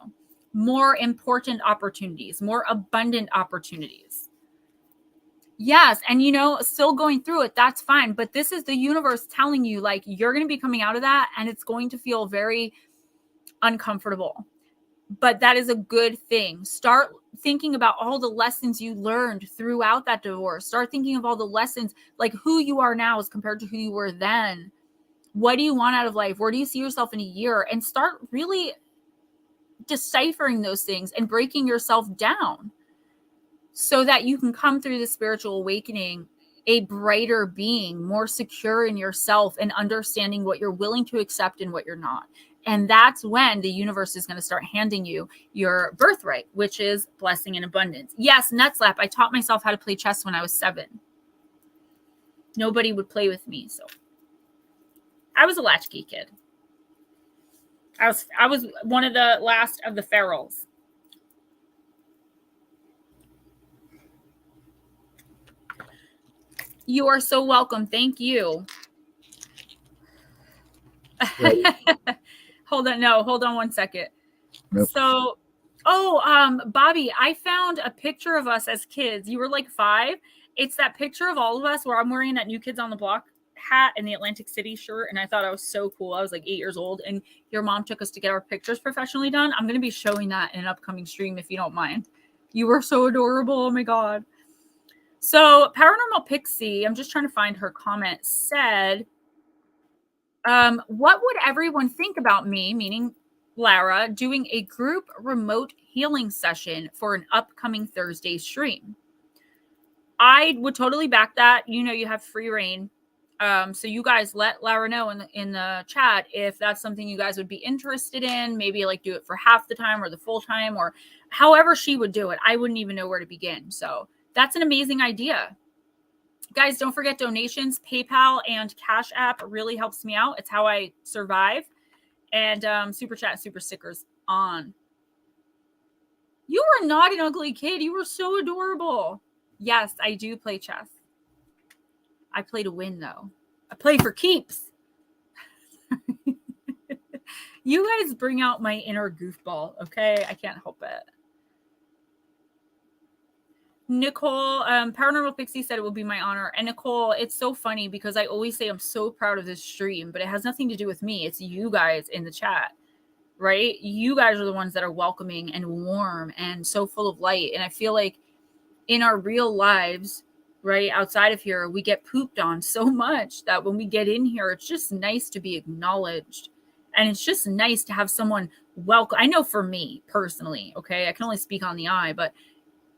More important opportunities, more abundant opportunities. Yes. And, you know, still going through it, that's fine. But this is the universe telling you, like, you're going to be coming out of that and it's going to feel very uncomfortable. But that is a good thing. Start thinking about all the lessons you learned throughout that divorce. Start thinking of all the lessons, like who you are now as compared to who you were then. What do you want out of life? Where do you see yourself in a year? And start really deciphering those things and breaking yourself down so that you can come through the spiritual awakening a brighter being, more secure in yourself and understanding what you're willing to accept and what you're not. And that's when the universe is going to start handing you your birthright, which is blessing and abundance. Yes, Nutslap, I taught myself how to play chess when I was 7. Nobody would play with me, so I was a latchkey kid. I was one of the last of the ferals. You are so welcome. Thank you. Right. Hold on 1 second. Nope. So, Bobby, I found a picture of us as kids. You were like 5. It's that picture of all of us where I'm wearing that New Kids on the Block hat and the Atlantic City shirt. And I thought I was so cool. I was like 8 years old and your mom took us to get our pictures professionally done. I'm going to be showing that in an upcoming stream if you don't mind. You were so adorable. Oh my God. So Paranormal Pixie, I'm just trying to find her comment, said, what would everyone think about me, meaning Lara, doing a group remote healing session for an upcoming Thursday stream? I would totally back that. You know, you have free reign. So you guys let Lara know in the chat if that's something you guys would be interested in. Maybe like do it for half the time or the full time or however she would do it. I wouldn't even know where to begin. So that's an amazing idea. Guys, don't forget donations. PayPal and Cash App really helps me out. It's how I survive. And super chat, super stickers on. You were not an ugly kid. You were so adorable. Yes, I do play chess. I play to win, though. I play for keeps. You guys bring out my inner goofball, okay? I can't help it. Nicole, Paranormal Pixie said it will be my honor. And Nicole, it's so funny because I always say I'm so proud of this stream, but it has nothing to do with me. It's you guys in the chat, right? You guys are the ones that are welcoming and warm and so full of light. And I feel like in our real lives, right, outside of here, we get pooped on so much that when we get in here, it's just nice to be acknowledged. And it's just nice to have someone welcome. I know for me personally, okay, I can only speak on the eye, but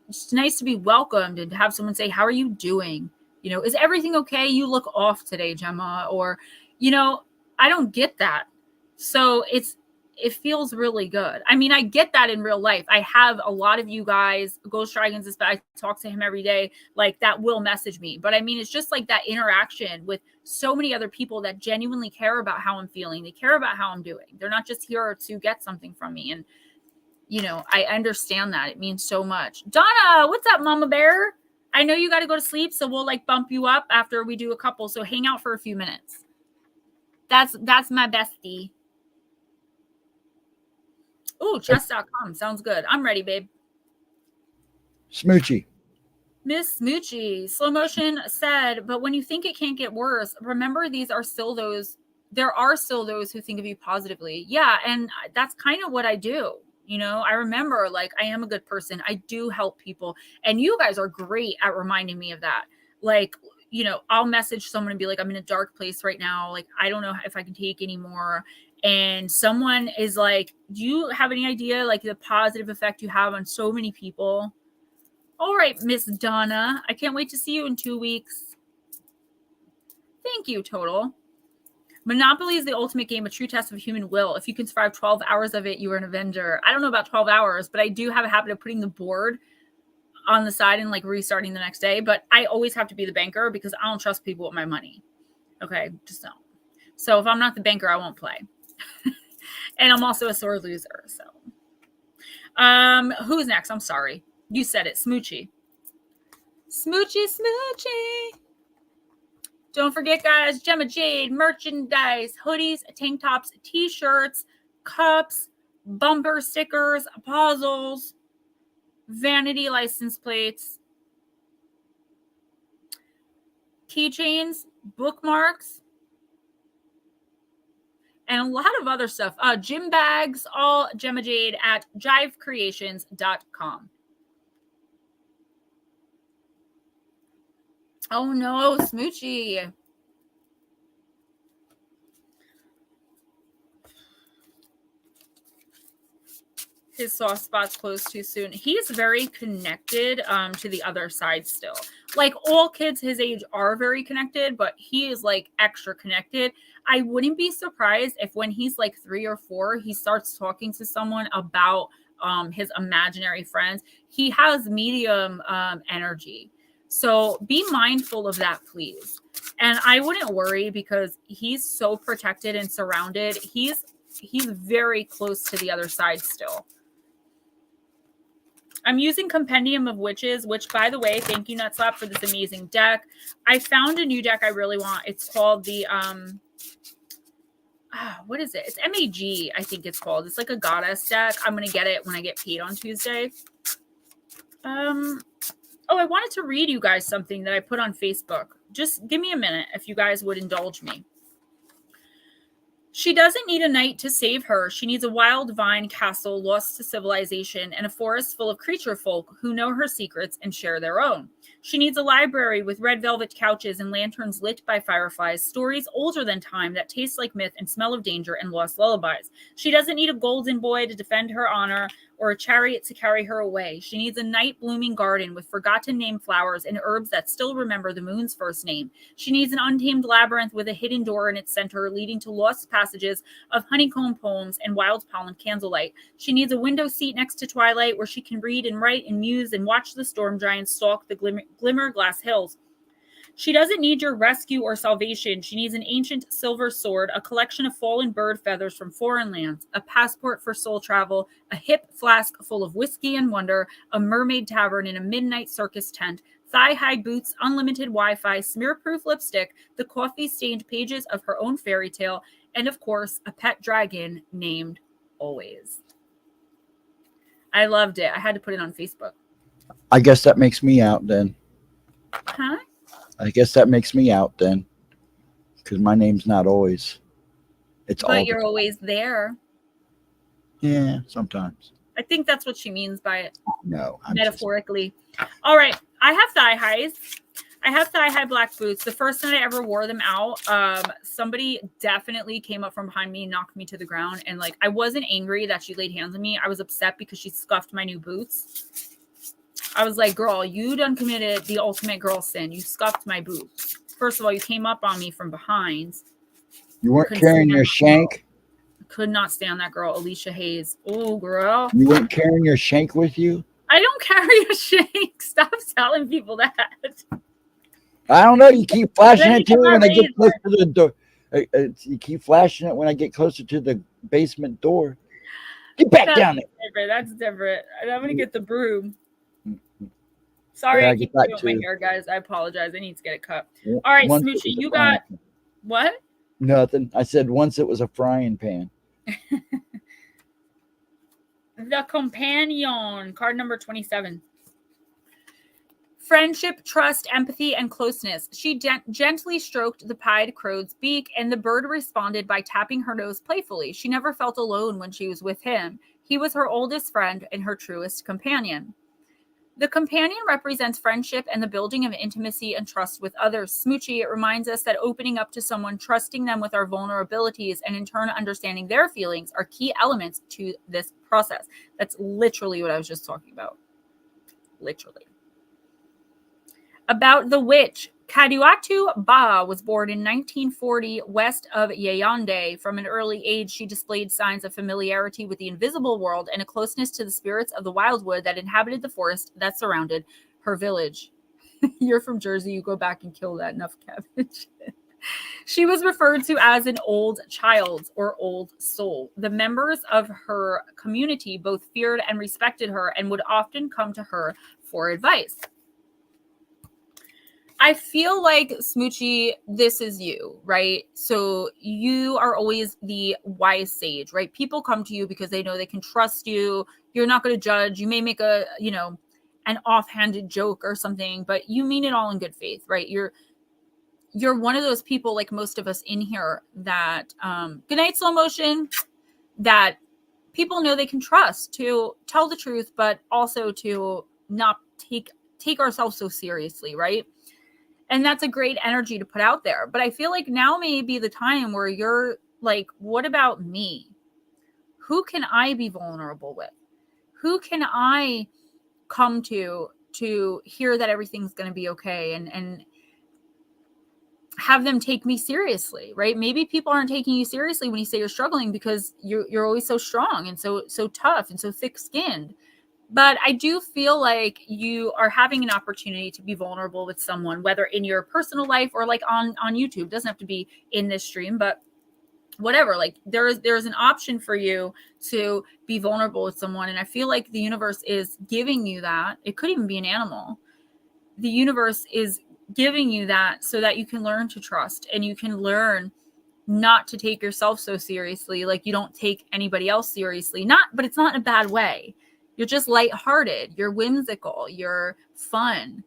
it's nice to be welcomed and to have someone say, how are you doing? You know, is everything okay? You look off today, Gemma. Or, you know, I don't get that. So it feels really good. I mean, I get that in real life. I have a lot of you guys, Ghostdragonzw, I talk to him every day, like that will message me. But I mean, it's just like that interaction with so many other people that genuinely care about how I'm feeling. They care about how I'm doing. They're not just here to get something from me. And, you know, I understand that. It means so much. Donna, what's up, Mama Bear? I know you got to go to sleep, so we'll like bump you up after we do a couple. So hang out for a few minutes. That's my bestie. Ooh, chess.com. Sounds good. I'm ready, babe. Smoochie. Miss Smoochie. Slow Motion said, but when you think it can't get worse, remember there are still those who think of you positively. Yeah, and that's kind of what I do. You know, I remember like I am a good person. I do help people. And you guys are great at reminding me of that. Like, you know, I'll message someone and be like, I'm in a dark place right now. Like, I don't know if I can take anymore. And someone is like, do you have any idea like the positive effect you have on so many people? All right, Miss Donna. I can't wait to see you in 2 weeks. Thank you, Total. Monopoly is the ultimate game, a true test of human will. If you can survive 12 hours of it, you are an Avenger. I don't know about 12 hours, but I do have a habit of putting the board on the side and like restarting the next day. But I always have to be the banker because I don't trust people with my money. Okay, just don't. So if I'm not the banker, I won't play. And I'm also a sore loser. So who's next? I'm sorry. You said it. Smoochie. Smoochie. Don't forget, guys, Gemma Jade merchandise, hoodies, tank tops, t-shirts, cups, bumper stickers, puzzles, vanity license plates, keychains, bookmarks, and a lot of other stuff. Gym bags, all Gemma Jade at jivecreations.com. Oh no, Smoochie. His soft spot's closed too soon. He's very connected to the other side still. Like all kids his age are very connected, but he is like extra connected. I wouldn't be surprised if when he's like 3 or 4, he starts talking to someone about his imaginary friends. He has medium energy. So be mindful of that, please. And I wouldn't worry because he's so protected and surrounded. He's very close to the other side still. I'm using Compendium of Witches, which, by the way, thank you, Nutslap, for this amazing deck. I found a new deck I really want. It's called the, what is it? It's MAG, I think it's called. It's like a goddess deck. I'm going to get it when I get paid on Tuesday. Oh, I wanted to read you guys something that I put on Facebook. Just give me a minute if you guys would indulge me. She doesn't need a knight to save her. She needs a wild vine castle lost to civilization and a forest full of creature folk who know her secrets and share their own. She needs a library with red velvet couches and lanterns lit by fireflies, stories older than time that taste like myth and smell of danger and lost lullabies. She doesn't need a golden boy to defend her honor or a chariot to carry her away. She needs a night-blooming garden with forgotten name flowers and herbs that still remember the moon's first name. She needs an untamed labyrinth with a hidden door in its center leading to lost passages of honeycomb poems and wild pollen candlelight. She needs a window seat next to twilight where she can read and write and muse and watch the storm giants stalk the glimmer glass hills. She doesn't need your rescue or salvation. She needs an ancient silver sword, a collection of fallen bird feathers from foreign lands, a passport for soul travel, a hip flask full of whiskey and wonder, a mermaid tavern in a midnight circus tent, thigh-high boots, unlimited Wi-Fi, smear-proof lipstick, the coffee-stained pages of her own fairy tale, and of course, a pet dragon named Always. I loved it. I had to put it on Facebook. I guess that makes me out then. Huh? I guess that makes me out then. Because my name's not Always. It's But you're always there. Yeah, sometimes. I think that's what she means by it. No. Metaphorically. All right. I have thigh highs. I have thigh-high black boots. The first night I ever wore them out, somebody definitely came up from behind me and knocked me to the ground. And like, I wasn't angry that she laid hands on me. I was upset because she scuffed my new boots. I was like, girl, you done committed the ultimate girl sin. You scuffed my boots. First of all, you came up on me from behind. You weren't carrying your shank? Could not stand that girl, Alicia Hayes. Oh, girl. You weren't carrying your shank with you? I don't carry a shank. Stop telling people that. I don't know. You keep flashing Then you it to get me my when I get razor. close to the door. You keep flashing it when I get closer to the basement door. Get back down there. Different. That's different. And I'm gonna get the broom. Sorry, Yeah, I I keep get that doing my too. hair, guys. I apologize. I need to get it cut. Yeah, All right, once it Smoochie, was a you frying got pan. what? Nothing. I said once it was a frying pan. The Companion, card number 27. Friendship, trust, empathy, and closeness. She gently stroked the pied crow's beak, and the bird responded by tapping her nose playfully. She never felt alone when she was with him. He was her oldest friend and her truest companion. The companion represents friendship and the building of intimacy and trust with others. Smoochie, it reminds us that opening up to someone, trusting them with our vulnerabilities, and in turn understanding their feelings are key elements to this process. That's literally what I was just talking about. Literally. About the witch. Kaduatu Ba was born in 1940 west of Yaoundé. From an early age, she displayed signs of familiarity with the invisible world and a closeness to the spirits of the wildwood that inhabited the forest that surrounded her village. You're from Jersey, you go back and kill that enough cabbage. She was referred to as an old child or old soul. The members of her community both feared and respected her and would often come to her for advice. I feel like, Smoochie, this is you, right? So you are always the wise sage, right? People come to you because they know they can trust you. You're not going to judge. You may make an offhanded joke or something, but you mean it all in good faith, right? You're one of those people, like most of us in here, that good night, slow motion, that people know they can trust to tell the truth, but also to not take ourselves so seriously, right? And that's a great energy to put out there. But I feel like now may be the time where you're like, what about me? Who can I be vulnerable with? Who can I come to hear that everything's going to be okay and have them take me seriously, right? Maybe people aren't taking you seriously when you say you're struggling because you're always so strong and so tough and so thick-skinned. But I do feel like you are having an opportunity to be vulnerable with someone, whether in your personal life or like on YouTube. It doesn't have to be in this stream, but whatever. Like there's an option for you to be vulnerable with someone. And I feel like the universe is giving you that. It could even be an animal. The universe is giving you that so that you can learn to trust and you can learn not to take yourself so seriously. Like you don't take anybody else seriously. But it's not in a bad way. You're just lighthearted. You're whimsical. You're fun.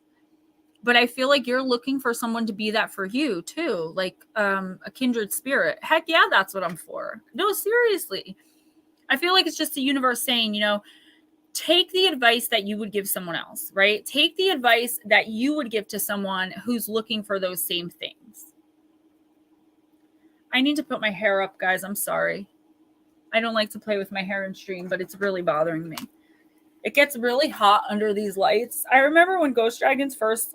But I feel like you're looking for someone to be that for you too. Like a kindred spirit. Heck yeah, that's what I'm for. No, seriously. I feel like it's just the universe saying, take the advice that you would give someone else, right? Take the advice that you would give to someone who's looking for those same things. I need to put my hair up, guys. I'm sorry. I don't like to play with my hair in stream, but it's really bothering me. It gets really hot under these lights. I remember when Ghost Dragons first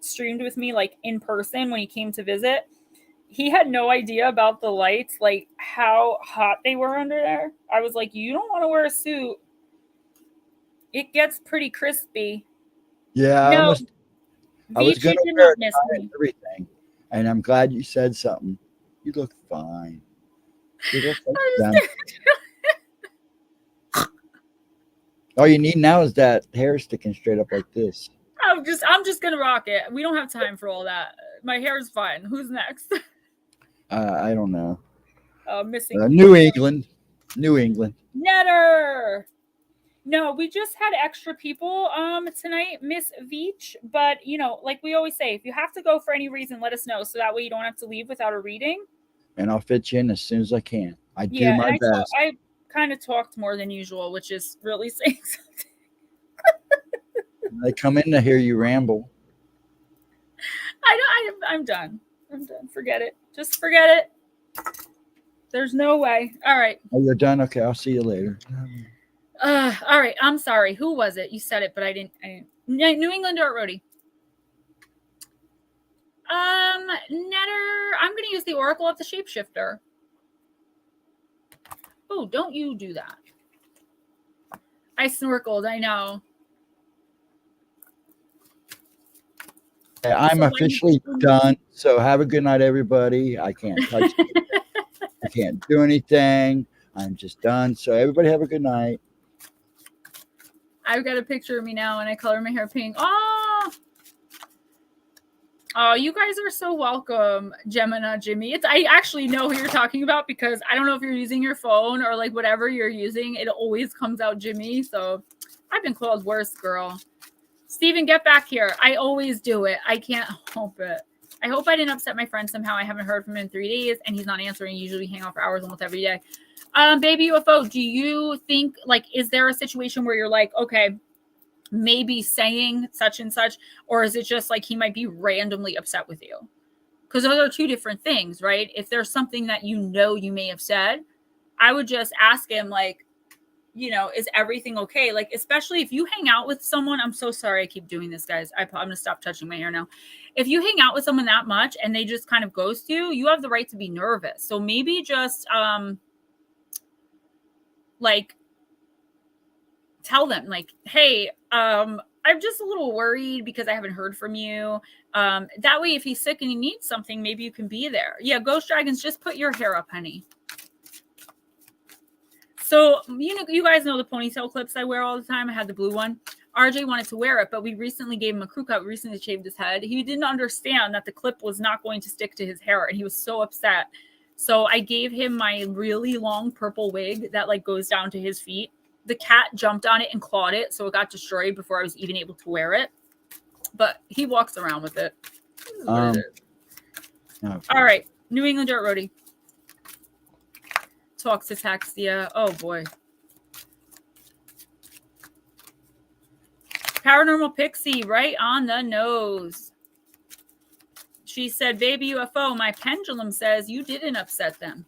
streamed with me, like in person when he came to visit. He had no idea about the lights, like how hot they were under there. I was like, you don't want to wear a suit. It gets pretty crispy. Yeah, No, I was Vici going to did wear not a miss tie me. and everything, and I'm glad you said something. You look fine. You look like all you need now is that hair sticking straight up like this. I'm just gonna rock it. We don't have time for all that. My hair is fine. Who's next? I don't know. Missing New England. Netter. No, we just had extra people tonight, Miss Veach. But like we always say, if you have to go for any reason, let us know so that way you don't have to leave without a reading. And I'll fit you in as soon as I can. I do Yeah, my and best. I kind of talked more than usual, which is really saying something. I come in to hear you ramble. I'm done. I'm done. Forget it. Just forget it. There's no way. All right. Oh, you're done? Okay, I'll see you later. All right. I'm sorry. Who was it? You said it, but I didn't. New England Art Roadie. Netter. I'm going to use the Oracle of the Shapeshifter. Oh, don't you do that. I snorkeled, I know. I'm So officially done. So have a good night, everybody. I can't touch you. I can't do anything. I'm just done. So everybody have a good night. I've got a picture of me now and I color my hair pink. Oh, you guys are so welcome, Gemma, not Jimmy. I actually know who you're talking about because I don't know if you're using your phone or like whatever you're using. It always comes out Jimmy. So I've been called worse, girl. Steven, get back here. I always do it. I can't help it. I hope I didn't upset my friend somehow. I haven't heard from him in 3 days and he's not answering. Usually hang out for hours almost every day. Baby UFO, do you think, like, is there a situation where you're like, okay, maybe saying such and such, or is it just like he might be randomly upset with you? Because those are two different things, right? If there's something that you know you may have said, I would just ask him, like, you know, is everything okay? Like, especially if you hang out with someone, I'm so sorry I keep doing this, guys. I'm going to stop touching my hair now. If you hang out with someone that much and they just kind of ghost you, you have the right to be nervous. So maybe just, like, tell them, like, hey, I'm just a little worried because I haven't heard from you. That way, if he's sick and he needs something, maybe you can be there. Yeah, Ghost Dragons, just put your hair up, honey. So, you know, you guys know the ponytail clips I wear all the time. I had the blue one. RJ wanted to wear it, but we recently gave him a crew cut. We recently shaved his head. He didn't understand that the clip was not going to stick to his hair, and he was so upset. So I gave him my really long purple wig that, like, goes down to his feet. The cat jumped on it and clawed it, so it got destroyed before I was even able to wear it. But he walks around with it. This is what it is. Okay. All right, New England Dirt Roadie. Talks to Taxia. Oh, boy. Paranormal Pixie, right on the nose. She said, baby UFO, my pendulum says you didn't upset them.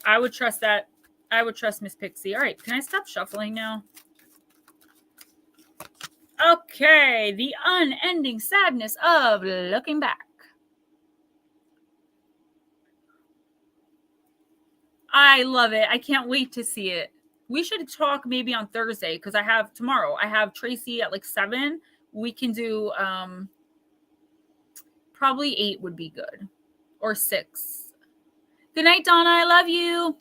I would trust that. I would trust Miss Pixie. All right, can I stop shuffling now? Okay, the unending sadness of looking back. I love it. I can't wait to see it. We should talk maybe on Thursday because I have tomorrow. I have Tracy at like 7. We can do probably 8 would be good, or 6. Good night, Donna. I love you.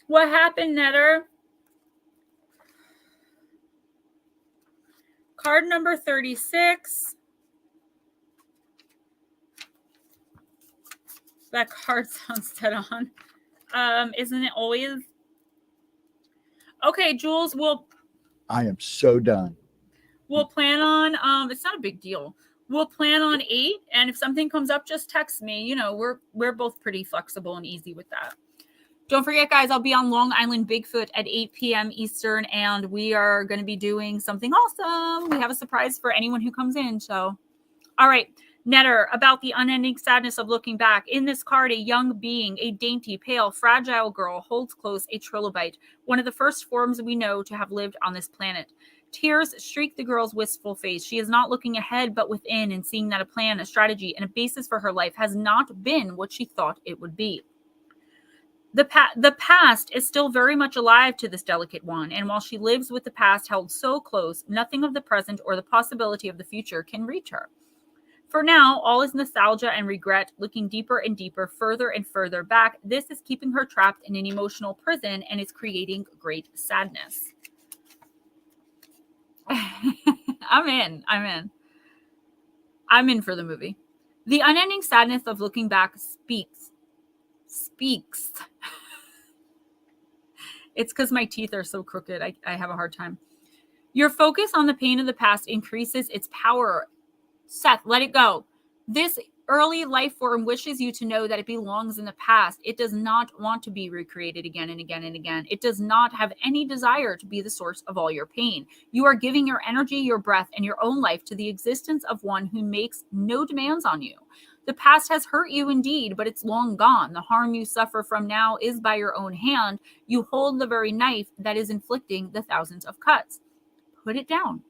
What happened, Netter? Card number 36. That card sounds dead on. Isn't it always? Okay, Jules, I am so done. We'll plan on, it's not a big deal. We'll plan on 8, and if something comes up, just text me. You know, we're both pretty flexible and easy with that. Don't forget, guys, I'll be on Long Island Bigfoot at 8 p.m. Eastern, and we are going to be doing something awesome. We have a surprise for anyone who comes in. So, all right, Netter, about the unending sadness of looking back. In this card, a young being, a dainty, pale, fragile girl, holds close a trilobite, one of the first forms we know to have lived on this planet. Tears streak the girl's wistful face. She is not looking ahead, but within, and seeing that a plan, a strategy, and a basis for her life has not been what she thought it would be. The past is still very much alive to this delicate one, and while she lives with the past held so close, nothing of the present or the possibility of the future can reach her. For now, all is nostalgia and regret, looking deeper and deeper, further and further back. This is keeping her trapped in an emotional prison and is creating great sadness. I'm in for the movie. The unending sadness of looking back speaks. It's because my teeth are so crooked. I have a hard time. Your focus on the pain of the past increases its power. Seth, let it go. This early life form wishes you to know that it belongs in the past. It does not want to be recreated again and again and again. It does not have any desire to be the source of all your pain. You are giving your energy, your breath, and your own life to the existence of one who makes no demands on you. The past has hurt you indeed, but it's long gone. The harm you suffer from now is by your own hand. You hold the very knife that is inflicting the thousands of cuts. Put it down.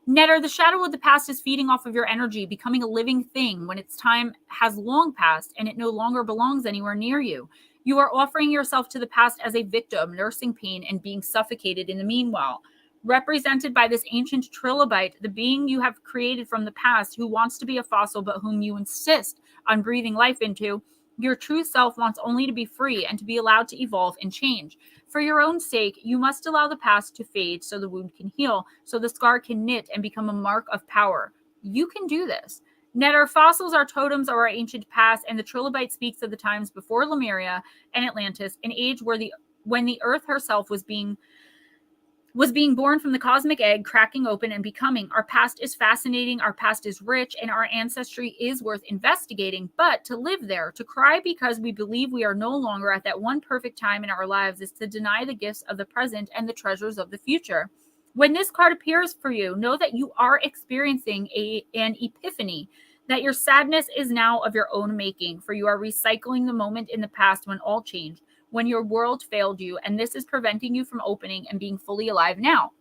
Netter, the shadow of the past is feeding off of your energy, becoming a living thing when its time has long passed and it no longer belongs anywhere near you. You are offering yourself to the past as a victim, nursing pain and being suffocated in the meanwhile. Represented by this ancient trilobite, the being you have created from the past who wants to be a fossil but whom you insist on breathing life into, your true self wants only to be free and to be allowed to evolve and change. For your own sake, you must allow the past to fade so the wound can heal, so the scar can knit and become a mark of power. You can do this. Netter, fossils are totems of our ancient past, and the trilobite speaks of the times before Lemuria and Atlantis, an age when the earth herself was being born from the cosmic egg, cracking open and becoming. Our past is fascinating, our past is rich, and our ancestry is worth investigating. But to live there, to cry because we believe we are no longer at that one perfect time in our lives, is to deny the gifts of the present and the treasures of the future. When this card appears for you, know that you are experiencing an epiphany, that your sadness is now of your own making, for you are recycling the moment in the past when all changed, when your world failed you, and this is preventing you from opening and being fully alive now.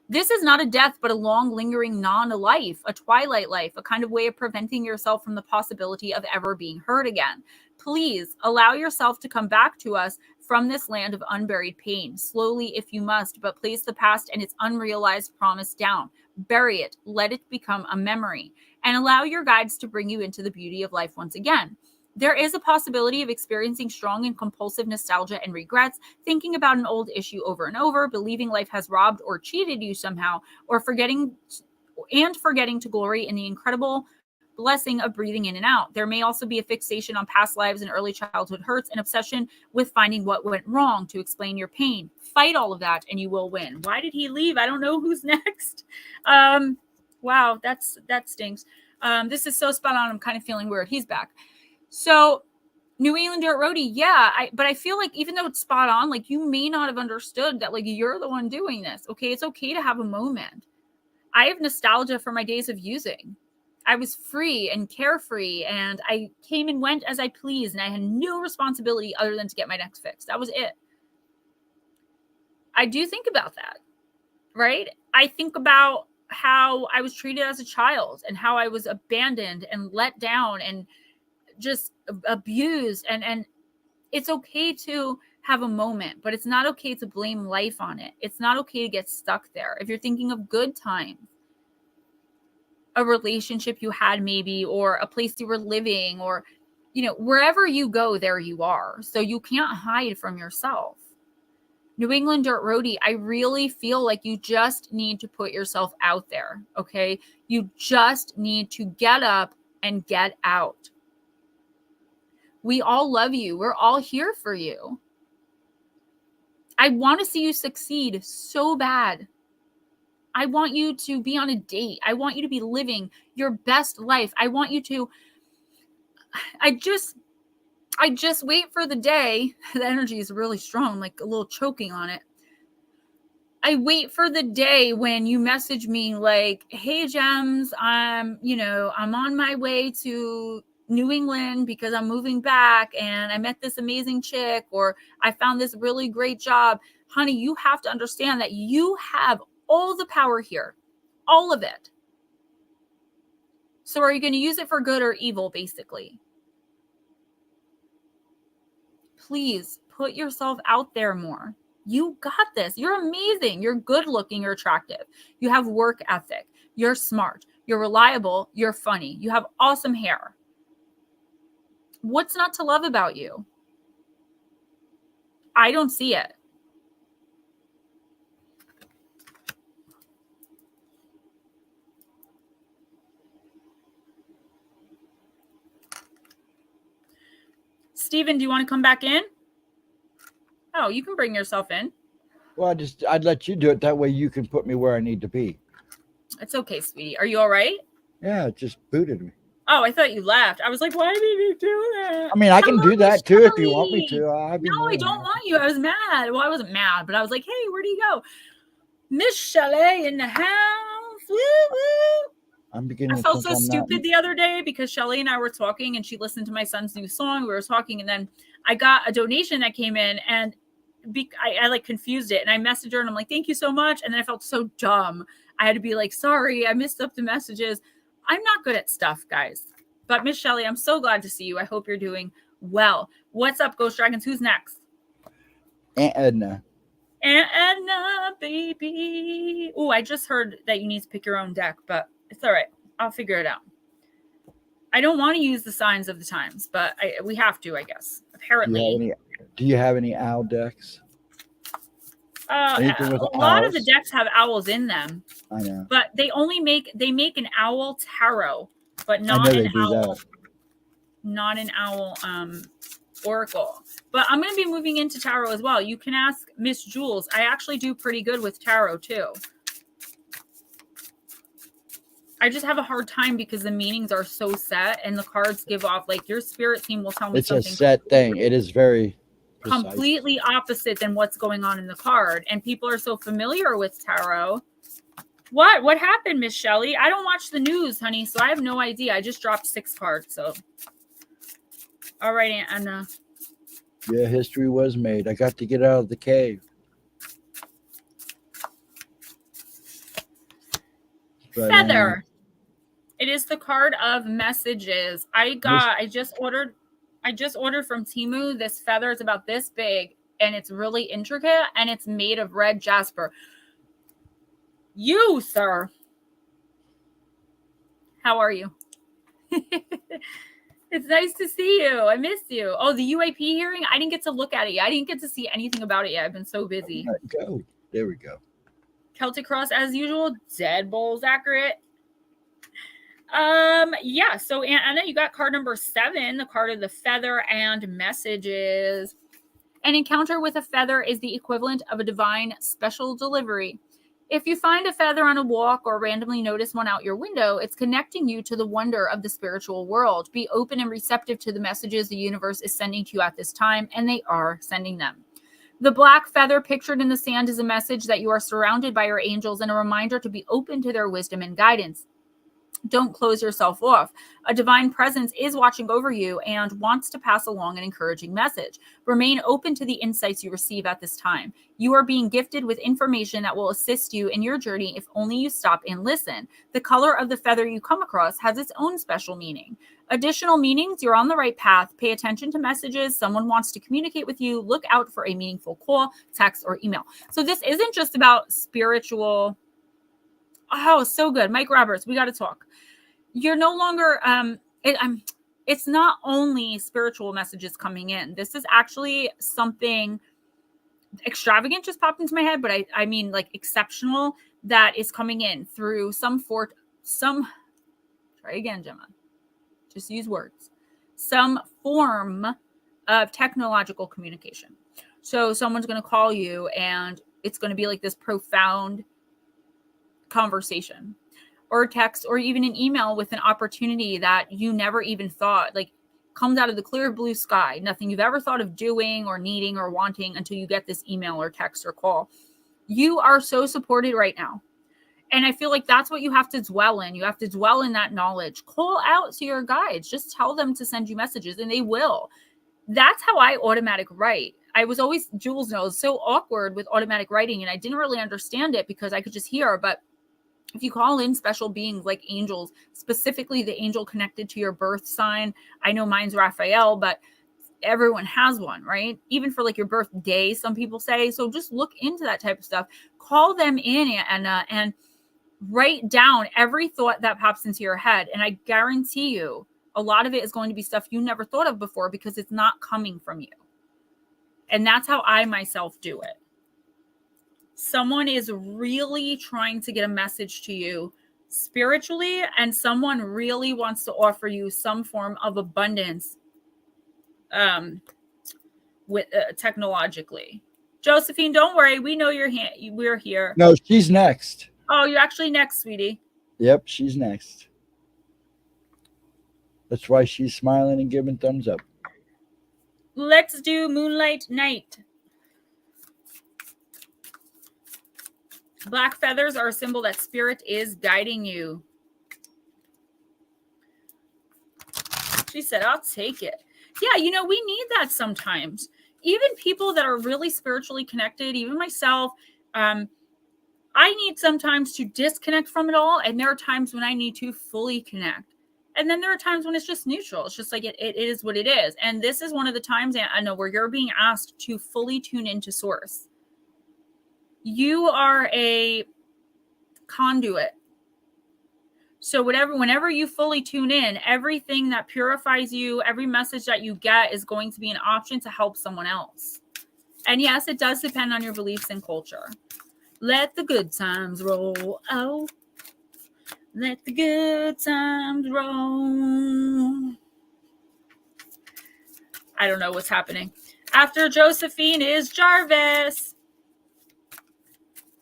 This is not a death, but a long, lingering non-life, a twilight life, a kind of way of preventing yourself from the possibility of ever being heard again. Please allow yourself to come back to us from this land of unburied pain, slowly if you must, but place the past and its unrealized promise down. Bury it, let it become a memory, and allow your guides to bring you into the beauty of life once again. There is a possibility of experiencing strong and compulsive nostalgia and regrets, thinking about an old issue over and over, believing life has robbed or cheated you somehow, or forgetting to glory in the incredible blessing of breathing in and out. There may also be a fixation on past lives and early childhood hurts, an obsession with finding what went wrong to explain your pain. Fight all of that and you will win. Why did he leave? I don't know who's next. Wow, that stinks. This is so spot on. I'm kind of feeling weird. He's back. So New England Dirt Roadie, yeah, but I feel like even though it's spot on, like you may not have understood that like you're the one doing this. Okay, it's okay to have a moment. I have nostalgia for my days of using. I was free and carefree, and I came and went as I pleased, and I had no responsibility other than to get my next fix. That was it. I do think about that, right? I think about how I was treated as a child and how I was abandoned and let down and just abused, and it's okay to have a moment, but it's not okay to blame life on it. It's not okay to get stuck there. If you're thinking of good times, a relationship you had maybe, or a place you were living, or wherever you go, there you are. So you can't hide from yourself. New England Dirt Roadie, I really feel like you just need to put yourself out there, okay? You just need to get up and get out. We all love you. We're all here for you. I want to see you succeed so bad. I want you to be on a date. I want you to be living your best life. I want you to, I just wait for the day. The energy is really strong, like a little choking on it. I wait for the day when you message me like, hey, Gems, I'm on my way to New England because I'm moving back and I met this amazing chick, or I found this really great job. Honey, you have to understand that you have all the power here, all of it. So are you going to use it for good or evil, basically? Please put yourself out there more. You got this. You're amazing. You're good looking. You're attractive. You have work ethic. You're smart. You're reliable. You're funny. You have awesome hair. What's not to love about you? I don't see it. Steven, do you want to come back in? Oh, you can bring yourself in. Well, I'd let you do it. That way you can put me where I need to be. It's okay, sweetie. Are you all right? Yeah, it just booted me. Oh, I thought you left. I was like, why did you do that? I mean, I can do that too if you want me to. No, I don't want you. I was mad. Well, I wasn't mad, but I was like, hey, where do you go? Miss Chalet in the house. Woo, woo. I'm beginning I felt so stupid the other day because Shelly and I were talking and she listened to my son's new song. We were talking and then I got a donation that came in and I like confused it and I messaged her and I'm like, thank you so much. And then I felt so dumb. I had to be like, sorry, I missed up the messages. I'm not good at stuff, guys. But Miss Shelley, I'm so glad to see you. I hope you're doing well. What's up, Ghost Dragons? Who's next? Aunt Edna. Aunt Edna, baby. Oh, I just heard that you need to pick your own deck, but it's all right. I'll figure it out. I don't want to use the signs of the times, but we have to, I guess. Apparently. Do you have any owl decks? A lot of the decks have owls in them. I know. But they make an owl tarot, but not an owl oracle. But I'm going to be moving into tarot as well. You can ask Miss Jules. I actually do pretty good with tarot too. I just have a hard time because the meanings are so set and the cards give off, like, your spirit team will tell me something. It's a set thing. It is very precise. Completely opposite than what's going on in the card. And people are so familiar with tarot. What happened, Miss Shelley? I don't watch the news, honey, so I have no idea. I just dropped 6 cards, so. All right, Aunt Anna. Yeah, history was made. I got to get out of the cave. But, Feather. It is the card of messages. I just ordered from Temu. This feather is about this big and it's really intricate and it's made of red jasper. You, sir. How are you? It's nice to see you. I missed you. Oh, the UAP hearing? I didn't get to look at it yet. I didn't get to see anything about it yet. I've been so busy. Go. There we go. Celtic Cross as usual. Dead Bulls accurate. Yeah, so Aunt Anna, you got card number 7, the card of the feather and messages. An encounter with a feather is the equivalent of a divine special delivery. If you find a feather on a walk or randomly notice one out your window, it's connecting you to the wonder of the spiritual world. Be open and receptive to the messages the universe is sending to you at this time, and they are sending them. The black feather pictured in the sand is a message that you are surrounded by your angels and a reminder to be open to their wisdom and guidance. Don't close yourself off. A divine presence is watching over you and wants to pass along an encouraging message. Remain open to the insights you receive at this time. You are being gifted with information that will assist you in your journey if only you stop and listen. The color of the feather you come across has its own special meaning. Additional meanings, you're on the right path. Pay attention to messages. Someone wants to communicate with you. Look out for a meaningful call, text, or email. So this isn't just about spiritual. Oh, so good. Mike Roberts, we got to talk. You're no longer, it's not only spiritual messages coming in. This is actually something extravagant just popped into my head, but I mean like exceptional that is coming in through try again, Gemma. Just use words. Some form of technological communication. So someone's going to call you and it's going to be like this profound conversation or text or even an email with an opportunity that you never even thought, like, comes out of the clear blue sky, nothing you've ever thought of doing or needing or wanting until you get this email or text or call. You are so supported right now. And I feel like that's what you have to dwell in. You have to dwell in that knowledge. Call out to your guides. Just tell them to send you messages and they will. That's how I automatic write. I was always, Jules knows, so awkward with automatic writing and I didn't really understand it because I could just hear. But if you call in special beings like angels, specifically the angel connected to your birth sign, I know mine's Raphael, but everyone has one, right? Even for like your birthday, some people say. So just look into that type of stuff. Call them in and write down every thought that pops into your head. And I guarantee you, a lot of it is going to be stuff you never thought of before because it's not coming from you. And that's how I myself do it. Someone is really trying to get a message to you spiritually, and someone really wants to offer you some form of abundance with technologically. Josephine, don't worry. We know we're here. No, she's next. Oh, you're actually next, sweetie. Yep, she's next. That's why she's smiling and giving thumbs up. Let's do Moonlight Night. Black feathers are a symbol that spirit is guiding you. She said, I'll take it. Yeah, you know, we need that sometimes. Even people that are really spiritually connected, even myself, I need sometimes to disconnect from it all. And there are times when I need to fully connect. And then there are times when it's just neutral. It's just like it is what it is. And this is one of the times I know where you're being asked to fully tune into source. You are a conduit. So whenever you fully tune in, everything that purifies you, every message that you get is going to be an option to help someone else. And yes, it does depend on your beliefs and culture. Let the good times roll. Oh, let the good times roll. I don't know what's happening. After Josephine is Jarvis.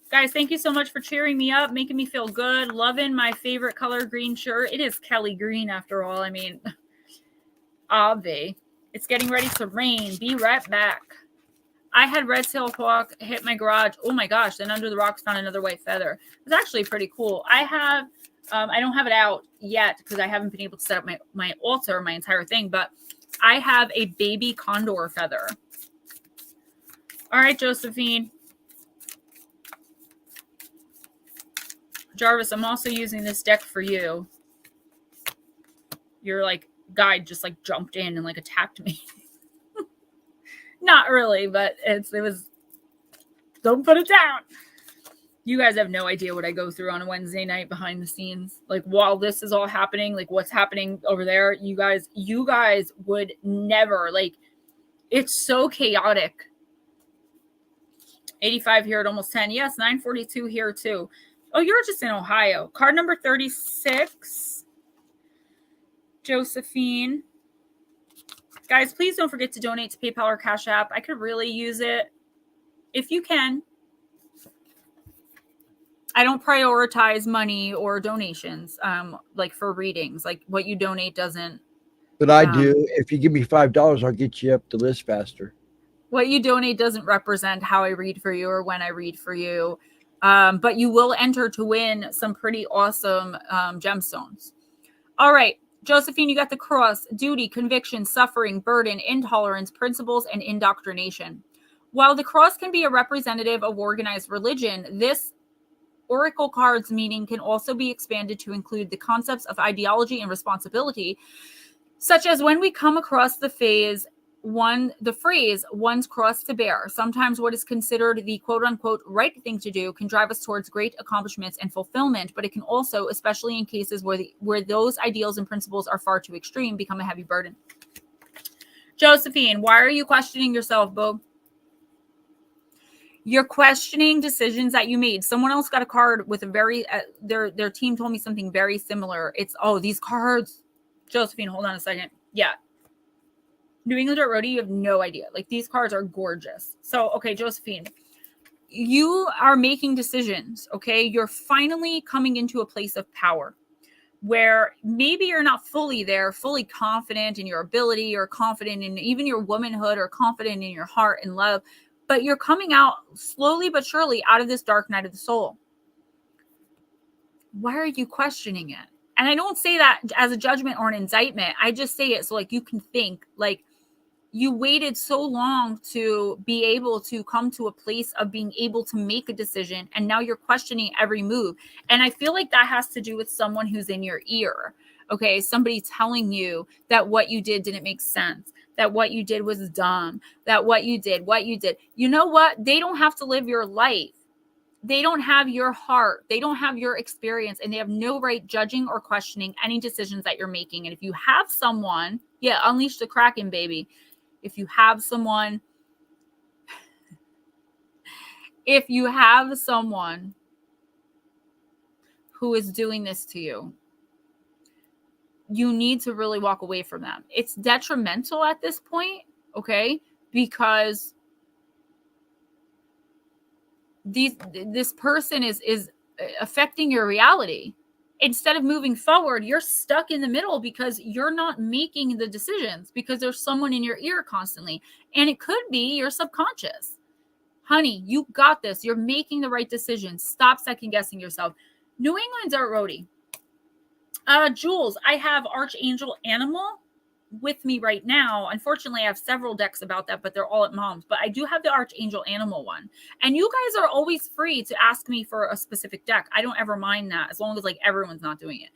Guys, thank you so much for cheering me up, making me feel good. Loving my favorite color, green shirt. It is Kelly green after all. I mean, obvi. It's getting ready to rain. Be right back. I had red tail hawk hit my garage. Oh my gosh. Then under the rocks found another white feather. It's actually pretty cool. I have, I don't have it out yet because I haven't been able to set up my altar, my entire thing, but I have a baby condor feather. All right, Josephine. Jarvis, I'm also using this deck for you. Your like guide just like jumped in and like attacked me. Not really, but it was, don't put it down. You guys have no idea what I go through on a Wednesday night behind the scenes. Like while this is all happening, like what's happening over there, you guys would never, like, it's so chaotic. 85 here at almost 10. Yes, 942 here too. Oh, you're just in Ohio. Card number 36. Josephine. Guys, please don't forget to donate to PayPal or Cash App. I could really use it if you can. I don't prioritize money or donations, like for readings. Like what you donate doesn't. But I do. If you give me $5, I'll get you up the list faster. What you donate doesn't represent how I read for you or when I read for you. But you will enter to win some pretty awesome gemstones. All right. Josephine, you got the cross, duty, conviction, suffering, burden, intolerance, principles, and indoctrination. While the cross can be a representative of organized religion, this oracle card's meaning can also be expanded to include the concepts of ideology and responsibility, such as when we come across the phrase, one's cross to bear. Sometimes what is considered the quote-unquote right thing to do can drive us towards great accomplishments and fulfillment, but it can also, especially in cases where those ideals and principles are far too extreme, become a heavy burden. Josephine, why are you questioning yourself, Bo? You're questioning decisions that you made. Someone else got a card with a very, their team told me something very similar. It's, oh, these cards. Josephine, hold on a second. Yeah. New England Dirt Roadie, you have no idea. Like, these cards are gorgeous. So, okay, Josephine, you are making decisions, okay? You're finally coming into a place of power where maybe you're not fully there, fully confident in your ability or confident in even your womanhood or confident in your heart and love, but you're coming out slowly but surely out of this dark night of the soul. Why are you questioning it? And I don't say that as a judgment or an indictment. I just say it so like you can think, like, you waited so long to be able to come to a place of being able to make a decision, and now you're questioning every move. And I feel like that has to do with someone who's in your ear. Okay, somebody telling you that what you did didn't make sense, that what you did was dumb, that what you did. You know what? They don't have to live your life. They don't have your heart. They don't have your experience, and they have no right judging or questioning any decisions that you're making. And if you have someone, yeah, unleash the Kraken, baby. If you have someone who is doing this to you, you need to really walk away from them. It's detrimental at this point, okay? Because this person is affecting your reality. Instead of moving forward, you're stuck in the middle because you're not making the decisions because there's someone in your ear constantly. And it could be your subconscious. Honey, you got this. You're making the right decision. Stop second guessing yourself. New England Dirt Roadie. Jules, I have Archangel Animal. with me right now. Unfortunately, I have several decks about that, but they're all at mom's. But I do have the Archangel Animal one. And you guys are always free to ask me for a specific deck. I don't ever mind that, as long as like everyone's not doing it.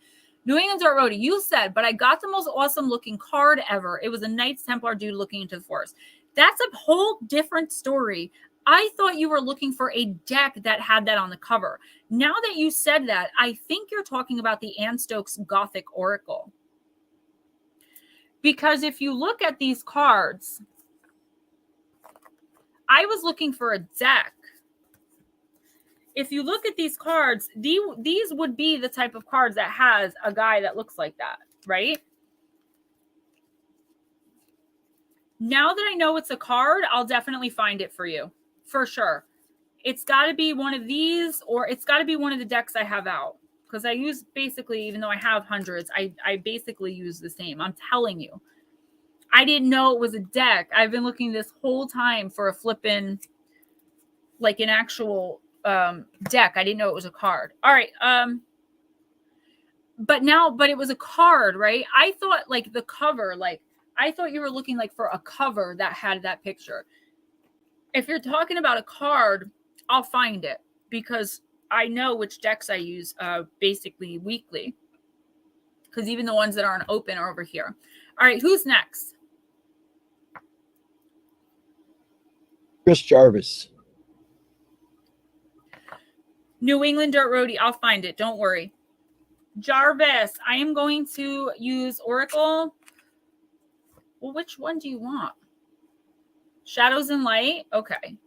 New England Dirt Roadie, you said, but I got the most awesome looking card ever. It was a Knights Templar dude looking into the forest. That's a whole different story. I thought you were looking for a deck that had that on the cover. Now that you said that, I think you're talking about the Anne Stokes Gothic Oracle. Because if you look at these cards, I was looking for a deck. If you look at these cards, these would be the type of cards that has a guy that looks like that, right? Now that I know it's a card, I'll definitely find it for you, for sure. It's got to be one of these, or it's got to be one of the decks I have out. Because I use basically, even though I have hundreds, I basically use the same. I'm telling you. I didn't know it was a deck. I've been looking this whole time for a flippin', like an actual deck. I didn't know it was a card. All right. But it was a card, right? I thought like the cover, like I thought you were looking like for a cover that had that picture. If you're talking about a card, I'll find it because I know which decks I use basically weekly. Because even the ones that aren't open are over here. All right, who's next? Chris Jarvis. New England Dirt Roadie. I'll find it. Don't worry. Jarvis, I am going to use Oracle. Well, which one do you want? Shadows and Light? Okay.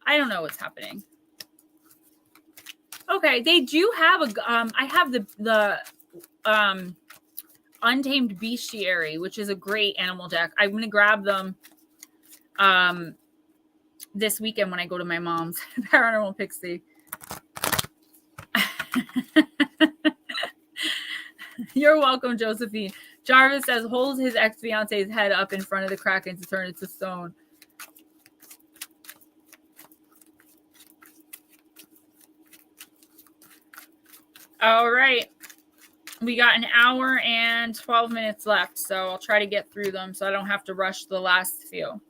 I don't know what's happening. Okay, they do have a I have the Untamed Bestiary, which is a great animal deck. I'm going to grab them this weekend when I go to my mom's. Paranormal Pixie. You're welcome, Josephine. Jarvis says, holds his ex-fiance's head up in front of the Kraken to turn it to stone. All right. We got an hour and 12 minutes left, so I'll try to get through them so I don't have to rush the last few.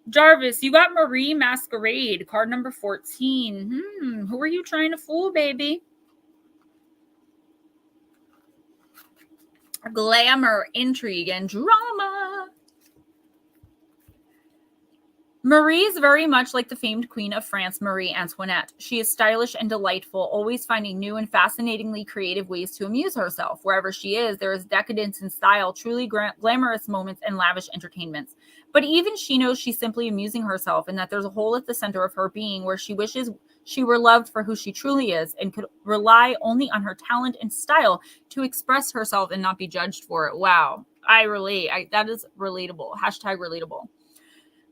Jarvis, you got Marie Masquerade, card number 14. Who are you trying to fool, baby? Glamour, intrigue, and drama. Marie is very much like the famed queen of France, Marie Antoinette. She is stylish and delightful, always finding new and fascinatingly creative ways to amuse herself. Wherever she is, there is decadence in style, truly glamorous moments, and lavish entertainments. But even she knows she's simply amusing herself and that there's a hole at the center of her being where she wishes she were loved for who she truly is and could rely only on her talent and style to express herself and not be judged for it. Wow. I relate. That is relatable. Hashtag relatable.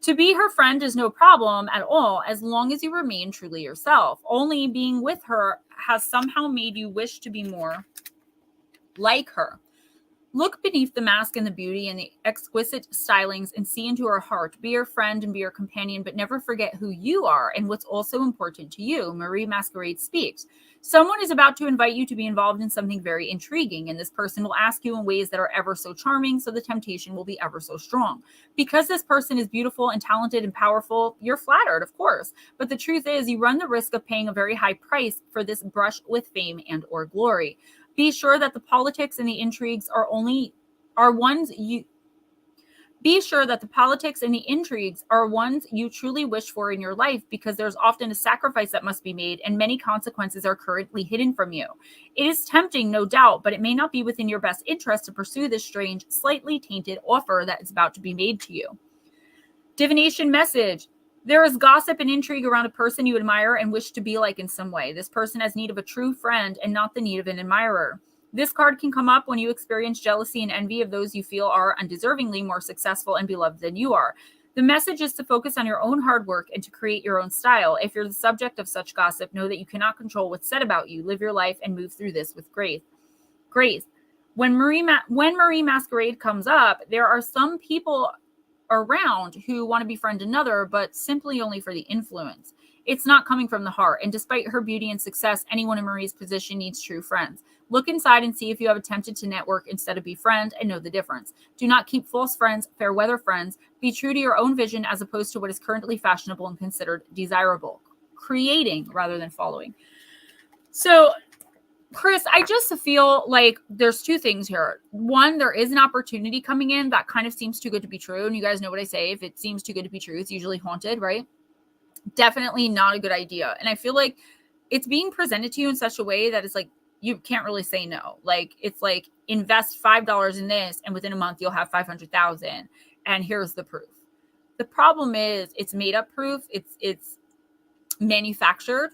To be her friend is no problem at all as long as you remain truly yourself. Only being with her has somehow made you wish to be more like her. Look beneath the mask and the beauty and the exquisite stylings and see into her heart. Be her friend and be her companion, but never forget who you are and what's also important to you. Marie Masquerade speaks. Someone is about to invite you to be involved in something very intriguing, and this person will ask you in ways that are ever so charming, so the temptation will be ever so strong. Because this person is beautiful and talented and powerful, you're flattered, of course. But the truth is, you run the risk of paying a very high price for this brush with fame and or glory. Be sure that the politics and the intrigues are ones you truly wish for in your life, because there's often a sacrifice that must be made and many consequences are currently hidden from you. It is tempting, no doubt, but it may not be within your best interest to pursue this strange, slightly tainted offer that is about to be made to you. Divination message. There is gossip and intrigue around a person you admire and wish to be like in some way. This person has need of a true friend and not the need of an admirer. This card can come up when you experience jealousy and envy of those you feel are undeservingly more successful and beloved than you are. The message is to focus on your own hard work and to create your own style. If you're the subject of such gossip, know that you cannot control what's said about you. Live your life and move through this with grace. When Marie Masquerade comes up, there are some people around who want to befriend another, but simply only for the influence. It's not coming from the heart. And despite her beauty and success, anyone in Marie's position needs true friends. Look inside and see if you have attempted to network instead of befriend and know the difference. Do not keep false friends, fair weather friends. Be true to your own vision as opposed to what is currently fashionable and considered desirable. Creating rather than following. So, Chris, I just feel like there's two things here. One, there is an opportunity coming in that kind of seems too good to be true. And you guys know what I say. If it seems too good to be true, it's usually haunted, right? Definitely not a good idea. And I feel like it's being presented to you in such a way that it's like, you can't really say no. Like, it's like, invest $5 in this, and within a month you'll have 500,000. And here's the proof. The problem is it's made up proof. It's manufactured.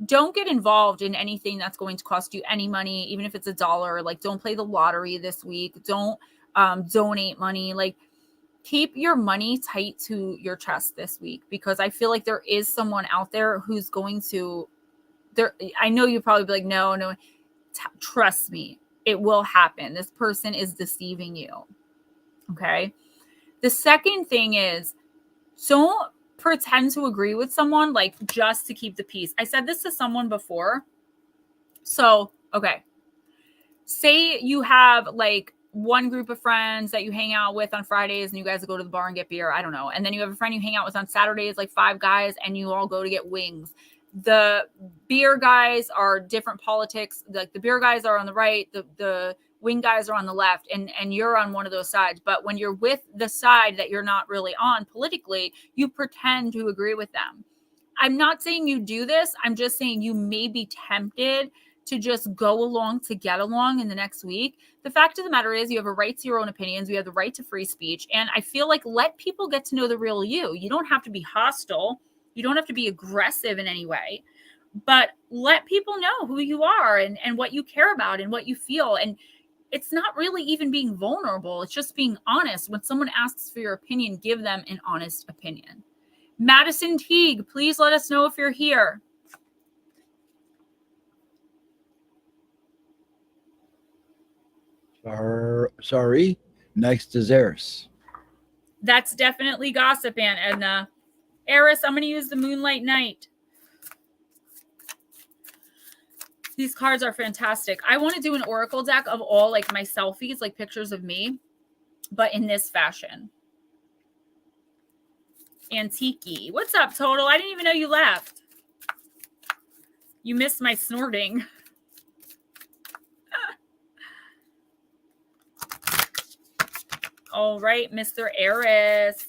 Don't get involved in anything that's going to cost you any money, even if it's $1. Like, don't play the lottery this week. Don't donate money. Like, keep your money tight to your chest this week, because I feel like there is someone out there who's going to, I know you probably be like, no, trust me, it will happen. This person is deceiving you. Okay. The second thing is, don't pretend to agree with someone like just to keep the peace. I said this to someone before. So, okay. Say you have like one group of friends that you hang out with on Fridays and you guys go to the bar and get beer. I don't know. And then you have a friend you hang out with on Saturdays, like 5 guys, and you all go to get wings. The beer guys are different politics. Like, the beer guys are on the right, the wing guys are on the left, and you're on one of those sides. But when you're with the side that you're not really on politically, you pretend to agree with them. I'm not saying you do this. I'm just saying you may be tempted to just go along to get along in the next week. The fact of the matter is, you have a right to your own opinions. We have the right to free speech. And I feel like, let people get to know the real you. You don't have to be hostile. You don't have to be aggressive in any way, but let people know who you are and what you care about and what you feel. And it's not really even being vulnerable. It's just being honest. When someone asks for your opinion, give them an honest opinion. Madison Teague, please let us know if you're here. Sorry. Next is Eris. That's definitely gossip, Aunt Edna. Eris, I'm going to use the Moonlight Night. These cards are fantastic. I want to do an oracle deck of all like my selfies, like pictures of me, but in this fashion. Antique. What's up, Total? I didn't even know you left. You missed my snorting. All right, Mr. Eris.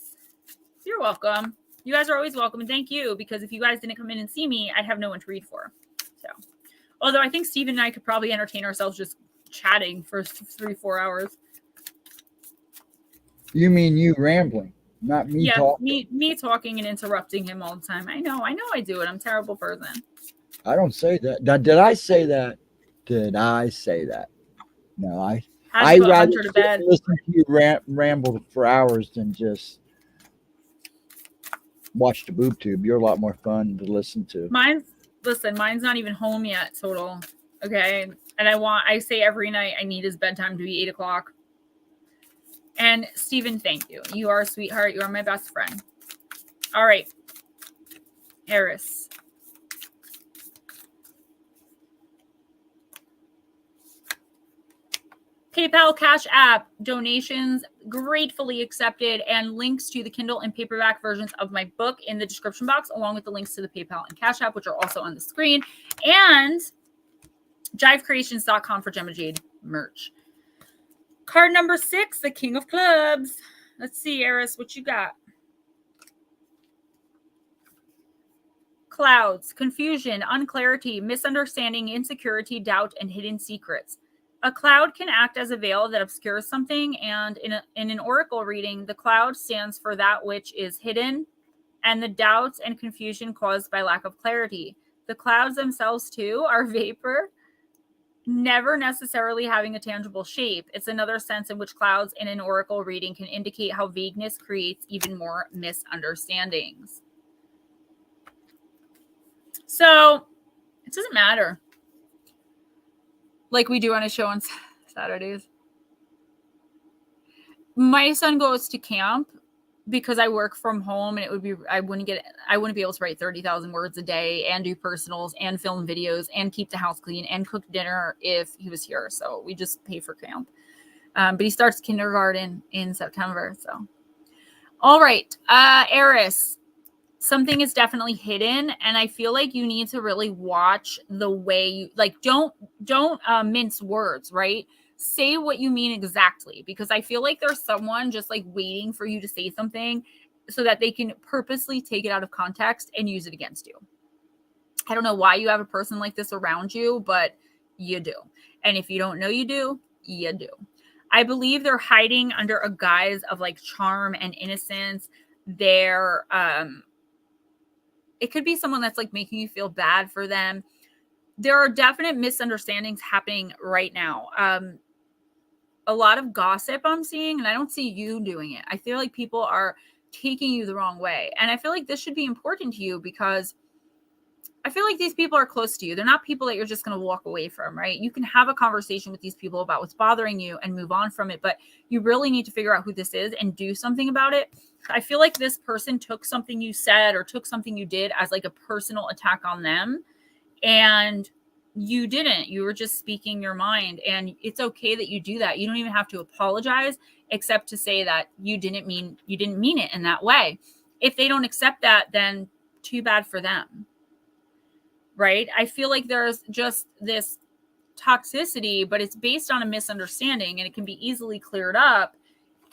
You're welcome. You guys are always welcome, and thank you, because if you guys didn't come in and see me, I'd have no one to read for. So, although I think Steven and I could probably entertain ourselves just chatting for 3-4 hours. You mean you rambling, not me talking? me talking and interrupting him all the time. I know I do it. I'm a terrible person. I don't say that. Now, did I say that? No, I'd rather listen to you ramble for hours than just watch the boob tube. You're a lot more fun to listen to. Mine's not even home yet, Total. Okay. And I say every night I need his bedtime to be 8 o'clock. And Steven, thank you. You are a sweetheart. You are my best friend. All right. Eris. PayPal, Cash App, donations gratefully accepted, and links to the Kindle and paperback versions of my book in the description box, along with the links to the PayPal and Cash App, which are also on the screen, and jivecreations.com for Gemma Jade merch. Card number 6, the King of Clubs. Let's see, Eris, what you got? Clouds, confusion, unclarity, misunderstanding, insecurity, doubt, and hidden secrets. A cloud can act as a veil that obscures something, and in an oracle reading, the cloud stands for that which is hidden and the doubts and confusion caused by lack of clarity. The clouds themselves, too, are vapor, never necessarily having a tangible shape. It's another sense in which clouds in an oracle reading can indicate how vagueness creates even more misunderstandings. So it doesn't matter. Like we do on a show on Saturdays. My son goes to camp because I work from home and I wouldn't be able to write 30,000 words a day and do personals and film videos and keep the house clean and cook dinner if he was here. So we just pay for camp. But he starts kindergarten in September. So, all right. Eris, something is definitely hidden. And I feel like you need to really watch the way you, like, don't mince words, right? Say what you mean exactly, because I feel like there's someone just like waiting for you to say something so that they can purposely take it out of context and use it against you. I don't know why you have a person like this around you, but you do. And if you don't know you do, you do. I believe they're hiding under a guise of like charm and innocence. They're, it could be someone that's like making you feel bad for them. There are definite misunderstandings happening right now. A lot of gossip I'm seeing, and I don't see you doing it. I feel like people are taking you the wrong way. And I feel like this should be important to you because I feel like these people are close to you. They're not people that you're just going to walk away from, right? You can have a conversation with these people about what's bothering you and move on from it, but you really need to figure out who this is and do something about it. I feel like this person took something you said or took something you did as like a personal attack on them, and you didn't. You were just speaking your mind, and it's okay that you do that. You don't even have to apologize except to say that you didn't mean it in that way. If they don't accept that, then too bad for them. Right? I feel like there's just this toxicity, but it's based on a misunderstanding, and it can be easily cleared up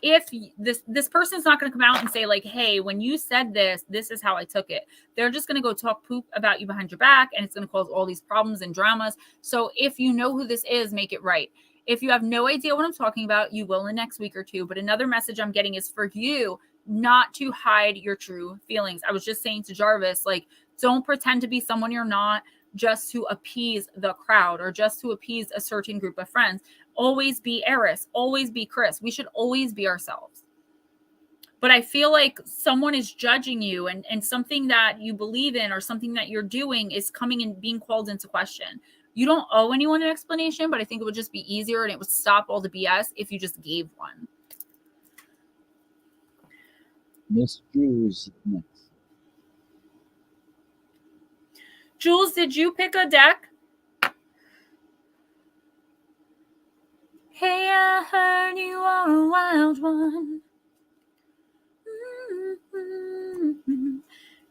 if this person's not going to come out and say like, hey, when you said this is how I took it. They're just going to go talk poop about you behind your back, and it's going to cause all these problems and dramas. So if you know who this is, make it right. If you have no idea what I'm talking about, you will in the next week or two. But another message I'm getting is for you not to hide your true feelings. I was just saying to Jarvis, like, don't pretend to be someone you're not just to appease the crowd or just to appease a certain group of friends. Always be Eris. Always be Chris. We should always be ourselves. But I feel like someone is judging you, and something that you believe in or something that you're doing is coming and being called into question. You don't owe anyone an explanation, but I think it would just be easier and it would stop all the BS if you just gave one. Miss Jules next. Jules, did you pick a deck? Hey, I heard you are a wild one. Mm-hmm.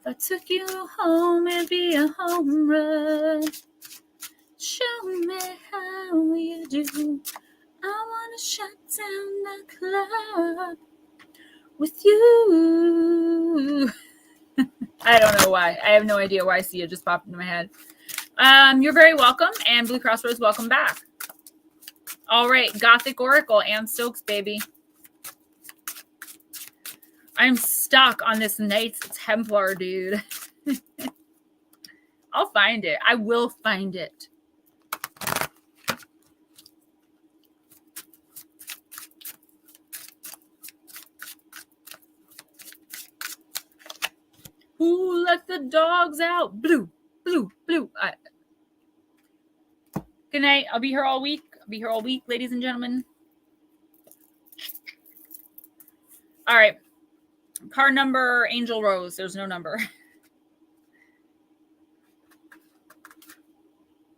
If I took you home, it'd be a home run. Show me how you do. I want to shut down the club with you. I don't know why. I have no idea why. See, it just popped into my head. You're very welcome, and Blue Crossroads, welcome back. All right, Gothic Oracle, Ann Stokes, baby. I'm stuck on this Knights Templar, dude. I'll find it. I will find it. Who let the dogs out? Blue, blue, blue. Good night. I'll be here all week. Ladies and gentlemen. All right. Card number, Angel Rose. There's no number.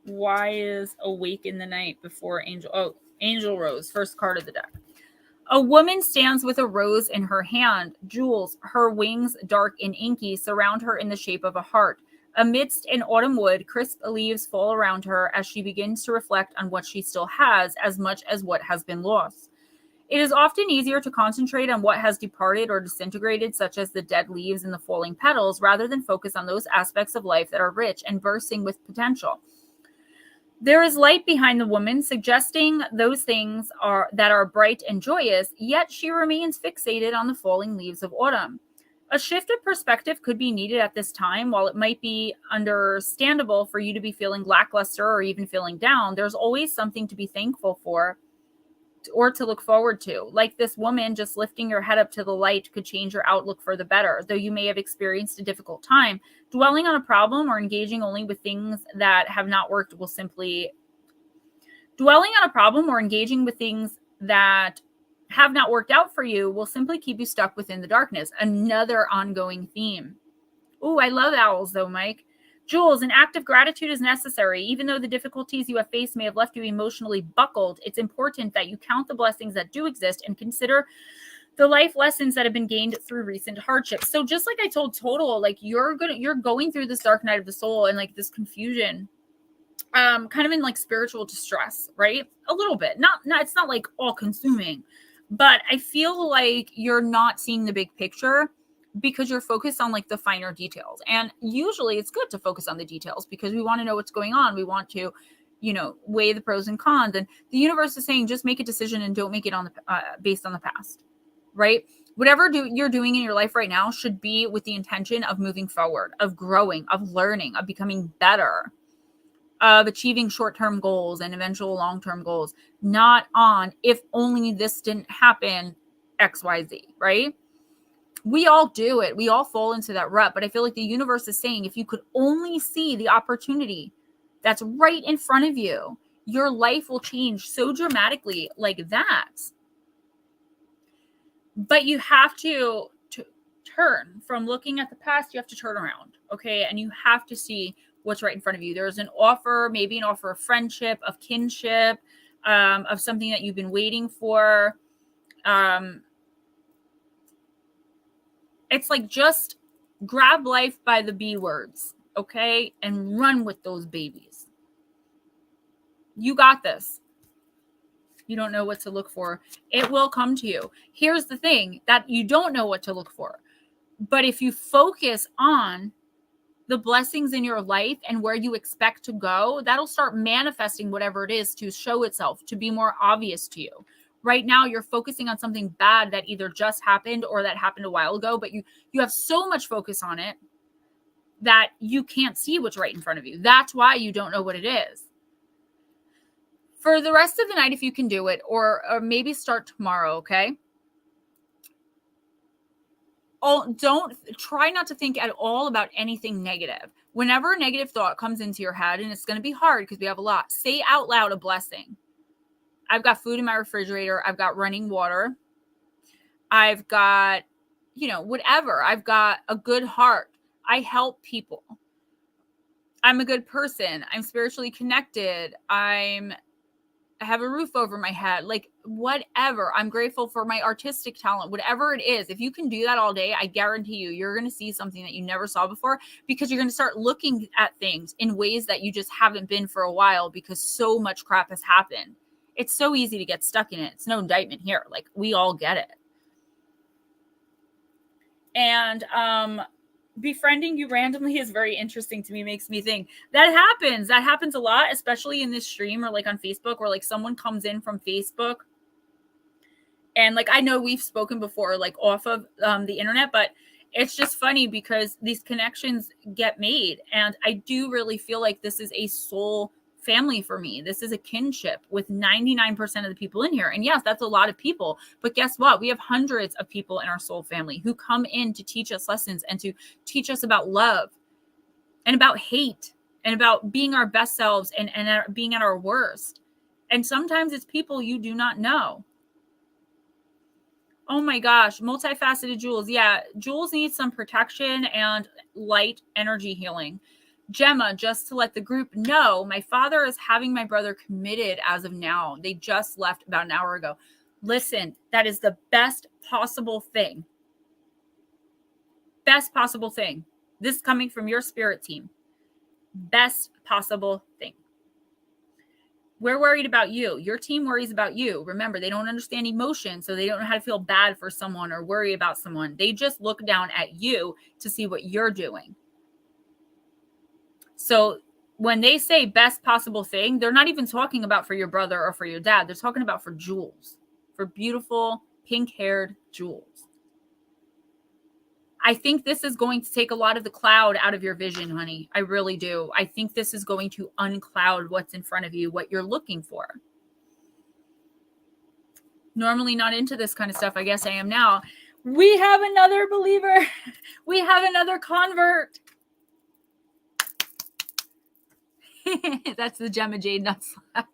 Why is Awake in the Night before Angel? Oh, Angel Rose. First card of the deck. A woman stands with a rose in her hand. Jewels, her wings dark and inky, surround her in the shape of a heart. Amidst an autumn wood, crisp leaves fall around her as she begins to reflect on what she still has as much as what has been lost. It is often easier to concentrate on what has departed or disintegrated, such as the dead leaves and the falling petals, rather than focus on those aspects of life that are rich and bursting with potential. There is light behind the woman, suggesting those things that are bright and joyous, yet she remains fixated on the falling leaves of autumn. A shift of perspective could be needed at this time. While it might be understandable for you to be feeling lackluster or even feeling down, there's always something to be thankful for or to look forward to. Like this woman, just lifting your head up to the light could change your outlook for the better. Though you may have experienced a difficult time, dwelling on a problem or engaging only with things that have not worked have not worked out for you will simply keep you stuck within the darkness. Another ongoing theme. Oh, I love owls though, Mike. Jules, an act of gratitude is necessary. Even though the difficulties you have faced may have left you emotionally buckled, it's important that you count the blessings that do exist and consider the life lessons that have been gained through recent hardships. So just like I told Total, like you're going through this dark night of the soul and like this confusion, kind of in like spiritual distress, right? A little bit. Not it's not like all consuming, but I feel like you're not seeing the big picture because you're focused on like the finer details. And usually it's good to focus on the details because we want to know what's going on. We want to, weigh the pros and cons. And the universe is saying, just make a decision and don't make it on the based on the past, right? Whatever you're doing in your life right now should be with the intention of moving forward, of growing, of learning, of becoming better, of achieving short-term goals and eventual long-term goals, not on if only this didn't happen, XYZ, right? We all do it. We all fall into that rut. But I feel like the universe is saying, if you could only see the opportunity that's right in front of you, your life will change so dramatically like that. But you have to turn from looking at the past. You have to turn around. Okay. And you have to see what's right in front of you. There's an offer, maybe an offer of friendship, of kinship, of something that you've been waiting for. It's like just grab life by the B words, okay? And run with those babies. You got this. You don't know what to look for. It will come to you. Here's the thing, that you don't know what to look for. But if you focus on the blessings in your life and where you expect to go, that'll start manifesting whatever it is to show itself, to be more obvious to you. Right now, you're focusing on something bad that either just happened or that happened a while ago, but you have so much focus on it that you can't see what's right in front of you. That's why you don't know what it is. For the rest of the night, if you can do it, or maybe start tomorrow, okay? Don't try not to think at all about anything negative. Whenever a negative thought comes into your head, and it's going to be hard because we have a lot, say out loud a blessing. I've got food in my refrigerator. I've got running water. I've got, whatever. I've got a good heart. I help people. I'm a good person. I'm spiritually connected. I have a roof over my head. Like whatever. I'm grateful for my artistic talent. Whatever it is, if you can do that all day, I guarantee you're going to see something that you never saw before, because you're going to start looking at things in ways that you just haven't been for a while because so much crap has happened. It's so easy to get stuck in it. It's no indictment here. Like we all get it. And befriending you randomly is very interesting to me. Makes me think that happens. That happens a lot, especially in this stream or like on Facebook, where like someone comes in from Facebook. And like, I know we've spoken before, like off of the internet, but it's just funny because these connections get made. And I do really feel like this is a soul family for me. This is a kinship with 99% of the people in here. And yes, that's a lot of people. But guess what? We have hundreds of people in our soul family who come in to teach us lessons and to teach us about love and about hate and about being our best selves and being at our worst. And sometimes it's people you do not know. Oh my gosh, multifaceted Jules. Yeah, Jules needs some protection and light energy healing. Gemma, just to let the group know, my father is having my brother committed as of now. They just left about an hour ago. Listen, that is the best possible thing. Best possible thing. This is coming from your spirit team. Best possible thing. We're worried about you. Your team worries about you. Remember, they don't understand emotion, so they don't know how to feel bad for someone or worry about someone. They just look down at you to see what you're doing. So when they say best possible thing, they're not even talking about for your brother or for your dad. They're talking about for Jules, for beautiful pink-haired Jules. I think this is going to take a lot of the cloud out of your vision, honey. I really do. I think this is going to uncloud what's in front of you, what you're looking for. Normally not into this kind of stuff. I guess I am now. We have another believer. We have another convert. That's the Gemma Jade nut slap.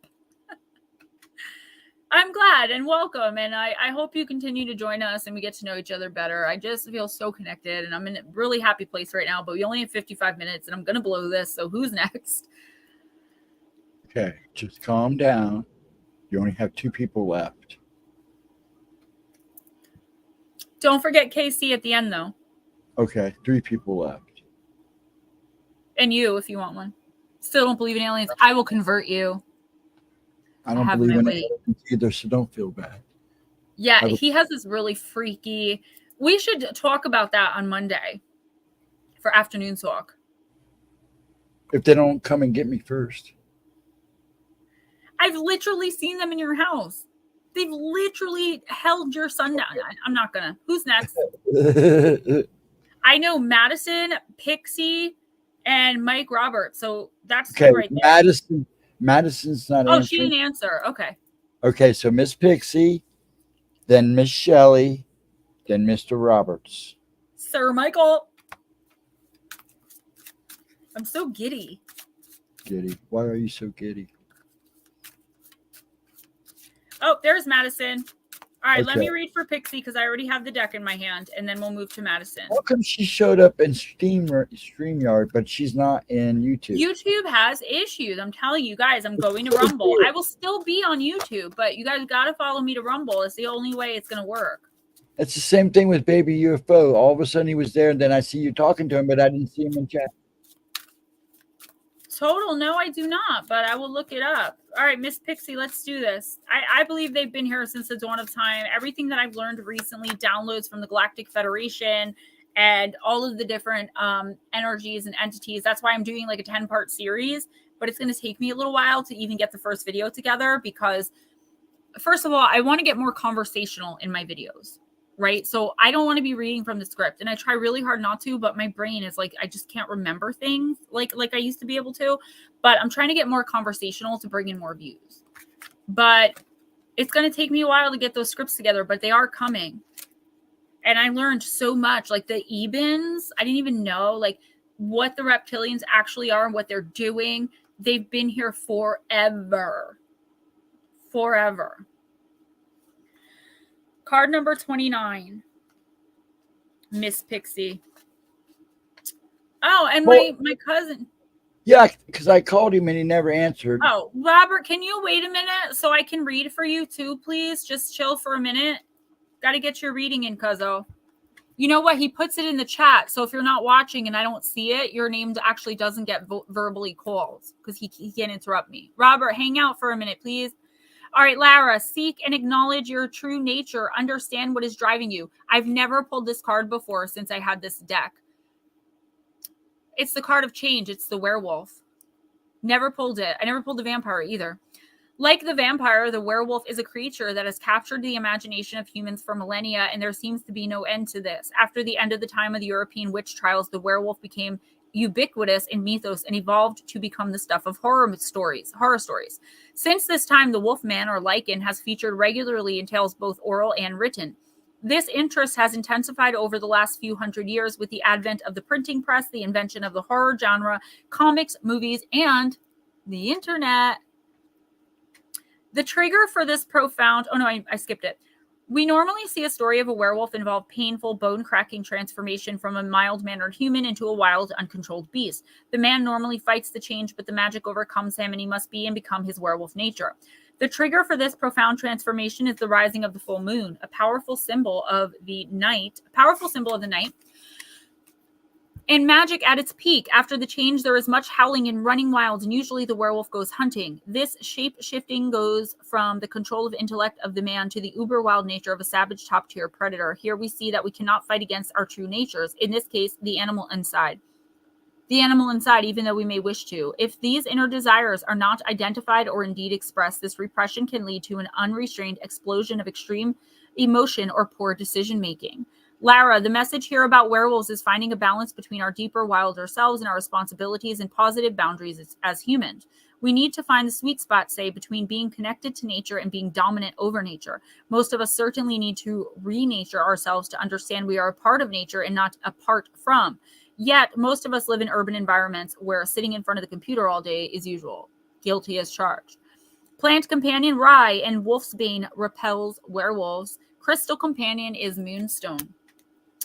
I'm glad and welcome. And I hope you continue to join us and we get to know each other better. I just feel so connected and I'm in a really happy place right now, but we only have 55 minutes and I'm going to blow this. So who's next? Okay, just calm down. You only have 2 people left. Don't forget KC at the end, though. Okay, 3 people left. And you, if you want one. Still don't believe in aliens. I will convert you. I don't believe in aliens either, so don't feel bad. Yeah, he has this really freaky. We should talk about that on Monday for afternoon talk. If they don't come and get me first. I've literally seen them in your house. They've literally held your son down. I'm not gonna. Who's next? I know Madison, Pixie, and Mike Roberts. So that's okay. Right there. Madison's not. Oh, she didn't answer. Okay. Okay, so Miss Pixie, then Miss Shelley, then Mr. Roberts. Sir Michael. I'm so giddy. Giddy. Why are you so giddy? Oh, there's Madison. All right, okay. Let me read for Pixie because I already have the deck in my hand, and then we'll move to Madison. How come she showed up in StreamYard, but she's not in YouTube? YouTube has issues. I'm telling you guys, I'm going to Rumble. I will still be on YouTube, but you guys got to follow me to Rumble. It's the only way it's going to work. It's the same thing with Baby UFO. All of a sudden he was there, and then I see you talking to him, but I didn't see him in chat. Total, no, I do not, but I will look it up. All right, Miss Pixie, let's do this. I believe they've been here since the dawn of time. Everything that I've learned recently downloads from the Galactic Federation and all of the different energies and entities. That's why I'm doing like a 10-part series, but it's going to take me a little while to even get the first video together because, first of all, I want to get more conversational in my videos. Right. So I don't want to be reading from the script and I try really hard not to, but my brain is like, I just can't remember things like I used to be able to, but I'm trying to get more conversational to bring in more views, but it's going to take me a while to get those scripts together, but they are coming. And I learned so much, like the Ebens, I didn't even know like what the reptilians actually are and what they're doing. They've been here forever. Card number 29, Miss Pixie. Oh, and my cousin. Yeah, because I called him and he never answered. Oh, Robert, can you wait a minute so I can read for you too, please? Just chill for a minute. Got to get your reading in, cuzzo. You know what? He puts it in the chat. So if you're not watching and I don't see it, your name actually doesn't get verbally called because he can't interrupt me. Robert, hang out for a minute, please. All right, Lara, seek and acknowledge your true nature. Understand what is driving you. I've never pulled this card before since I had this deck. It's the card of change. It's the werewolf. Never pulled it. I never pulled the vampire either. Like the vampire, the werewolf is a creature that has captured the imagination of humans for millennia, and there seems to be no end to this. After the end of the time of the European witch trials, the werewolf became ubiquitous in mythos and evolved to become the stuff of horror stories. Since this time, the wolfman or lichen has featured regularly in tales both oral and written. This interest has intensified over the last few hundred years with the advent of the printing press, the invention of the horror genre, comics, movies, and the internet. The trigger for this profound... Oh, no, I skipped it. We normally see a story of a werewolf involve painful, bone-cracking transformation from a mild-mannered human into a wild, uncontrolled beast. The man normally fights the change, but the magic overcomes him, and he must be and become his werewolf nature. The trigger for this profound transformation is the rising of the full moon, a powerful symbol of the night. In magic at its peak, after the change, there is much howling and running wild, and usually the werewolf goes hunting. This shape-shifting goes from the control of intellect of the man to the uber-wild nature of a savage top-tier predator. Here we see that we cannot fight against our true natures, in this case, the animal inside. The animal inside, even though we may wish to. If these inner desires are not identified or indeed expressed, this repression can lead to an unrestrained explosion of extreme emotion or poor decision-making. Lara, the message here about werewolves is finding a balance between our deeper, wilder selves and our responsibilities and positive boundaries as humans. We need to find the sweet spot, say, between being connected to nature and being dominant over nature. Most of us certainly need to re-nature ourselves to understand we are a part of nature and not apart from. Yet, most of us live in urban environments where sitting in front of the computer all day is usual. Guilty as charged. Plant companion, rye, and wolf's bane repels werewolves. Crystal companion is moonstone.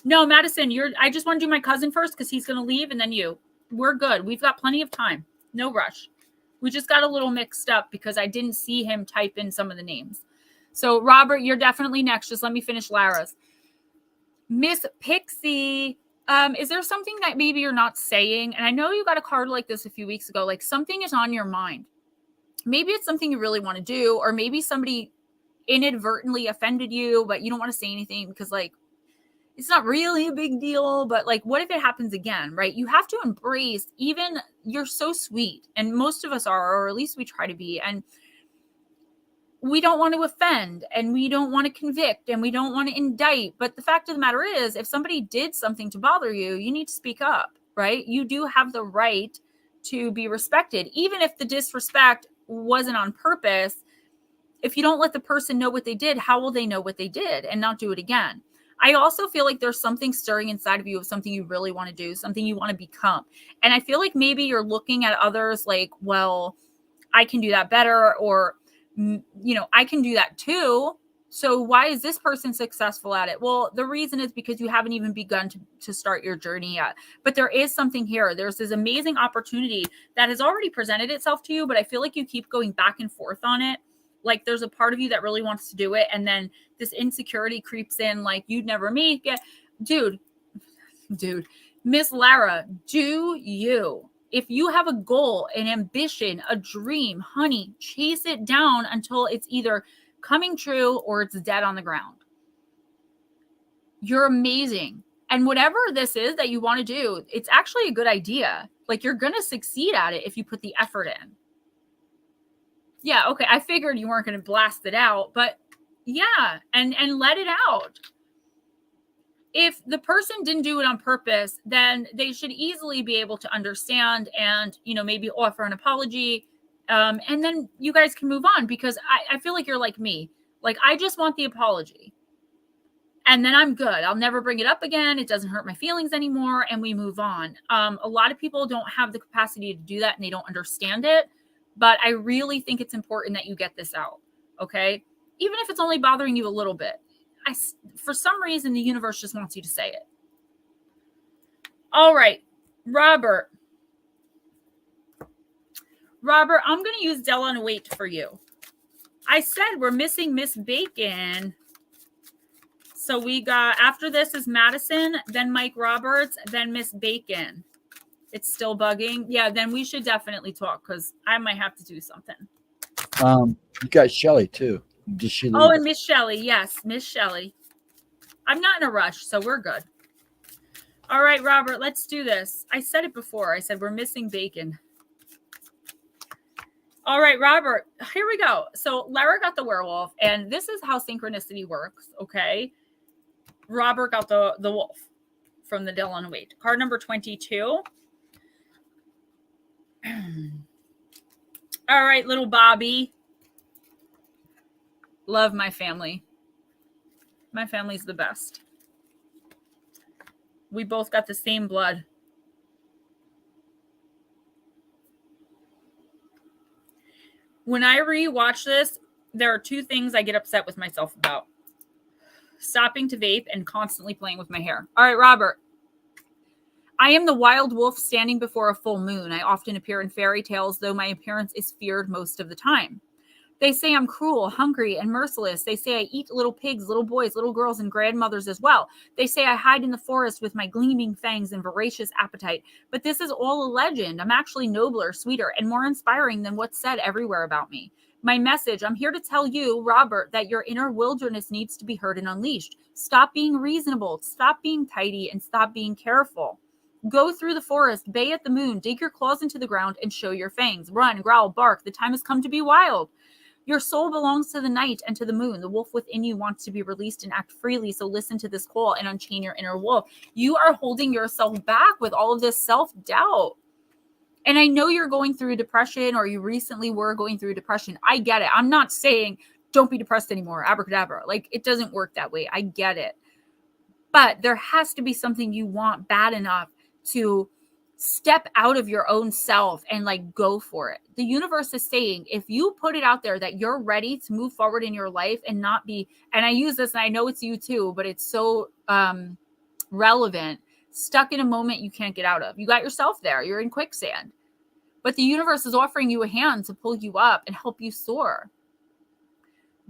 No, Madison, I just want to do my cousin first because he's going to leave, and then you. We're good. We've got plenty of time. No rush. We just got a little mixed up because I didn't see him type in some of the names. So, Robert, you're definitely next. Just let me finish Lara's. Miss Pixie, is there something that maybe you're not saying? And I know you got a card like this a few weeks ago. Like something is on your mind. Maybe it's something you really want to do, or maybe somebody inadvertently offended you, but you don't want to say anything because like, it's not really a big deal, but like, what if it happens again, right? You have to embrace, even you're so sweet, and most of us are, or at least we try to be, and we don't want to offend, and we don't want to convict, and we don't want to indict. But the fact of the matter is, if somebody did something to bother you, you need to speak up, right? You do have the right to be respected, even if the disrespect wasn't on purpose. If you don't let the person know what they did, how will they know what they did and not do it again? I also feel like there's something stirring inside of you of something you really want to do, something you want to become. And I feel like maybe you're looking at others like, well, I can do that better, or, I can do that too. So why is this person successful at it? Well, the reason is because you haven't even begun to start your journey yet. But there is something here. There's this amazing opportunity that has already presented itself to you, but I feel like you keep going back and forth on it. Like there's a part of you that really wants to do it, and then this insecurity creeps in, like you'd never make it. Dude, Miss Lara, do you? If you have a goal, an ambition, a dream, honey, chase it down until it's either coming true or it's dead on the ground. You're amazing. And whatever this is that you want to do, it's actually a good idea. Like you're going to succeed at it if you put the effort in. Yeah, okay. I figured you weren't going to blast it out, but yeah, and let it out. If the person didn't do it on purpose, then they should easily be able to understand and, maybe offer an apology. And then you guys can move on, because I feel like you're like me. Like, I just want the apology. And then I'm good. I'll never bring it up again. It doesn't hurt my feelings anymore. And we move on. A lot of people don't have the capacity to do that, and they don't understand it. But I really think it's important that you get this out, okay? Even if it's only bothering you a little bit. For some reason, the universe just wants you to say it. All right, Robert, I'm going to use GemmaJadeYT for you. I said we're missing Miss Bacon. So we got, after this is Madison, then Mike Roberts, then Miss Bacon. It's still bugging. Yeah, then we should definitely talk, because I might have to do something. You got Shelly too. Did she leave? Oh, and Miss Shelly. Yes, Miss Shelly. I'm not in a rush, so we're good. All right, Robert, let's do this. I said it before. I said we're missing Bacon. All right, Robert, here we go. So Lara got the werewolf, and this is how synchronicity works, okay? Robert got the wolf from the GemmaJadeYT. Card number 22. All right, little Bobby. Love my family. My family's the best. We both got the same blood. When I rewatch this, there are two things I get upset with myself about. Stopping to vape and constantly playing with my hair. All right, Robert. I am the wild wolf standing before a full moon. I often appear in fairy tales, though my appearance is feared most of the time. They say I'm cruel, hungry, and merciless. They say I eat little pigs, little boys, little girls, and grandmothers as well. They say I hide in the forest with my gleaming fangs and voracious appetite. But this is all a legend. I'm actually nobler, sweeter, and more inspiring than what's said everywhere about me. My message, I'm here to tell you, Robert, that your inner wilderness needs to be heard and unleashed. Stop being reasonable, stop being tidy, and stop being careful. Go through the forest, bay at the moon, dig your claws into the ground, and show your fangs. Run, growl, bark. The time has come to be wild. Your soul belongs to the night and to the moon. The wolf within you wants to be released and act freely. So listen to this call and unchain your inner wolf. You are holding yourself back with all of this self-doubt. And I know you're going through depression, or you recently were going through depression. I get it. I'm not saying don't be depressed anymore. Abracadabra. Like, it doesn't work that way. I get it. But there has to be something you want bad enough to step out of your own self and like go for it. The universe is saying, if you put it out there that you're ready to move forward in your life and not be, and I use this and I know it's you too, but it's so relevant, stuck in a moment you can't get out of. You got yourself there. You're in quicksand. But the universe is offering you a hand to pull you up and help you soar.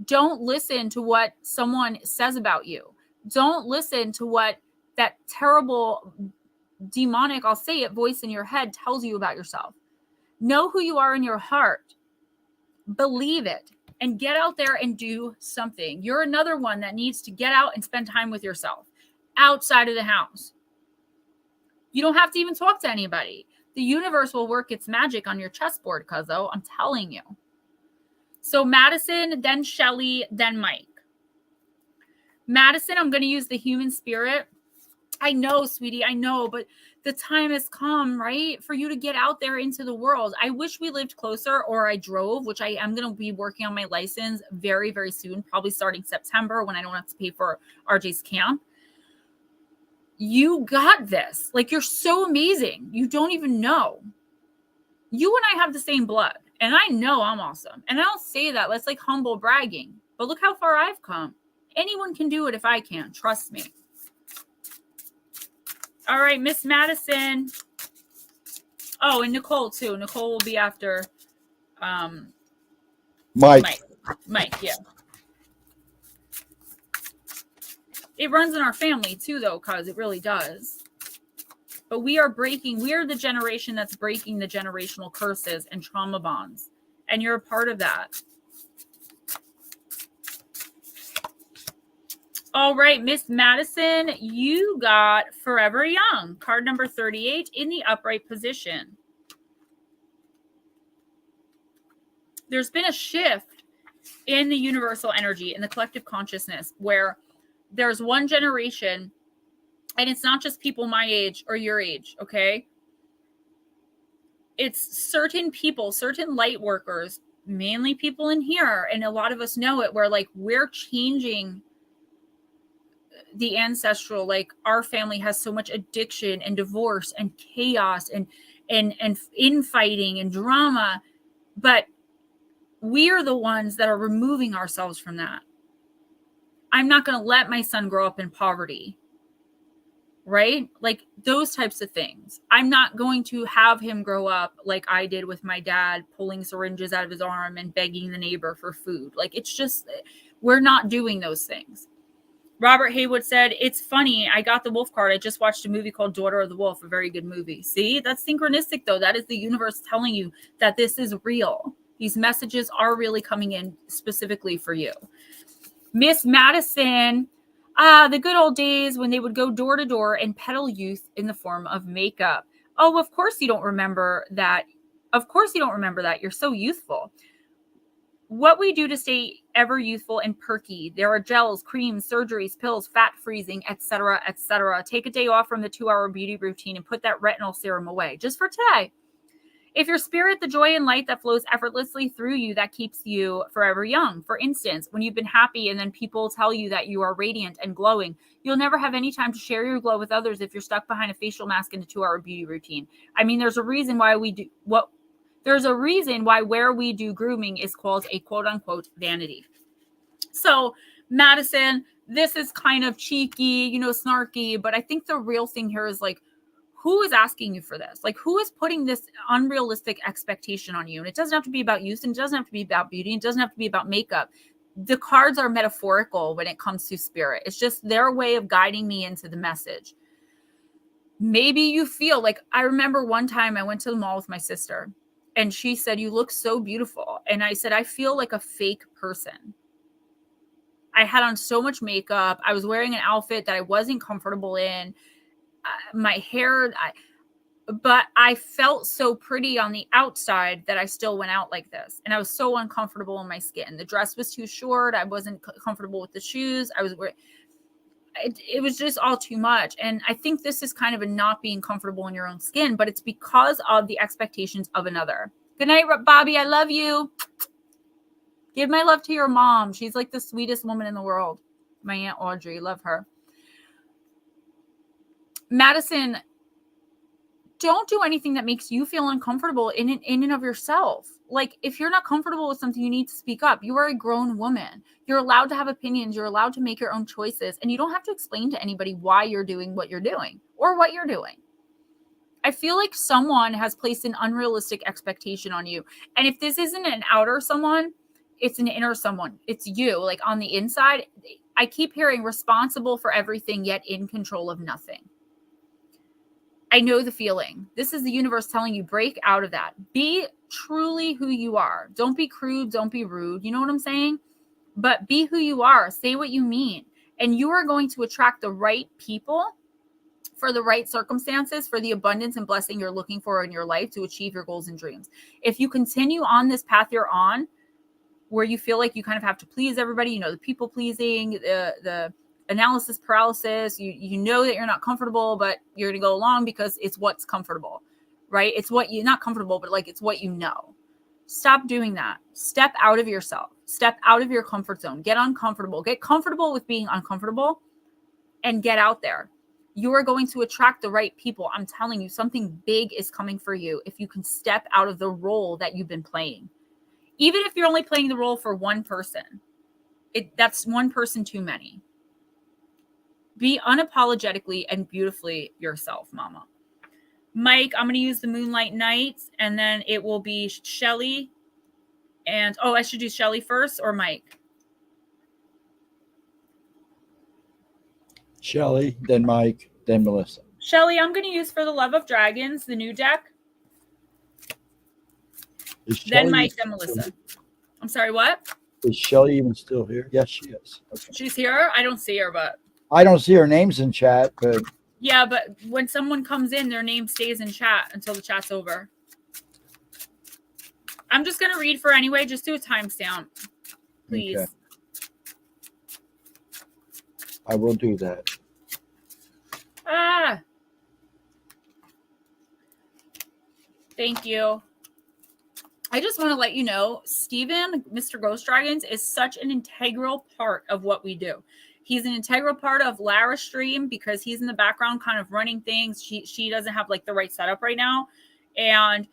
Don't listen to what someone says about you. Don't listen to what that terrible demonic, I'll say it, voice in your head tells you about yourself. Know who you are in your heart. Believe it and get out there and do something. You're another one that needs to get out and spend time with yourself outside of the house. You don't have to even talk to anybody. The universe will work its magic on your chessboard, cuzzo. I'm telling you. So Madison, then Shelly, then Mike. Madison, I'm going to use the human spirit. I know, sweetie, I know, but the time has come, right, for you to get out there into the world. I wish we lived closer or I drove, which I am going to be working on my license very, very soon, probably starting September when I don't have to pay for RJ's camp. You got this. Like, you're so amazing. You don't even know. You and I have the same blood, and I know I'm awesome. And I don't say that. That's like humble bragging. But look how far I've come. Anyone can do it if I can. Trust me. All right, Miss Madison. Oh, and Nicole, too. Nicole will be after Mike. Mike, yeah. It runs in our family, too, though, because it really does. But we are the generation that's breaking the generational curses and trauma bonds. And you're a part of that. All right, Miss Madison, you got Forever Young, card number 38 in the upright position. There's been a shift in the universal energy, in the collective consciousness, where there's one generation, and it's not just people my age or your age, okay? It's certain people, certain light workers, mainly people in here, and a lot of us know it, where like we're changing the ancestral, like our family has so much addiction and divorce and chaos and infighting and drama, but we are the ones that are removing ourselves from that. I'm not going to let my son grow up in poverty, right? Like those types of things. I'm not going to have him grow up like I did with my dad, pulling syringes out of his arm and begging the neighbor for food. Like it's just, we're not doing those things. Robert Haywood said, it's funny. I got the wolf card. I just watched a movie called Daughter of the Wolf, a very good movie. See, that's synchronistic though. That is the universe telling you that this is real. These messages are really coming in specifically for you. Miss Madison, the good old days when they would go door to door and peddle youth in the form of makeup. Oh, of course you don't remember that. Of course you don't remember that. You're so youthful. What we do to stay ever youthful and perky. There are gels, creams, surgeries, pills, fat freezing, etc., etc. Take a day off from the 2-hour beauty routine and put that retinol serum away just for today. If your spirit, the joy and light that flows effortlessly through you, that keeps you forever young. For instance, when you've been happy and then people tell you that you are radiant and glowing, you'll never have any time to share your glow with others if you're stuck behind a facial mask in a 2-hour beauty routine. I mean, there's a reason why we do there's a reason why where we do grooming is called a quote unquote vanity. So Madison, this is kind of cheeky, snarky, but I think the real thing here is like, who is asking you for this? Like, who is putting this unrealistic expectation on you? And it doesn't have to be about youth, and it doesn't have to be about beauty, and it doesn't have to be about makeup. The cards are metaphorical when it comes to spirit. It's just their way of guiding me into the message. Maybe you feel like, I remember one time I went to the mall with my sister, and she said, you look so beautiful. And I said, I feel like a fake person. I had on so much makeup. I was wearing an outfit that I wasn't comfortable in. My hair, but I felt so pretty on the outside that I still went out like this. And I was so uncomfortable in my skin. The dress was too short. I wasn't comfortable with the shoes. It was just all too much. And I think this is kind of a not being comfortable in your own skin, but it's because of the expectations of another. Good night, Bobby. I love you. Give my love to your mom. She's like the sweetest woman in the world. My Aunt Audrey. Love her. Madison, don't do anything that makes you feel uncomfortable in and of yourself. Like, if you're not comfortable with something, you need to speak up. You are a grown woman. You're allowed to have opinions. You're allowed to make your own choices. And you don't have to explain to anybody why you're doing what you're doing or what you're doing. I feel like someone has placed an unrealistic expectation on you. And if this isn't an outer someone, it's an inner someone. It's you, like on the inside. I keep hearing responsible for everything, yet in control of nothing. I know the feeling. This is the universe telling you, break out of that. Be truly who you are. Don't be crude. Don't be rude. You know what I'm saying? But be who you are. Say what you mean. And you are going to attract the right people for the right circumstances, for the abundance and blessing you're looking for in your life to achieve your goals and dreams. If you continue on this path you're on, where you feel like you kind of have to please everybody, you know, the people pleasing, the analysis paralysis, you know that you're not comfortable, but you're going to go along because it's what's comfortable, right? It's what you're not comfortable, but like, it's what you know. Stop doing that. Step out of yourself. Step out of your comfort zone. Get uncomfortable. Get comfortable with being uncomfortable and get out there. You are going to attract the right people. I'm telling you, something big is coming for you if you can step out of the role that you've been playing. Even if you're only playing the role for one person, that's one person too many. Be unapologetically and beautifully yourself, mama. Mike, I'm going to use the Moonlight Nights, and then it will be Shelly. And, I should do Shelly first or Mike? Shelly, then Mike, then Melissa. Shelly, I'm going to use for the Love of Dragons, the new deck. Then Mike, then Melissa. I'm sorry, what? Is Shelly even still here? Yes, she is. Okay. She's here? I don't see her, but... I don't see her names in chat, but... Yeah, but when someone comes in, their name stays in chat until the chat's over. I'm just going to read for anyway. Just do a timestamp, please. Okay. I will do that. Thank you. I just want to let you know, Steven, Mr. Ghost Dragons, is such an integral part of what we do. He's an integral part of Lara's stream because he's in the background kind of running things. She doesn't have like the right setup right now. And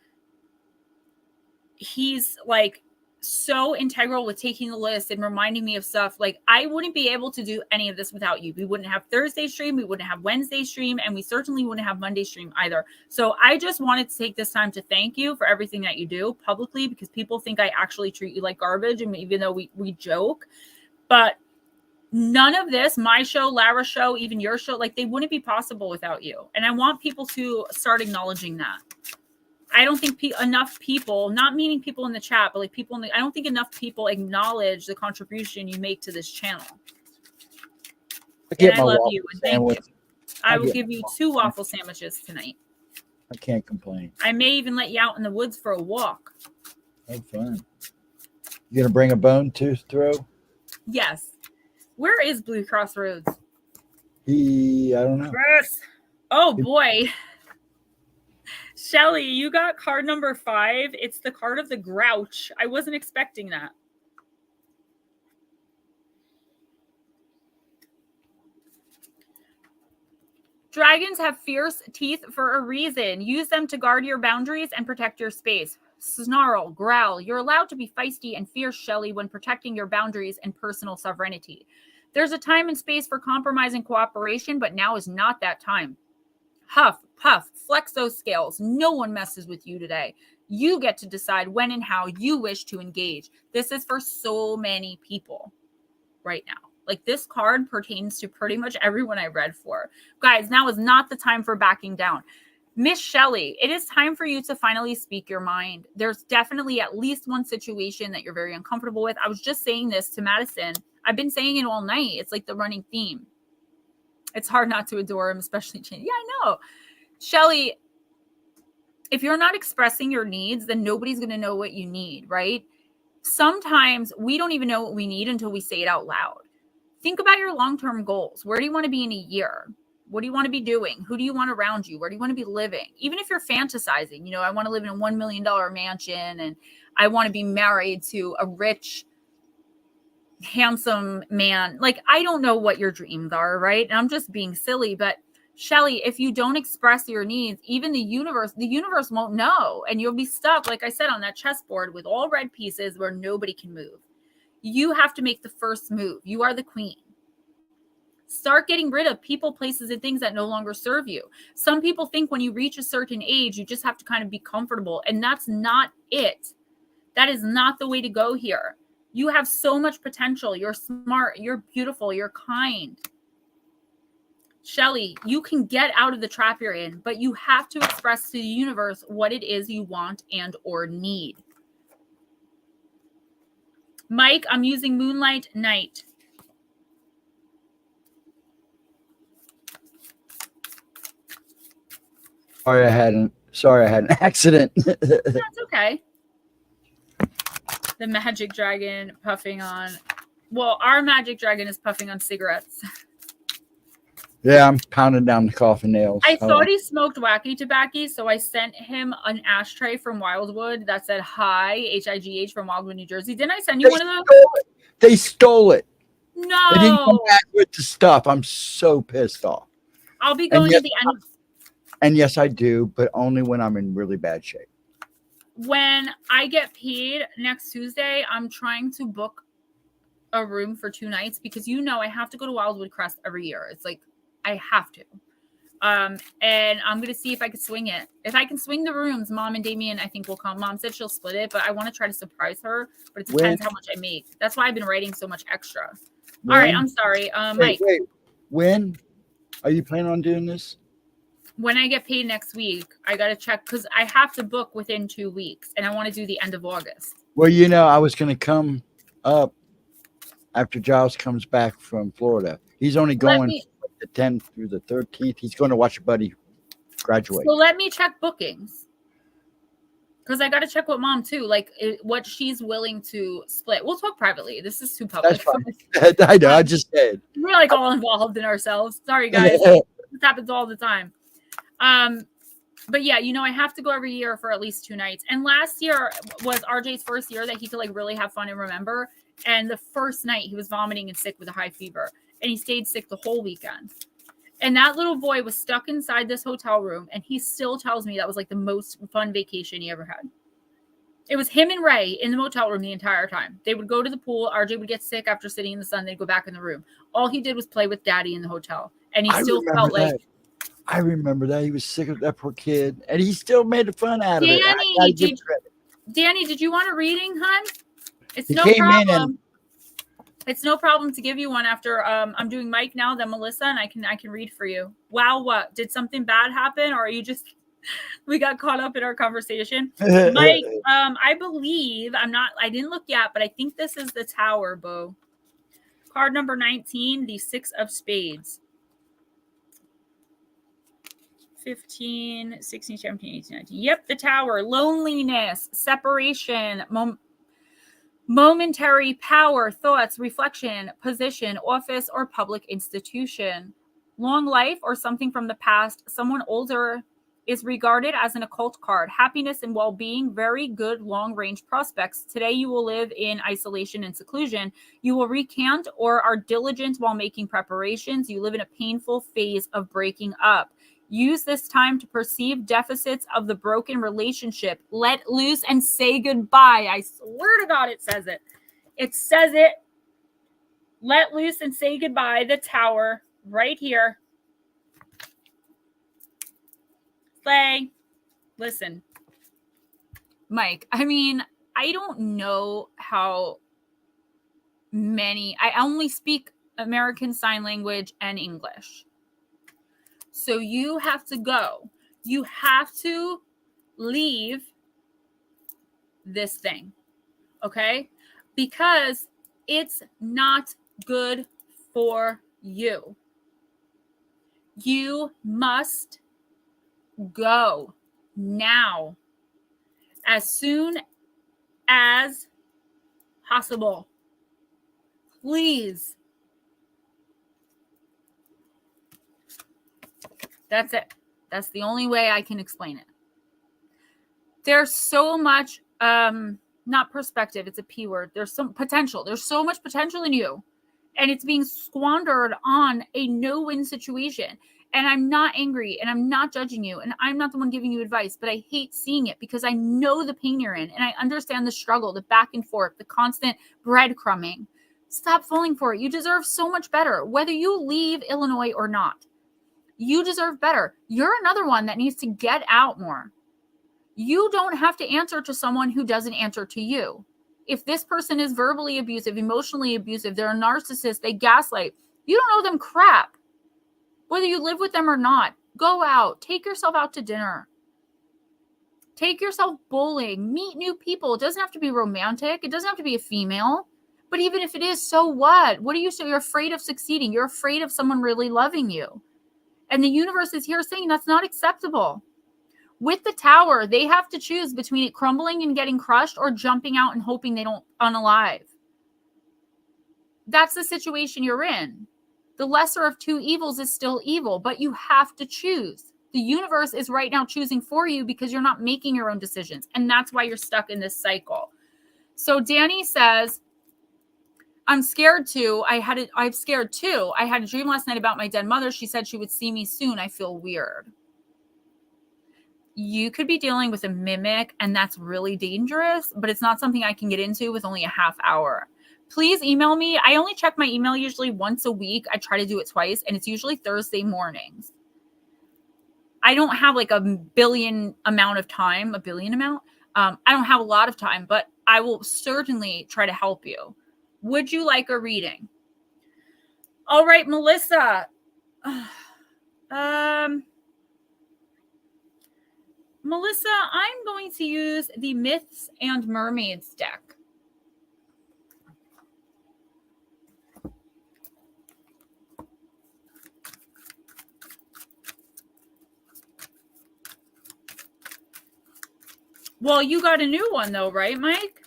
he's like so integral with taking the list and reminding me of stuff. Like, I wouldn't be able to do any of this without you. We wouldn't have Thursday stream. We wouldn't have Wednesday stream. And we certainly wouldn't have Monday stream either. So I just wanted to take this time to thank you for everything that you do publicly, because people think I actually treat you like garbage. And even though we joke, but none of this, my show, Lara's show, even your show, like, they wouldn't be possible without you. And I want people to start acknowledging that. I don't think enough people, not meaning people in the chat, but like people I don't think enough people acknowledge the contribution you make to this channel. And I love you. And thank you. I will give you 2 waffle sandwiches tonight. I can't complain. I may even let you out in the woods for a walk. Oh, fun. You going to bring a bone to throw? Yes. Where is Blue Crossroads? I don't know. Yes. Oh, boy. Shelly, you got card number 5. It's the card of the grouch. I wasn't expecting that. Dragons have fierce teeth for a reason. Use them to guard your boundaries and protect your space. Snarl, growl. You're allowed to be feisty and fierce, Shelly, when protecting your boundaries and personal sovereignty. There's a time and space for compromise and cooperation, but now is not that time. Huff, puff, flex those scales. No one messes with you today. You get to decide when and how you wish to engage. This is for so many people right now. Like, this card pertains to pretty much everyone I read for. Guys, now is not the time for backing down. Miss Shelly, it is time for you to finally speak your mind. There's definitely at least one situation that you're very uncomfortable with. I was just saying this to Madison. I've been saying it all night. It's like the running theme. It's hard not to adore him, especially Chin. Yeah, I know. Shelly, if you're not expressing your needs, then nobody's going to know what you need, right? Sometimes we don't even know what we need until we say it out loud. Think about your long-term goals. Where do you want to be in a year? What do you want to be doing? Who do you want around you? Where do you want to be living? Even if you're fantasizing, you know, I want to live in a $1 million mansion and I want to be married to a rich, handsome man. Like, I don't know what your dreams are, right? And I'm just being silly, but Shelly, if you don't express your needs, even the universe won't know. And you'll be stuck, like I said, on that chessboard with all red pieces where nobody can move. You have to make the first move. You are the queen. Start getting rid of people, places, and things that no longer serve you. Some people think when you reach a certain age, you just have to kind of be comfortable. And that's not it. That is not the way to go here. You have so much potential. You're smart. You're beautiful. You're kind. Shelly, you can get out of the trap you're in, but you have to express to the universe what it is you want and or need. Mike, I'm using Moonlight Night. Sorry, I had an accident. That's okay. The magic dragon puffing on. Well, our magic dragon is puffing on cigarettes. Yeah, I'm pounding down the coffin nails. I thought he smoked wacky tobacco, so I sent him an ashtray from Wildwood that said hi, H-I-G-H from Wildwood, New Jersey. Didn't I send you one of those? They stole it. No. They didn't come back with the stuff. I'm so pissed off. I'll be going at the end. And yes, I do, but only when I'm in really bad shape. When I get paid next Tuesday, I'm trying to book a room for 2 nights because I have to go to Wildwood Crest every year. It's like I have to. And I'm going to see if I can swing it. If I can swing the rooms, Mom and Damien, I think will come. Mom said she'll split it, but I want to try to surprise her. But it depends how much I make. That's why I've been writing so much extra. All right, I'm sorry. Mike. Wait. When are you planning on doing this? When I get paid next week, I got to check because I have to book within 2 weeks and I want to do the end of August. Well, I was going to come up after Giles comes back from Florida. He's only going the 10th through the 13th. He's going to watch a buddy graduate. So let me check bookings because I got to check with Mom too, like what she's willing to split. We'll talk privately. This is too public. That's fine. I know. I just said. We're like all involved in ourselves. Sorry, guys. This happens all the time. But yeah, I have to go every year for at least 2 nights. And last year was RJ's first year that he could like really have fun and remember. And the first night he was vomiting and sick with a high fever and he stayed sick the whole weekend. And that little boy was stuck inside this hotel room. And he still tells me that was like the most fun vacation he ever had. It was him and Ray in the motel room the entire time. They would go to the pool. RJ would get sick after sitting in the sun. They'd go back in the room. All he did was play with Daddy in the hotel. And he still felt like. I remember that. He was sick of that poor kid. And he still made fun out of it. Danny, did you want a reading, hon? It's no problem. It's no problem to give you one after I'm doing Mike now, then Melissa, and I can read for you. Wow, what? Did something bad happen? Or are you just we got caught up in our conversation? Mike, I believe I didn't look yet, but I think this is the Tower, Bo. Card number 19, the 6 of Spades. 15, 16, 17, 18, 19. Yep, the Tower. Loneliness, separation, momentary power, thoughts, reflection, position, office, or public institution. Long life or something from the past. Someone older is regarded as an occult card. Happiness and well-being, very good long-range prospects. Today you will live in isolation and seclusion. You will recant or are diligent while making preparations. You live in a painful phase of breaking up. Use this time to perceive deficits of the broken relationship. Let loose and say goodbye. I swear to God, it says it. It says it. Let loose and say goodbye. The Tower right here. Slay. Listen, Mike, I don't know how many. I only speak American Sign Language and English. So you have to go. You have to leave this thing, okay? Because it's not good for you. You must go now, as soon as possible. Please. That's it. That's the only way I can explain it. There's so much, not perspective, it's a P word. There's some potential. There's so much potential in you. And it's being squandered on a no-win situation. And I'm not angry and I'm not judging you and I'm not the one giving you advice, but I hate seeing it because I know the pain you're in and I understand the struggle, the back and forth, the constant breadcrumbing. Stop falling for it. You deserve so much better, whether you leave Illinois or not. You deserve better. You're another one that needs to get out more. You don't have to answer to someone who doesn't answer to you. If this person is verbally abusive, emotionally abusive, they're a narcissist, they gaslight, you don't owe them crap. Whether you live with them or not, go out, take yourself out to dinner. Take yourself bowling, meet new people. It doesn't have to be romantic. It doesn't have to be a female. But even if it is, so what? What are you saying? You're afraid of succeeding. You're afraid of someone really loving you. And the universe is here saying that's not acceptable. With the tower, they have to choose between it crumbling and getting crushed or jumping out and hoping they don't unalive. That's the situation you're in. The lesser of two evils is still evil, but you have to choose. The universe is right now choosing for you because you're not making your own decisions. And that's why you're stuck in this cycle. So Danny says, I'm scared too. I'm scared too. I had a dream last night about my dead mother. She said she would see me soon. I feel weird. You could be dealing with a mimic, and that's really dangerous, but it's not something I can get into with only a half hour. Please email me. I only check my email usually once a week. I try to do it twice, and it's usually Thursday mornings. I don't have like a billion amount. I don't have a lot of time, but I will certainly try to help you. Would you like a reading? All right, Melissa. Melissa, I'm going to use the Myths and Mermaids deck. Well, you got a new one though, right, Mike?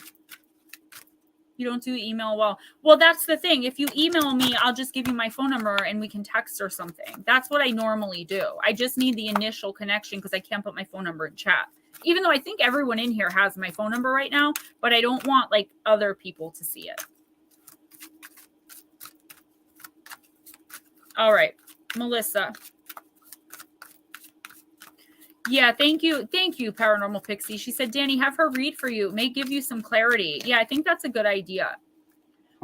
You don't do email well. Well, that's the thing. If you email me, I'll just give you my phone number and we can text or something. That's what I normally do. I just need the initial connection because I can't put my phone number in chat. Even though I think everyone in here has my phone number right now, but I don't want like other people to see it. All right, Melissa. Yeah, thank you. Thank you, Paranormal Pixie. She said, Danny, have her read for you. It may give you some clarity. Yeah, I think that's a good idea.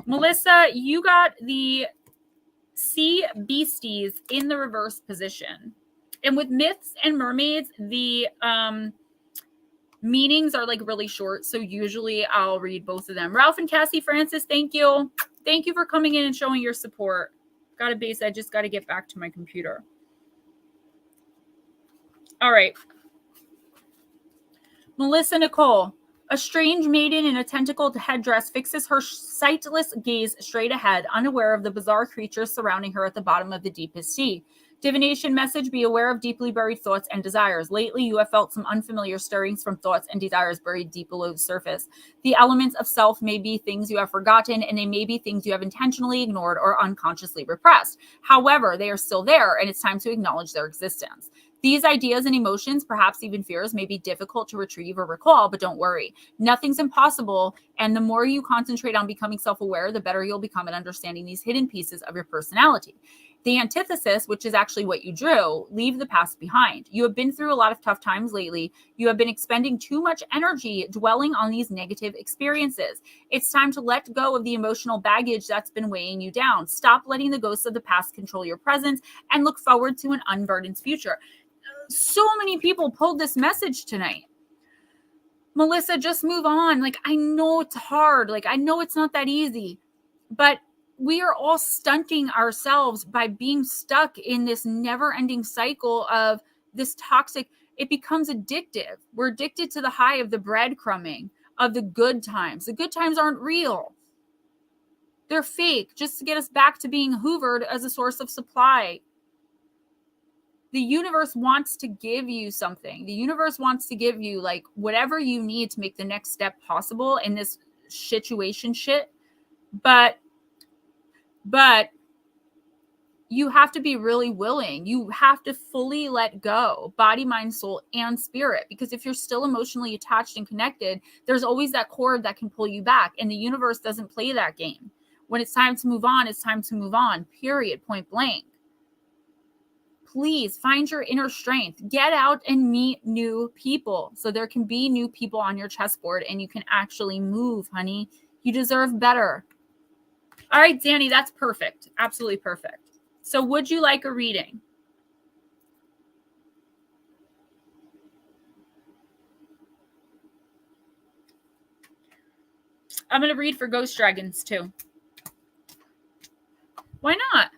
Melissa, you got the sea beasties in the reverse position. And with Myths and Mermaids, the meanings are like really short. So usually I'll read both of them. Ralph and Cassie Francis, thank you. Thank you for coming in and showing your support. Got a base. I just got to get back to my computer. All right. Melissa Nicole. A strange maiden in a tentacled headdress fixes her sightless gaze straight ahead, unaware of the bizarre creatures surrounding her at the bottom of the deepest sea. Divination message, be aware of deeply buried thoughts and desires. Lately, you have felt some unfamiliar stirrings from thoughts and desires buried deep below the surface. The elements of self may be things you have forgotten, and they may be things you have intentionally ignored or unconsciously repressed. However, they are still there, and it's time to acknowledge their existence. These ideas and emotions, perhaps even fears, may be difficult to retrieve or recall, but don't worry. Nothing's impossible, and the more you concentrate on becoming self-aware, the better you'll become at understanding these hidden pieces of your personality. The antithesis, which is actually what you drew, leave the past behind. You have been through a lot of tough times lately. You have been expending too much energy dwelling on these negative experiences. It's time to let go of the emotional baggage that's been weighing you down. Stop letting the ghosts of the past control your present and look forward to an unburdened future. So many people pulled this message tonight. Melissa, just move on. Like, I know it's hard. Like, I know it's not that easy, but we are all stunting ourselves by being stuck in this never-ending cycle of this toxic. It becomes addictive. We're addicted to the high of the breadcrumbing, of the good times. The good times aren't real. They're fake, just to get us back to being hoovered as a source of supply. The universe wants to give you something. The universe wants to give you like whatever you need to make the next step possible in this situation shit. But you have to be really willing. You have to fully let go, body, mind, soul, and spirit. Because if you're still emotionally attached and connected, there's always that cord that can pull you back. And the universe doesn't play that game. When it's time to move on, it's time to move on, period, point blank. please find your inner strength. Get out and meet new people so there can be new people on your chessboard and you can actually move, honey. You deserve better. All right, Danny, that's perfect. Absolutely perfect. So would you like a reading? I'm going to read for Ghost Dragons too. Why not?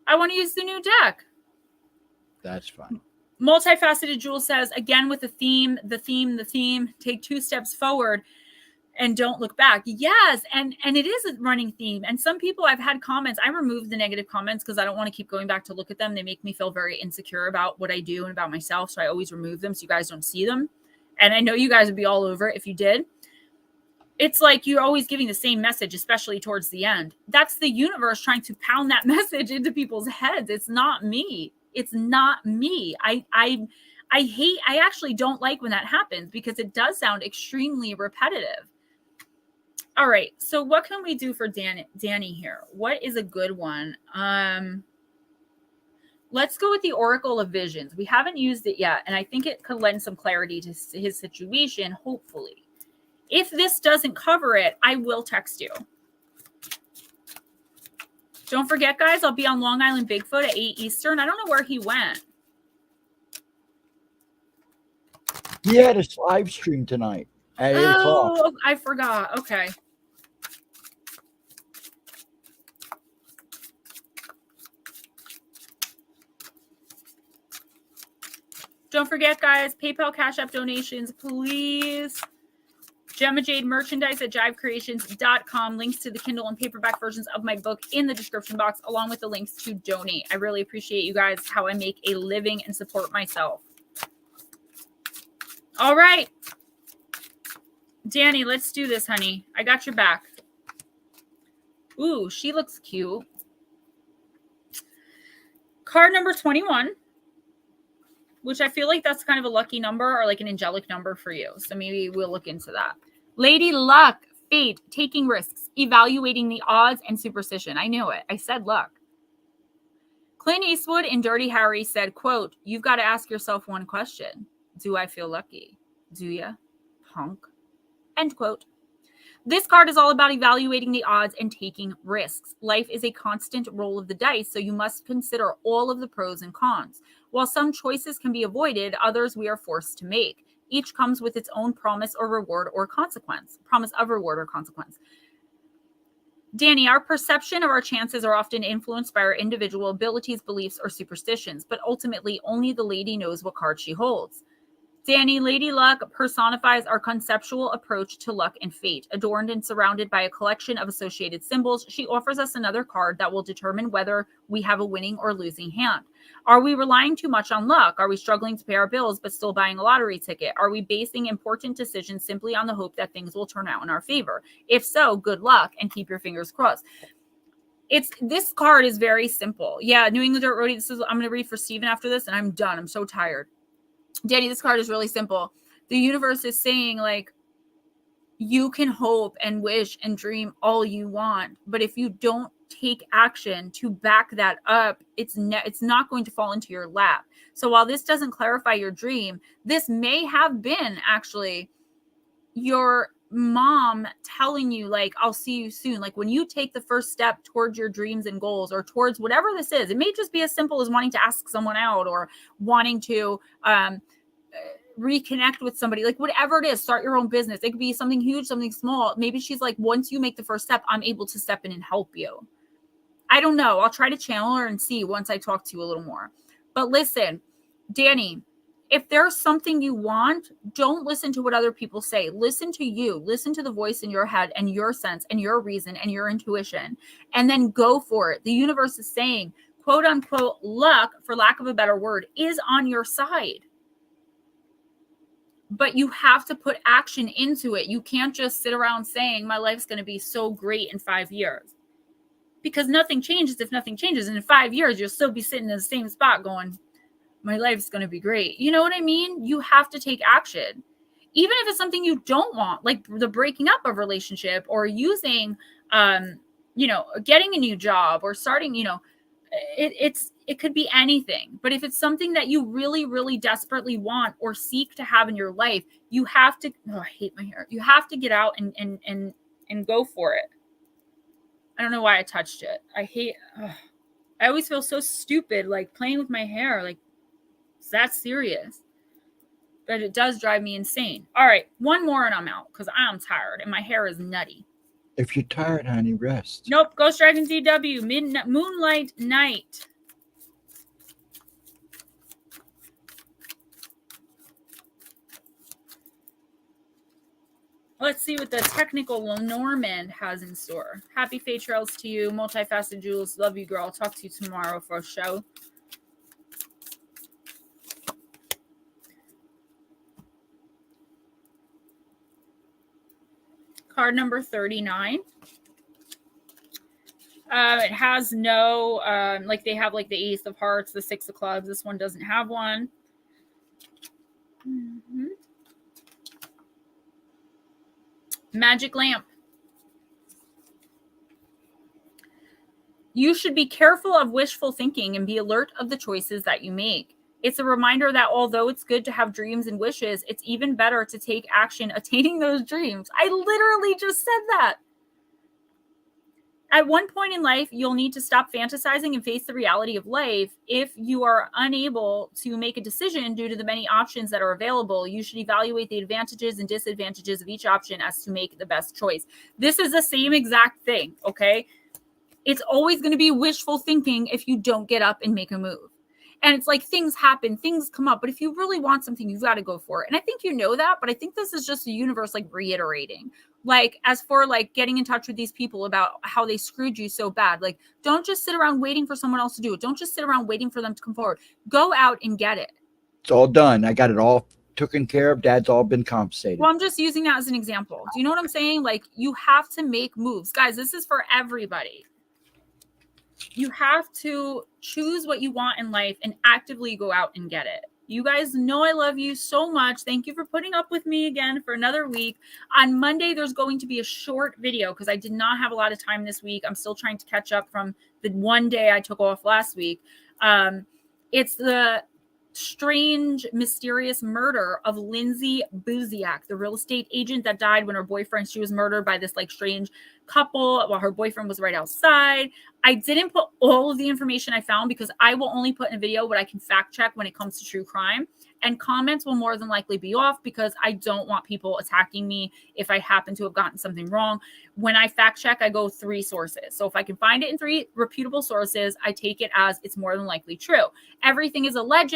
I want to use the new deck. That's fine. Multifaceted Jewel says, again with the theme, take 2 steps forward and don't look back. Yes, and it is a running theme. And some people, I've had comments, I removed the negative comments because I don't want to keep going back to look at them. They make me feel very insecure about what I do and about myself. So I always remove them so you guys don't see them. And I know you guys would be all over it if you did. It's like you're always giving the same message, especially towards the end. That's the universe trying to pound that message into people's heads. It's not me. It's not me. I actually don't like when that happens because it does sound extremely repetitive. All right. So what can we do for Danny here? What is a good one? Let's go with the Oracle of Visions. We haven't used it yet, and I think it could lend some clarity to his situation, hopefully. If this doesn't cover it, I will text you. Don't forget, guys, I'll be on Long Island Bigfoot at 8 Eastern. I don't know where he went. He had a live stream tonight at 8 o'clock. Oh, I forgot. Okay. Don't forget, guys, PayPal, Cash App donations, please. Gemma Jade merchandise at jivecreations.com. Links to the Kindle and paperback versions of my book in the description box, along with the links to donate. I really appreciate you guys, how I make a living and support myself. All right. Danny, let's do this, honey. I got your back. Ooh, she looks cute. Card number 21, which I feel like that's kind of a lucky number or like an angelic number for you. So maybe we'll look into that. Lady Luck, fate, taking risks, evaluating the odds, and superstition. I knew it. I said luck. Clint Eastwood in Dirty Harry said, quote, you've got to ask yourself one question. Do I feel lucky? Do ya? Punk. End quote. This card is all about evaluating the odds and taking risks. Life is a constant roll of the dice, so you must consider all of the pros and cons. While some choices can be avoided, others we are forced to make. Each comes with its own promise or reward or consequence. Promise of reward or consequence. Danny, our perception of our chances are often influenced by our individual abilities, beliefs, or superstitions, but ultimately only the lady knows what card she holds. Danny, Lady Luck personifies our conceptual approach to luck and fate. Adorned and surrounded by a collection of associated symbols, she offers us another card that will determine whether we have a winning or losing hand. Are we relying too much on luck? Are we struggling to pay our bills but still buying a lottery ticket? Are we basing important decisions simply on the hope that things will turn out in our favor? If so, good luck and keep your fingers crossed. This card is very simple. Yeah, New England Dirt Roadie. I'm going to read for Steven after this, and I'm done. I'm so tired. Danny, this card is really simple. The universe is saying, like, you can hope and wish and dream all you want, but if you don't take action to back that up, it's not going to fall into your lap. So while this doesn't clarify your dream, this may have been actually your mom telling you, like, I'll see you soon. Like, when you take the first step towards your dreams and goals, or towards whatever this is, it may just be as simple as wanting to ask someone out or wanting to reconnect with somebody, like whatever it is, start your own business. It could be something huge, something small. Maybe she's like, once you make the first step, I'm able to step in and help you. I don't know. I'll try to channel her and see once I talk to you a little more. But listen, Danny, if there's something you want, don't listen to what other people say. Listen to you. Listen to the voice in your head and your sense and your reason and your intuition, and then go for it. The universe is saying, quote unquote, luck, for lack of a better word, is on your side. But you have to put action into it. You can't just sit around saying my life's going to be so great in 5 years, because nothing changes if nothing changes. And in 5 years, you'll still be sitting in the same spot going, my life's going to be great. You know what I mean? You have to take action. Even if it's something you don't want, like the breaking up of a relationship, or using, getting a new job, or starting, it could be anything, but if it's something that you really, really desperately want or seek to have in your life, you have to, I hate my hair. You have to get out and go for it. I don't know why I touched it. I always feel so stupid, like playing with my hair. Like, is that serious? But it does drive me insane. All right, one more and I'm out because I'm tired and my hair is nutty. If you're tired, honey, rest. Nope. Ghostdragonzw, Moonlight Night. Let's see what the technical Lenormand has in store. Happy Fate Trails to you. Multifaceted Jules. Love you, girl. I'll talk to you tomorrow for a show. Card number 39. It has no, like they have like the Ace of Hearts, the Six of Clubs. This one doesn't have one. Mm-hmm. Magic Lamp. You should be careful of wishful thinking and be alert of the choices that you make. It's a reminder that although it's good to have dreams and wishes, it's even better to take action attaining those dreams. I literally just said that. At one point in life, you'll need to stop fantasizing and face the reality of life. If you are unable to make a decision due to the many options that are available, you should evaluate the advantages and disadvantages of each option as to make the best choice. This is the same exact thing, okay? It's always going to be wishful thinking if you don't get up and make a move. And it's like things happen, things come up, but if you really want something, you've got to go for it. And I think you know that, but I think this is just the universe like reiterating. Like, as for like getting in touch with these people about how they screwed you so bad, like, don't just sit around waiting for someone else to do it. Don't just sit around waiting for them to come forward. Go out and get it. It's all done. I got it all taken care of. Dad's all been compensated. Well, I'm just using that as an example. Do you know what I'm saying? Like, you have to make moves. Guys, this is for everybody. You have to choose what you want in life and actively go out and get it. You guys know I love you so much. Thank you for putting up with me again for another week. On Monday, there's going to be a short video because I did not have a lot of time this week. I'm still trying to catch up from the one day I took off last week. It's the strange, mysterious murder of Lindsay Buziak, the real estate agent that died when her boyfriend, she was murdered by this like strange couple while her boyfriend was right outside. I didn't put all of the information I found because I will only put in a video what I can fact check when it comes to true crime, and comments will more than likely be off because I don't want people attacking me if I happen to have gotten something wrong. When I fact check, I go 3 sources. So if I can find it in 3 reputable sources, I take it as it's more than likely true. Everything is alleged,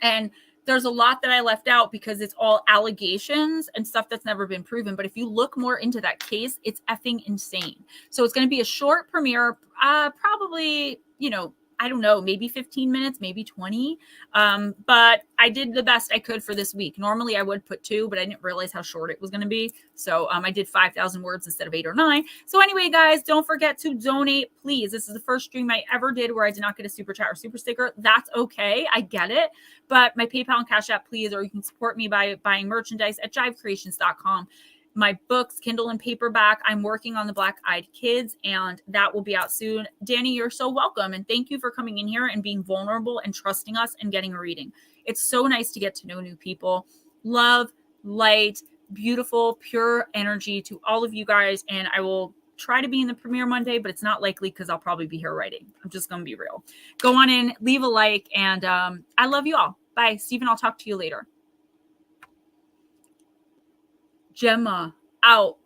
and there's a lot that I left out because it's all allegations and stuff that's never been proven. But if you look more into that case, it's effing insane. So it's going to be a short premiere, probably, you know, I don't know, maybe 15 minutes, maybe 20. But I did the best I could for this week. Normally I would put 2, but I didn't realize how short it was going to be. So I did 5,000 words instead of 8 or 9. So anyway, guys, don't forget to donate, please. This is the first stream I ever did where I did not get a super chat or super sticker. That's okay. I get it. But my PayPal and Cash App, please, or you can support me by buying merchandise at jivecreations.com. My books, Kindle and paperback. I'm working on the Black Eyed Kids, and that will be out soon. Danny, you're so welcome. And thank you for coming in here and being vulnerable and trusting us and getting a reading. It's so nice to get to know new people. Love, light, beautiful, pure energy to all of you guys. And I will try to be in the premiere Monday, but it's not likely because I'll probably be here writing. I'm just going to be real. Go on in, leave a like, and I love you all. Bye. Stephen, I'll talk to you later. Gemma out.